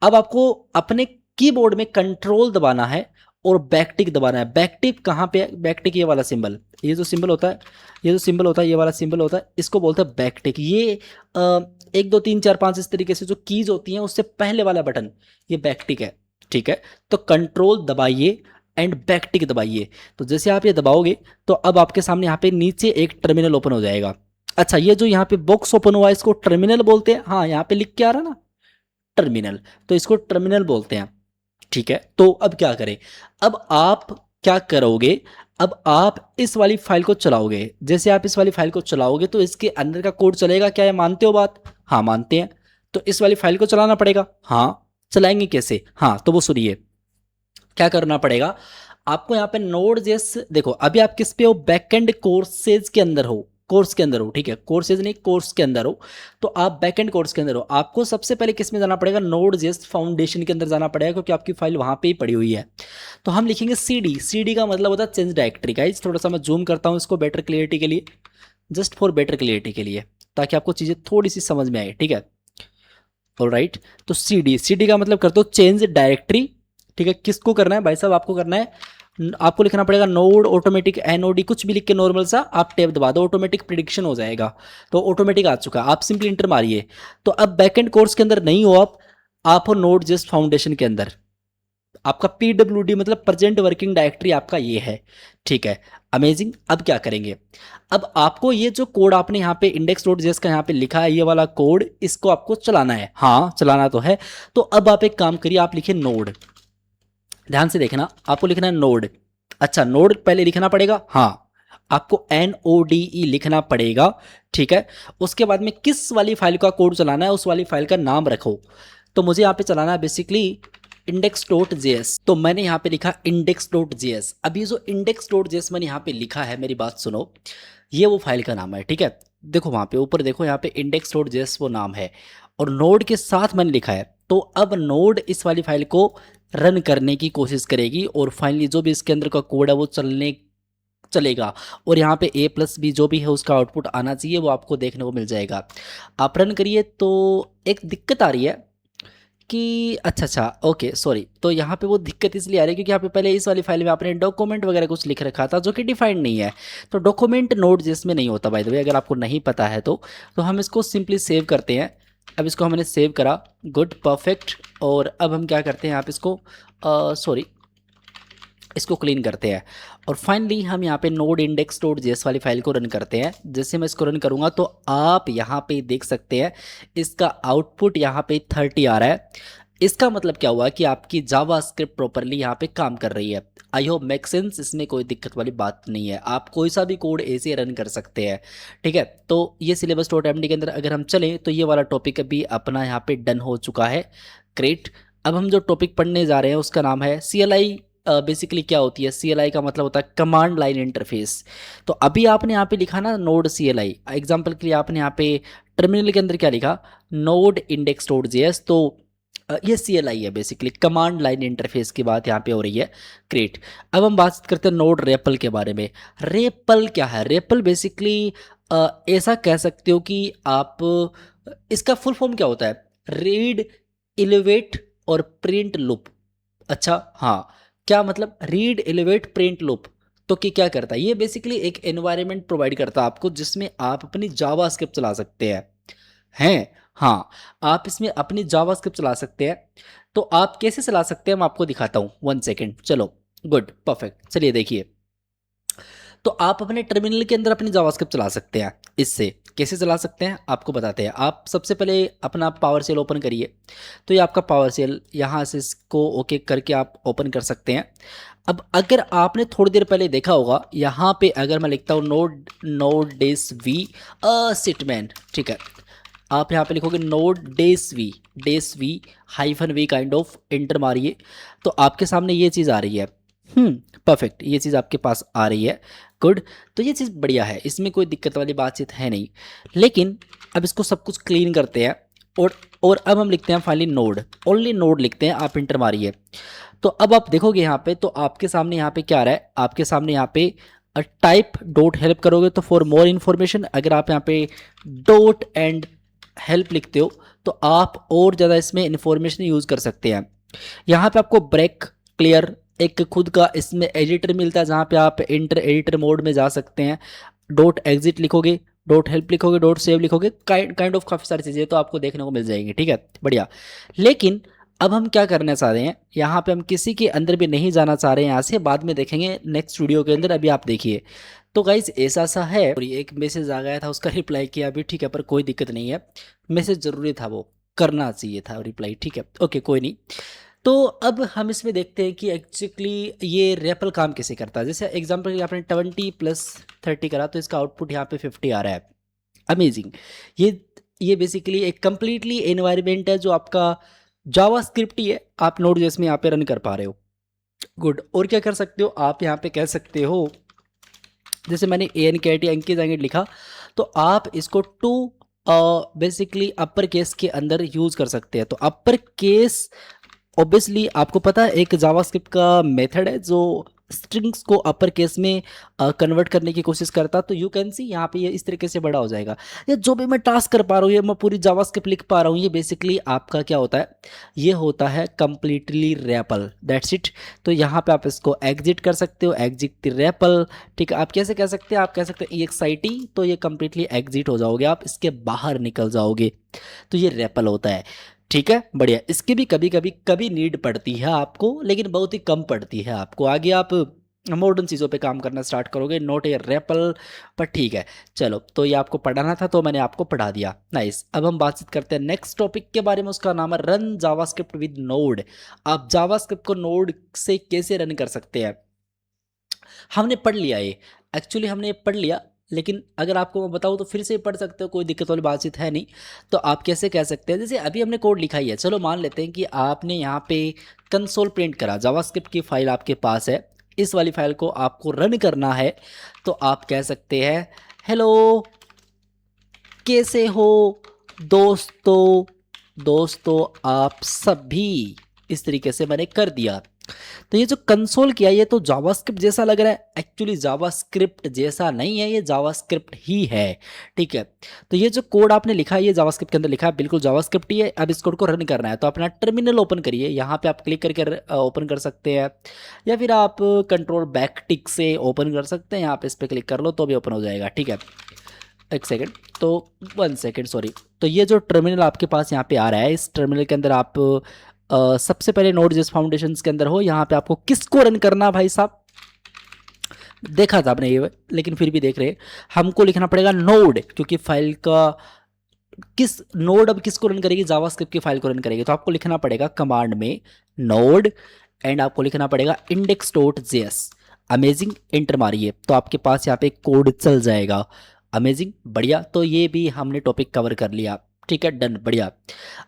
अब आपको अपने कीबोर्ड में कंट्रोल दबाना है और बैकटिक दबाना है। बैकटिक कहाँ पे है? बैकटिक ये वाला सिंबल, ये जो सिंबल होता है, ये जो सिंबल होता है, ये वाला सिंबल होता है, इसको बोलते हैं बैकटिक। ये 1 2 3 4 5 इस तरीके से जो कीज होती हैं उससे पहले वाला बटन, ये बैकटिक है। ठीक है, तो कंट्रोल दबाइए एंड बैकटिक दबाइए। तो जैसे आप ये दबाओगे तो अब आपके सामने यहाँ पे नीचे एक टर्मिनल ओपन हो जाएगा। अच्छा, ये जो यहाँ पे बॉक्स ओपन हुआ है इसको टर्मिनल बोलते हैं, हाँ यहाँ पे लिख के आ रहा ना टर्मिनल, तो इसको टर्मिनल बोलते हैं। ठीक है, तो अब क्या करें? अब आप क्या करोगे? अब आप इस वाली फाइल को चलाओगे। जैसे आप इस वाली फाइल को चलाओगे तो इसके अंदर का कोड चलेगा, क्या ये मानते हो बात? हाँ मानते हैं। तो इस वाली फाइल को चलाना पड़ेगा, हाँ। चलाएंगे कैसे? हाँ तो वो सुनिए, क्या करना पड़ेगा आपको यहाँ पे Node.js, देखो अभी आप किस पे हो? बैकएंड कोर्सेज के अंदर हो, कोर्स के अंदर हो। ठीक है, कोर्सेज नहीं, कोर्स के अंदर हो। तो आप बैकएंड कोर्स के अंदर हो, आपको सबसे पहले किस में जाना पड़ेगा? Node.js फाउंडेशन के अंदर जाना पड़ेगा, क्योंकि आपकी फाइल वहाँ पे ही पड़ी हुई है। तो हम लिखेंगे CD। CD का मतलब होता है चेंज डायरेक्टरी। गाइस थोड़ा सा मैं जूम करता हूँ इसको बेटर क्लियरिटी के लिए, जस्ट फॉर बेटर क्लियरिटी के लिए, ताकि आपको चीज़ें थोड़ी सी समझ में आए। ठीक है, ऑलराइट। तो CD का मतलब कर दो चेंज डायरेक्टरी। ठीक है, किसको करना है भाई साहब? आपको करना है, आपको लिखना पड़ेगा नोड ऑटोमेटिक NOD, कुछ भी लिख के नॉर्मल सा आप टैब दबा दो, ऑटोमेटिक प्रिडिक्शन हो जाएगा। तो ऑटोमेटिक आ चुका है, आप सिंपली इंटर मारिए। तो अब बैकएंड कोर्स के अंदर नहीं हो आप हो Node.js फाउंडेशन के अंदर। आपका PWD मतलब प्रेजेंट वर्किंग डायरेक्टरी आपका ये है। ठीक है, अमेजिंग। अब क्या करेंगे? अब आपको ये जो कोड आपने यहाँ पे index.js का यहाँ पे लिखा है, ये वाला कोड, इसको आपको चलाना है, हाँ चलाना तो है। तो अब आप एक काम करिए, आप लिखिए नोड। ध्यान से देखना, आपको लिखना है नोड। अच्छा, नोड पहले लिखना पड़ेगा, हाँ आपको NODE लिखना पड़ेगा। ठीक है, उसके बाद में किस वाली फाइल का कोड चलाना है, उस वाली फाइल का नाम रखो। तो मुझे यहाँ पे चलाना है बेसिकली index.js, तो मैंने यहाँ पे लिखा index.js। अब ये जो index.js मैंने यहाँ पे लिखा है, मेरी बात सुनो, ये वो फाइल का नाम है। ठीक है, देखो वहाँ पे ऊपर देखो, यहाँ पे index.js वो नाम है और नोड के साथ मैंने लिखा है। तो अब नोड इस वाली फाइल को रन करने की कोशिश करेगी और फाइनली जो भी इसके अंदर का कोड है वो चलेगा, और यहाँ पे A+B जो भी है उसका आउटपुट आना चाहिए, वो आपको देखने को मिल जाएगा। आप रन करिए तो एक दिक्कत आ रही है कि अच्छा ओके सॉरी, तो यहाँ पे वो दिक्कत इसलिए आ रही है क्योंकि यहाँ पे पहले इस वाली फाइल में आपने डॉक्यूमेंट वगैरह कुछ लिख रखा था जो कि डिफाइंड नहीं है। तो डॉक्यूमेंट Node.js में नहीं होता बाय द वे, अगर आपको नहीं पता है तो हम इसको सिंपली सेव करते हैं। अब इसको हमने सेव करा, गुड परफेक्ट। और अब हम क्या करते हैं, आप इसको सॉरी इसको क्लीन करते हैं और फाइनली हम यहाँ पे नोड index.js वाली फाइल को रन करते हैं। जैसे मैं इसको रन करूँगा तो आप यहाँ पे देख सकते हैं इसका आउटपुट यहाँ पे 30 आ रहा है। इसका मतलब क्या हुआ कि आपकी जावास्क्रिप्ट प्रॉपरली यहाँ पे काम कर रही है। आई होप मेक सेंस, इसमें कोई दिक्कत वाली बात नहीं है, आप कोई सा भी कोड ऐसे रन कर सकते हैं। ठीक है, तो ये syllabus.md के अंदर अगर हम चलें तो ये वाला टॉपिक अभी अपना यहाँ पे डन हो चुका है। ग्रेट। अब हम जो टॉपिक पढ़ने जा रहे हैं उसका नाम है CLI। बेसिकली क्या होती है CLI? का मतलब होता है कमांड लाइन इंटरफेस। तो अभी आपने यहाँ पे लिखा ना नोड CLI, एग्जाम्पल के लिए आपने यहाँ पे टर्मिनल के अंदर क्या लिखा, नोड index.js। तो ये CLI है, बेसिकली कमांड लाइन इंटरफेस की बात यहाँ पे हो रही है। ग्रेट। अब हम बात करते हैं नोड रेपल के बारे में। रेपल क्या है? रेपल बेसिकली ऐसा कह सकते हो कि आप, इसका फुल फॉर्म क्या होता है? रीड, इलिवेट और प्रिंट लूप। अच्छा हाँ, क्या मतलब रीड एलिवेट प्रिंट लूप? तो कि क्या करता है ये? बेसिकली एक एनवायरनमेंट प्रोवाइड करता है आपको जिसमें आप अपनी जावास्क्रिप्ट चला सकते हैं। हाँ, आप इसमें अपनी जावास्क्रिप्ट चला सकते हैं। तो आप कैसे चला सकते हैं, मैं आपको दिखाता हूँ, 1 सेकेंड। चलो गुड, परफेक्ट। चलिए देखिए, तो आप अपने टर्मिनल के अंदर अपनी जावास्क्रिप्ट चला सकते हैं। इससे कैसे चला सकते हैं आपको बताते हैं। आप सबसे पहले अपना पावर सेल ओपन करिए। तो ये आपका पावर सेल, यहाँ से इसको ओके करके आप ओपन कर सकते हैं। अब अगर आपने थोड़ी देर पहले देखा होगा, यहाँ पे अगर मैं लिखता हूँ नोड नोड डेस वी सिटमैन, ठीक है, आप यहाँ पे लिखोगे node dash v hyphen v kind of, enter मारिए, तो आपके सामने ये चीज़ आ रही है। परफेक्ट, ये चीज़ आपके पास आ रही है। गुड, तो ये चीज़ बढ़िया है, इसमें कोई दिक्कत वाली बातचीत है नहीं। लेकिन अब इसको सब कुछ क्लीन करते हैं, और अब हम लिखते हैं फाइनली नोड, ओनली नोड लिखते हैं, आप इंटर मारिए। तो अब आप देखोगे यहाँ पे, तो आपके सामने यहाँ पे क्या आ रहा है, आपके सामने यहाँ पे टाइप डॉट हेल्प करोगे तो फॉर मोर इन्फॉर्मेशन, अगर आप यहाँ पे डॉट एंड हेल्प लिखते हो तो आप और ज़्यादा इसमें इन्फॉर्मेशन यूज़ कर सकते हैं। यहाँ पे आपको ब्रेक क्लियर एक खुद का इसमें एडिटर मिलता है, जहाँ पे आप इंटर एडिटर मोड में जा सकते हैं। डॉट एग्जिट लिखोगे, डॉट हेल्प लिखोगे, डॉट सेव लिखोगे, काइंड ऑफ काफ़ी सारी चीज़ें तो आपको देखने को मिल जाएंगी, ठीक है, बढ़िया। लेकिन अब हम क्या करना चाह रहे हैं, यहाँ पे हम किसी के अंदर भी नहीं जाना चाह रहे हैं, यहाँ से बाद में देखेंगे नेक्स्ट वीडियो के अंदर, अभी आप देखिए। तो गाइज ऐसा सा है, और एक मैसेज आ गया था, उसका रिप्लाई किया अभी, ठीक है, पर कोई दिक्कत नहीं है, मैसेज ज़रूरी था, वो करना चाहिए था रिप्लाई, ठीक है, ओके, कोई नहीं। तो अब हम इसमें देखते हैं कि एक्चुअली ये रेपल काम कैसे करता है। जैसे एग्जांपल आपने 20+30 करा तो इसका आउटपुट यहाँ पे 50 आ रहा है। अमेजिंग। ये बेसिकली एक कंप्लीटली एनवायरनमेंट है जो आपका जावास्क्रिप्ट ही है, आप नोड जेएस में यहाँ पे रन कर पा रहे हो। गुड, और क्या कर सकते हो आप यहाँ पे कह सकते हो, जैसे मैंने ANKT अंकित एंगेट लिखा, तो आप इसको टू बेसिकली अपर केस के अंदर यूज कर सकते हैं। तो अपर केस ऑब्वियसली आपको पता है एक जावास्क्रिप्ट का मेथड है जो स्ट्रिंग्स को अपर केस में कन्वर्ट करने की कोशिश करता, तो यू कैन सी यहाँ पे ये इस तरीके से बड़ा हो जाएगा। या जो भी मैं टास्क कर पा रहा हूँ, ये मैं पूरी जावास्क्रिप्ट लिख पा रहा हूँ, ये बेसिकली आपका क्या होता है, ये होता है कंप्लीटली रैपल, दैट्स इट। तो यहाँ पे आप इसको एग्जिट कर सकते हो, एग्जिट रैपल, ठीक है। आप कैसे कह सकते हैं, आप कह सकते हैं EXIT, तो ये कंप्लीटली एग्जिट हो जाओगे, आप इसके बाहर निकल जाओगे, तो ये रैपल होता है, ठीक है, बढ़िया। इसकी भी कभी नीड पड़ती है आपको, लेकिन बहुत ही कम पड़ती है आपको। आगे आप मॉडर्न चीज़ों पे काम करना स्टार्ट करोगे, नॉट ए रैपल, पर ठीक है। चलो, तो ये आपको पढ़ाना था तो मैंने आपको पढ़ा दिया, नाइस। अब हम बातचीत करते हैं नेक्स्ट टॉपिक के बारे में, उसका नाम है रन जावास्क्रिप्ट विद नोड। आप जावास्क्रिप्ट को नोड से कैसे रन कर सकते हैं, हमने पढ़ लिया ये, एक्चुअली हमने पढ़ लिया, लेकिन अगर आपको मैं बताऊँ तो फिर से पढ़ सकते हो, कोई दिक्कत वाली बातचीत है नहीं। तो आप कैसे कह सकते हैं, जैसे अभी हमने कोड लिखा ही है, चलो मान लेते हैं कि आपने यहाँ पे कंसोल प्रिंट करा, जावास्क्रिप्ट की फाइल आपके पास है, इस वाली फाइल को आपको रन करना है, तो आप कह सकते हैं हेलो कैसे हो दोस्तों, आप सभी, इस तरीके से मैंने कर दिया। तो ये जो कंसोल किया, ये तो जावास्क्रिप्ट जैसा लग रहा है, एक्चुअली जावास्क्रिप्ट जैसा नहीं है, ये जावास्क्रिप्ट ही है, ठीक है। तो ये जो कोड आपने लिखा है, ये जावास्क्रिप्ट के अंदर लिखा है, बिल्कुल जावास्क्रिप्ट ही है। अब इस कोड को रन करना है, तो अपना टर्मिनल ओपन करिए, यहाँ पे आप क्लिक करके ओपन कर सकते हैं, या फिर आप कंट्रोल बैक टिक से ओपन कर सकते हैं, यहाँ पे इस पर क्लिक कर लो तो भी ओपन हो जाएगा, ठीक है। एक सेकेंड, तो 1 सेकेंड सॉरी। तो ये जो टर्मिनल आपके पास यहाँ पे आ रहा है, इस टर्मिनल के अंदर आप सबसे पहले नोड जेएस फाउंडेशंस के अंदर हो, यहाँ पे आपको किसको रन करना भाई साहब, देखा था आपने ये, लेकिन फिर भी देख रहे, हमको लिखना पड़ेगा नोड, क्योंकि फाइल का किस नोड अब किसको रन करेगी, जावास्क्रिप्ट की फाइल को रन करेगी। तो आपको लिखना पड़ेगा कमांड में नोड, एंड आपको लिखना पड़ेगा index.js। अमेजिंग, एंटर मारिए, तो आपके पास यहाँ पे कोड चल जाएगा। अमेजिंग, बढ़िया। तो ये भी हमने टॉपिक कवर कर लिया, ठीक है, डन, बढ़िया।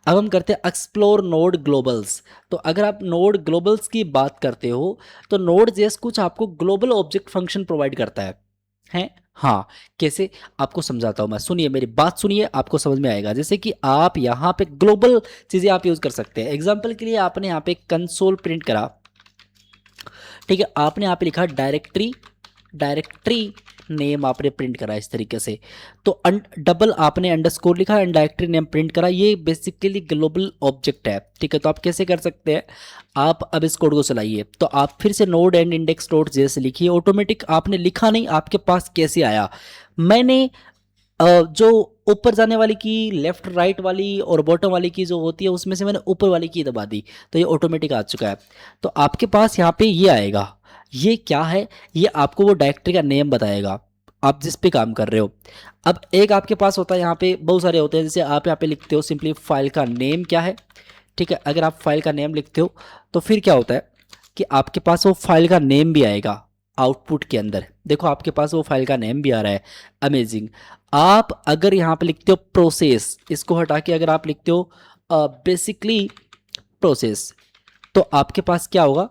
अब हम करते हैं एक्सप्लोर नोड ग्लोबल्स। तो अगर आप नोड ग्लोबल्स की बात करते हो, तो नोड जेएस कुछ आपको ग्लोबल ऑब्जेक्ट फंक्शन प्रोवाइड करता है। हाँ, कैसे आपको समझाता हूँ मैं, सुनिए मेरी बात सुनिए, आपको समझ में आएगा। जैसे कि आप यहाँ पे ग्लोबल चीज़ें आप यूज़ कर सकते हैं। एग्जाम्पल के लिए आपने यहाँ पे कंसोल प्रिंट करा, ठीक है, आपने यहाँ पे लिखा डायरेक्टरी नेम आपने प्रिंट करा इस तरीके से, तो डबल आपने अंडरस्कोर लिखा एंड डायरेक्टरी नेम प्रिंट करा, ये बेसिकली ग्लोबल ऑब्जेक्ट है, ठीक है। तो आप कैसे कर सकते हैं, आप अब इस कोड को चलाइए, तो आप फिर से node and index dot JS लिखिए, ऑटोमेटिक आपने लिखा नहीं, आपके पास कैसे आया, मैंने जो ऊपर जाने वाली की, लेफ्ट राइट वाली और बॉटम वाली की जो होती है, उसमें से मैंने ऊपर वाली की दबा दी, तो ये ऑटोमेटिक आ चुका है। तो आपके पास यहाँ पे ये आएगा, ये क्या है, ये आपको वो डायरेक्टरी का नेम बताएगा आप जिस पे काम कर रहे हो। अब एक आपके पास होता है, यहाँ पे बहुत सारे होते हैं, जैसे आप यहाँ पे लिखते हो सिंपली फाइल का नेम क्या है, ठीक है। अगर आप फाइल का नेम लिखते हो तो फिर क्या होता है कि आपके पास वो फाइल का नेम भी आएगा आउटपुट के अंदर। देखो आपके पास वो फाइल का नेम भी आ रहा है, अमेजिंग। आप अगर यहाँ पे लिखते हो प्रोसेस, इसको हटा के अगर आप लिखते हो बेसिकली प्रोसेस, तो आपके पास क्या होगा,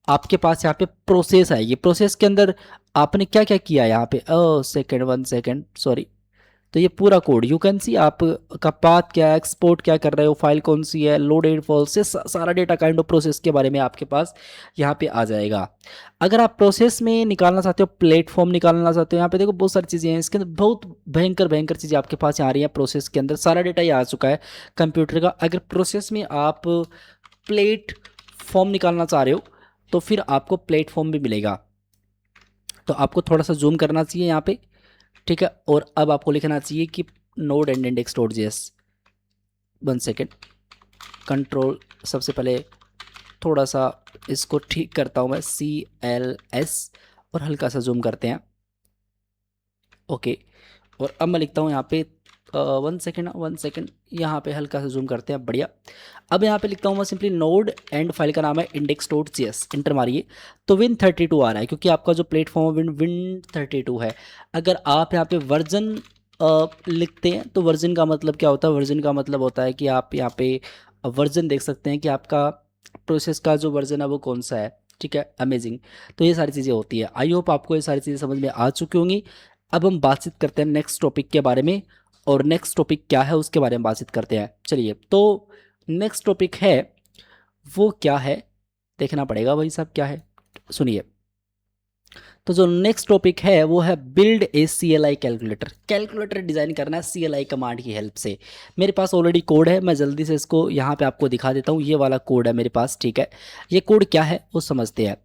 आपके पास यहाँ पे प्रोसेस आएगी। प्रोसेस के अंदर आपने क्या क्या किया है यहाँ पे, सेकेंड, 1 सेकेंड, सॉरी। तो ये पूरा कोड यू कैन सी, आप का पाथ क्या है, एक्सपोर्ट क्या कर रहे हो, फाइल कौन सी है, लोडेड फॉल्स से सारा डेटा काइंड ऑफ प्रोसेस के बारे में आपके पास यहाँ पे आ जाएगा। अगर आप प्रोसेस में निकालना चाहते हो, प्लेटफॉर्म निकालना चाहते हो, यहाँ पे देखो बहुत सारी चीज़ें हैं इसके अंदर, बहुत भयंकर भयंकर चीज़ें आपके पास यहाँ आ रही हैं। प्रोसेस के अंदर सारा डेटा ये आ चुका है कंप्यूटर का। अगर प्रोसेस में आप प्लेटफॉर्म निकालना चाह रहे हो तो फिर आपको प्लेटफॉर्म भी मिलेगा। तो आपको थोड़ा सा जूम करना चाहिए यहाँ पे, ठीक है। और अब आपको लिखना चाहिए कि node and index dot JS. 1 second, control, सबसे पहले थोड़ा सा इसको ठीक करता हूँ मैं, CLS, और हल्का सा जूम करते हैं, ओके। और अब मैं लिखता हूँ यहाँ पे 1 सेकेंड, 1 सेकेंड, यहाँ पे हल्का सा जूम करते हैं, बढ़िया। अब यहाँ पे लिखता हूँ मैं सिंपली नोड एंड फाइल का नाम है इंडेक्स डॉट जेएस, इंटर मारिए तो Win32 आ रहा है, क्योंकि आपका जो प्लेटफॉर्म है Win32 है। अगर आप यहाँ पे वर्जन लिखते हैं तो वर्जन का मतलब क्या होता है, वर्जन का मतलब होता है कि आप यहाँ पे वर्जन देख सकते हैं कि आपका प्रोसेस का जो वर्जन है वो कौन सा है, ठीक है, अमेजिंग। तो ये सारी चीज़ें होती है। आई होप आपको ये सारी चीज़ें समझ में आ चुकी होंगी। अब हम बातचीत करते हैं नेक्स्ट टॉपिक के बारे में, और नेक्स्ट टॉपिक क्या है उसके बारे में बातचीत करते हैं। चलिए, तो नेक्स्ट टॉपिक है वो क्या है, देखना पड़ेगा भाई साहब क्या है, सुनिए। तो जो नेक्स्ट टॉपिक है वो है build a CLI calculator. Calculator design करना है CLI कमांड की हेल्प से। मेरे पास ऑलरेडी कोड है, मैं जल्दी से इसको यहाँ पे आपको दिखा देता हूँ। ये वाला कोड है मेरे पास, ठीक है। ये कोड क्या है वो समझते हैं।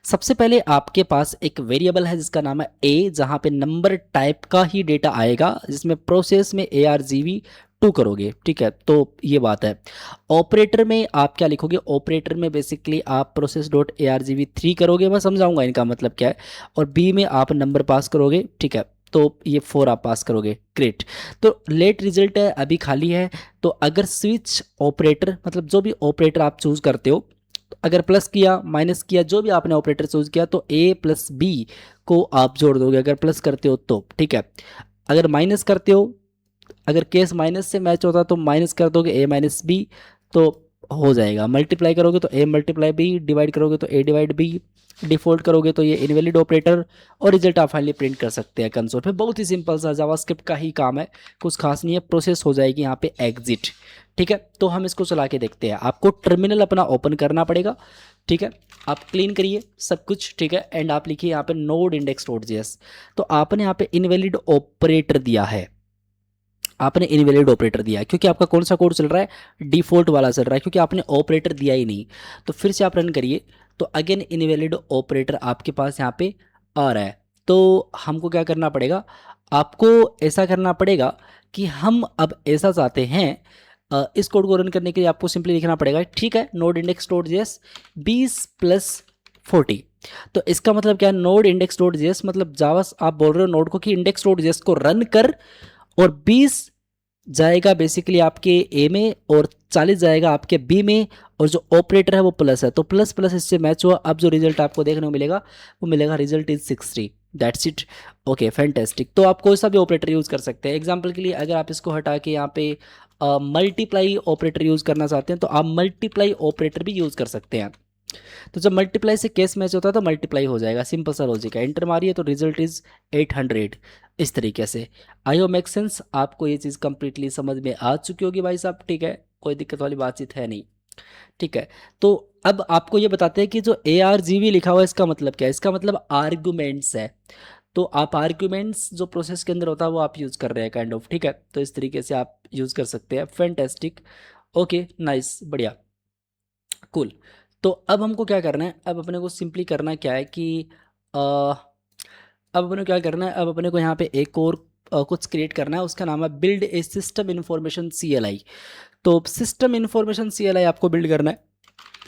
सबसे पहले आपके पास एक वेरिएबल है जिसका नाम है A, जहाँ पे नंबर टाइप का ही डेटा आएगा, जिसमें प्रोसेस में ARGV2 करोगे, ठीक है। तो ये बात है। ऑपरेटर में आप क्या लिखोगे, ऑपरेटर में बेसिकली आप प्रोसेस डॉट ARGV3 करोगे, मैं समझाऊंगा इनका मतलब क्या है। और बी में आप नंबर पास करोगे, ठीक है। तो ये 4 आप पास करोगे, ग्रेट। तो लेट रिजल्ट है, अभी खाली है। तो अगर स्विच ऑपरेटर, मतलब जो भी ऑपरेटर आप चूज करते हो, तो अगर प्लस किया, माइनस किया, जो भी आपने ऑपरेटर चूज किया, तो A प्लस B को आप जोड़ दोगे अगर प्लस करते हो तो, ठीक है। अगर माइनस करते हो, अगर केस माइनस से मैच होता तो माइनस कर दोगे A माइनस B, तो हो जाएगा। मल्टीप्लाई करोगे तो A मल्टीप्लाई B, डिवाइड करोगे तो A डिवाइड B, डिफॉल्ट करोगे तो ये इनवैलिड ऑपरेटर, और रिजल्ट आप फाइनली प्रिंट कर सकते हैं कंसोल पे। बहुत ही सिंपल सा जावास्क्रिप्ट का ही काम है, कुछ खास नहीं है। प्रोसेस हो जाएगी यहाँ पे एग्जिट, ठीक है। तो हम इसको चला के देखते हैं। आपको टर्मिनल अपना ओपन करना पड़ेगा, ठीक है। आप क्लीन करिए सब कुछ, ठीक है। एंड आप लिखिए यहाँ पे नोड इंडेक्स डॉट जेएस। तो आपने यहाँ पे इनवैलिड ऑपरेटर दिया है, आपने इनवैलिड ऑपरेटर दिया है, क्योंकि आपका कौन सा कोड चल रहा है, डिफॉल्ट वाला चल रहा है, क्योंकि आपने ऑपरेटर दिया ही नहीं। तो फिर से आप रन करिए, तो अगेन इनवैलिड ऑपरेटर आपके पास यहाँ पे आ रहा है। तो हमको क्या करना पड़ेगा, आपको ऐसा करना पड़ेगा कि हम अब ऐसा चाहते हैं, इस कोड को रन करने के लिए आपको सिंपली लिखना पड़ेगा, ठीक है, नोड इंडेक्स डॉट जेएस 20 + 40। तो इसका मतलब क्या है, नोड इंडेक्स डॉट जेएस मतलब जावा, आप बोल रहे हो नोड को कि इंडेक्स डॉट जेएस को रन कर, और 20 जाएगा बेसिकली आपके ए में, और 40 जाएगा आपके बी में, और जो ऑपरेटर है वो प्लस है, तो प्लस प्लस इससे मैच हुआ। अब जो रिजल्ट आपको देखने को मिलेगा वो मिलेगा result is 60, that's it, okay, fantastic. तो आप कोई सा भी ऑपरेटर यूज़ कर सकते हैं। एग्जाम्पल के लिए अगर आप इसको हटा के यहाँ पे मल्टीप्लाई ऑपरेटर यूज़ करना चाहते हैं तो आप मल्टीप्लाई ऑपरेटर भी यूज़ कर सकते हैं। तो जब मल्टीप्लाई से केस मैच होता है तो मल्टीप्लाई हो जाएगा, सिंपल सा लॉजिक है। एंटर मारिए तो रिजल्ट इज 800, इस तरीके से। आई होप मेक सेंस, आपको ये चीज़ कंप्लीटली समझ में आ चुकी होगी भाई साहब, ठीक है, कोई दिक्कत वाली बातचीत है नहीं, ठीक है। तो अब आपको ये बताते हैं कि जो ARGV लिखा हुआ है इसका मतलब क्या है, इसका मतलब आर्गुमेंट्स है। तो आप आर्ग्यूमेंट्स जो प्रोसेस के अंदर होता है वो आप यूज़ कर रहे हैं काइंड ऑफ, ठीक है। तो इस तरीके से आप यूज़ कर सकते हैं, फैंटेस्टिक, ओके, नाइस, बढ़िया, कूल। तो अब हमको क्या करना है, अब अपने को सिंपली करना क्या है कि अब अपने को क्या करना है, अब अपने को यहाँ पे एक और कुछ क्रिएट करना है, उसका नाम है build a system information CLI। तो सिस्टम इन्फॉर्मेशन CLI आपको बिल्ड करना है,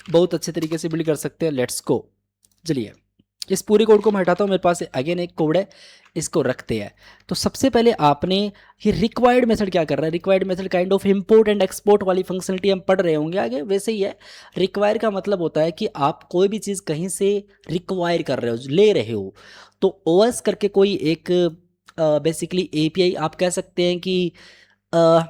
बहुत अच्छे तरीके से बिल्ड कर सकते हैं, लेट्स गो। चलिए, इस पूरे कोड को मैं हटाता हूँ, मेरे पास अगेन एक कोड है, इसको रखते हैं। तो सबसे पहले आपने ये रिक्वायर्ड मेथड क्या कर रहा है, required method kind of import and export वाली फंक्शनलिटी हम पढ़ रहे होंगे आगे, वैसे ही है। रिक्वायर का मतलब होता है कि आप कोई भी चीज़ कहीं से रिक्वायर कर रहे हो, ले रहे हो। तो ओएस करके कोई एक बेसिकली एपीआई आप कह सकते हैं कि अ,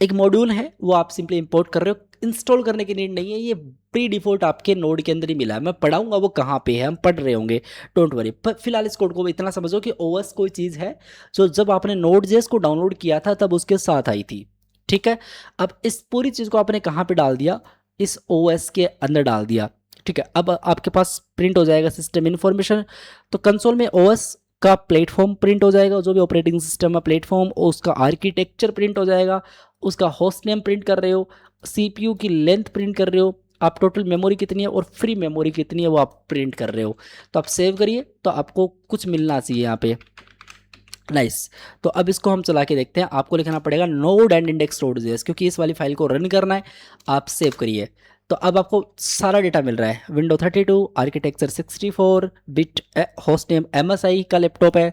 एक मॉड्यूल है, वो आप सिंपली इंपोर्ट कर रहे हो, इंस्टॉल करने की नीड नहीं है, ये प्री डिफॉल्ट आपके नोड के अंदर ही मिला है। मैं पढ़ाऊंगा वो कहाँ पे है, हम पढ़ रहे होंगे, डोंट वरी। पर फिलहाल इस कोड को इतना समझो कि ओएस कोई चीज़ है जो जब आपने नोड जेएस को डाउनलोड किया था तब उसके साथ आई थी, ठीक है। अब इस पूरी चीज़ को आपने कहाँ पे डाल दिया, इस ओएस के अंदर डाल दिया, ठीक है। अब आपके पास प्रिंट हो जाएगा सिस्टम इन्फॉर्मेशन। तो कंसोल में ओएस का प्लेटफॉर्म प्रिंट हो जाएगा, जो भी ऑपरेटिंग सिस्टम है प्लेटफॉर्म, उसका आर्किटेक्चर प्रिंट हो जाएगा, उसका होस्ट नेम प्रिंट कर रहे हो, सीपीयू की लेंथ प्रिंट कर रहे हो, आप टोटल मेमोरी कितनी है और फ्री मेमोरी कितनी है वो आप प्रिंट कर रहे हो। तो आप सेव करिए, तो आपको कुछ मिलना चाहिए यहाँ पे। नाइस। तो अब इसको हम चला के देखते हैं। आपको लिखना पड़ेगा node and index dot JS, क्योंकि इस वाली फाइल को रन करना है। आप सेव करिए, तो अब आपको सारा डेटा मिल रहा है। Window 32, architecture 64 bit, host name MSI का लैपटॉप है,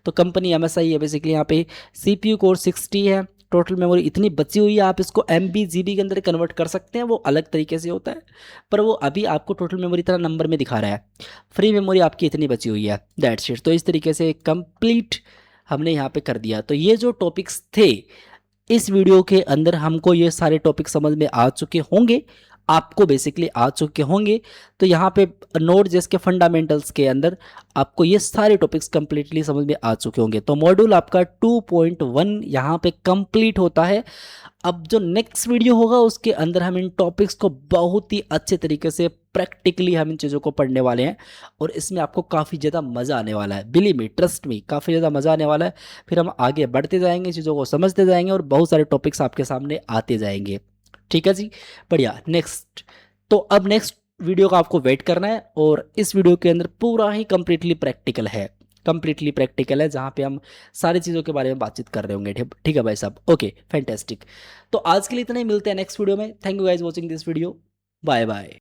तो कंपनी MSI है बेसिकली। यहाँ पे CPU कोर 60 है, टोटल मेमोरी इतनी बची हुई है। आप इसको MB GB के अंदर कन्वर्ट कर सकते हैं, वो अलग तरीके से होता है, पर वो अभी आपको टोटल मेमोरी इतना नंबर में दिखा रहा है। फ्री मेमोरी आपकी इतनी बची हुई है, दैट्स इट। तो इस तरीके से कंप्लीट हमने यहाँ पे कर दिया। तो ये जो टॉपिक्स थे इस वीडियो के अंदर, हमको ये सारे टॉपिक समझ में आ चुके होंगे, आपको बेसिकली आ चुके होंगे। तो यहाँ पे नोड जेएस के फंडामेंटल्स के अंदर आपको ये सारे टॉपिक्स कंप्लीटली समझ में आ चुके होंगे। तो मॉड्यूल आपका 2.1 यहाँ पे कंप्लीट होता है। अब जो नेक्स्ट वीडियो होगा उसके अंदर हम इन टॉपिक्स को बहुत ही अच्छे तरीके से प्रैक्टिकली हम इन चीज़ों को पढ़ने वाले हैं, और इसमें आपको काफ़ी ज़्यादा मज़ा आने वाला है। बिलीव मी, ट्रस्ट मी, काफ़ी ज़्यादा मज़ा आने वाला है। फिर हम आगे बढ़ते जाएंगे, चीज़ों को समझते जाएंगे, और बहुत सारे टॉपिक्स आपके सामने आते जाएंगे। ठीक है जी, बढ़िया। नेक्स्ट, तो अब नेक्स्ट वीडियो का आपको वेट करना है, और इस वीडियो के अंदर पूरा ही कंप्लीटली प्रैक्टिकल है, कंप्लीटली प्रैक्टिकल है, जहाँ पे हम सारी चीज़ों के बारे में बातचीत कर रहे होंगे। ठीक है भाई साहब, ओके फैंटेस्टिक। तो आज के लिए इतना ही, मिलते हैं नेक्स्ट वीडियो में। Thank you guys watching this video, bye bye.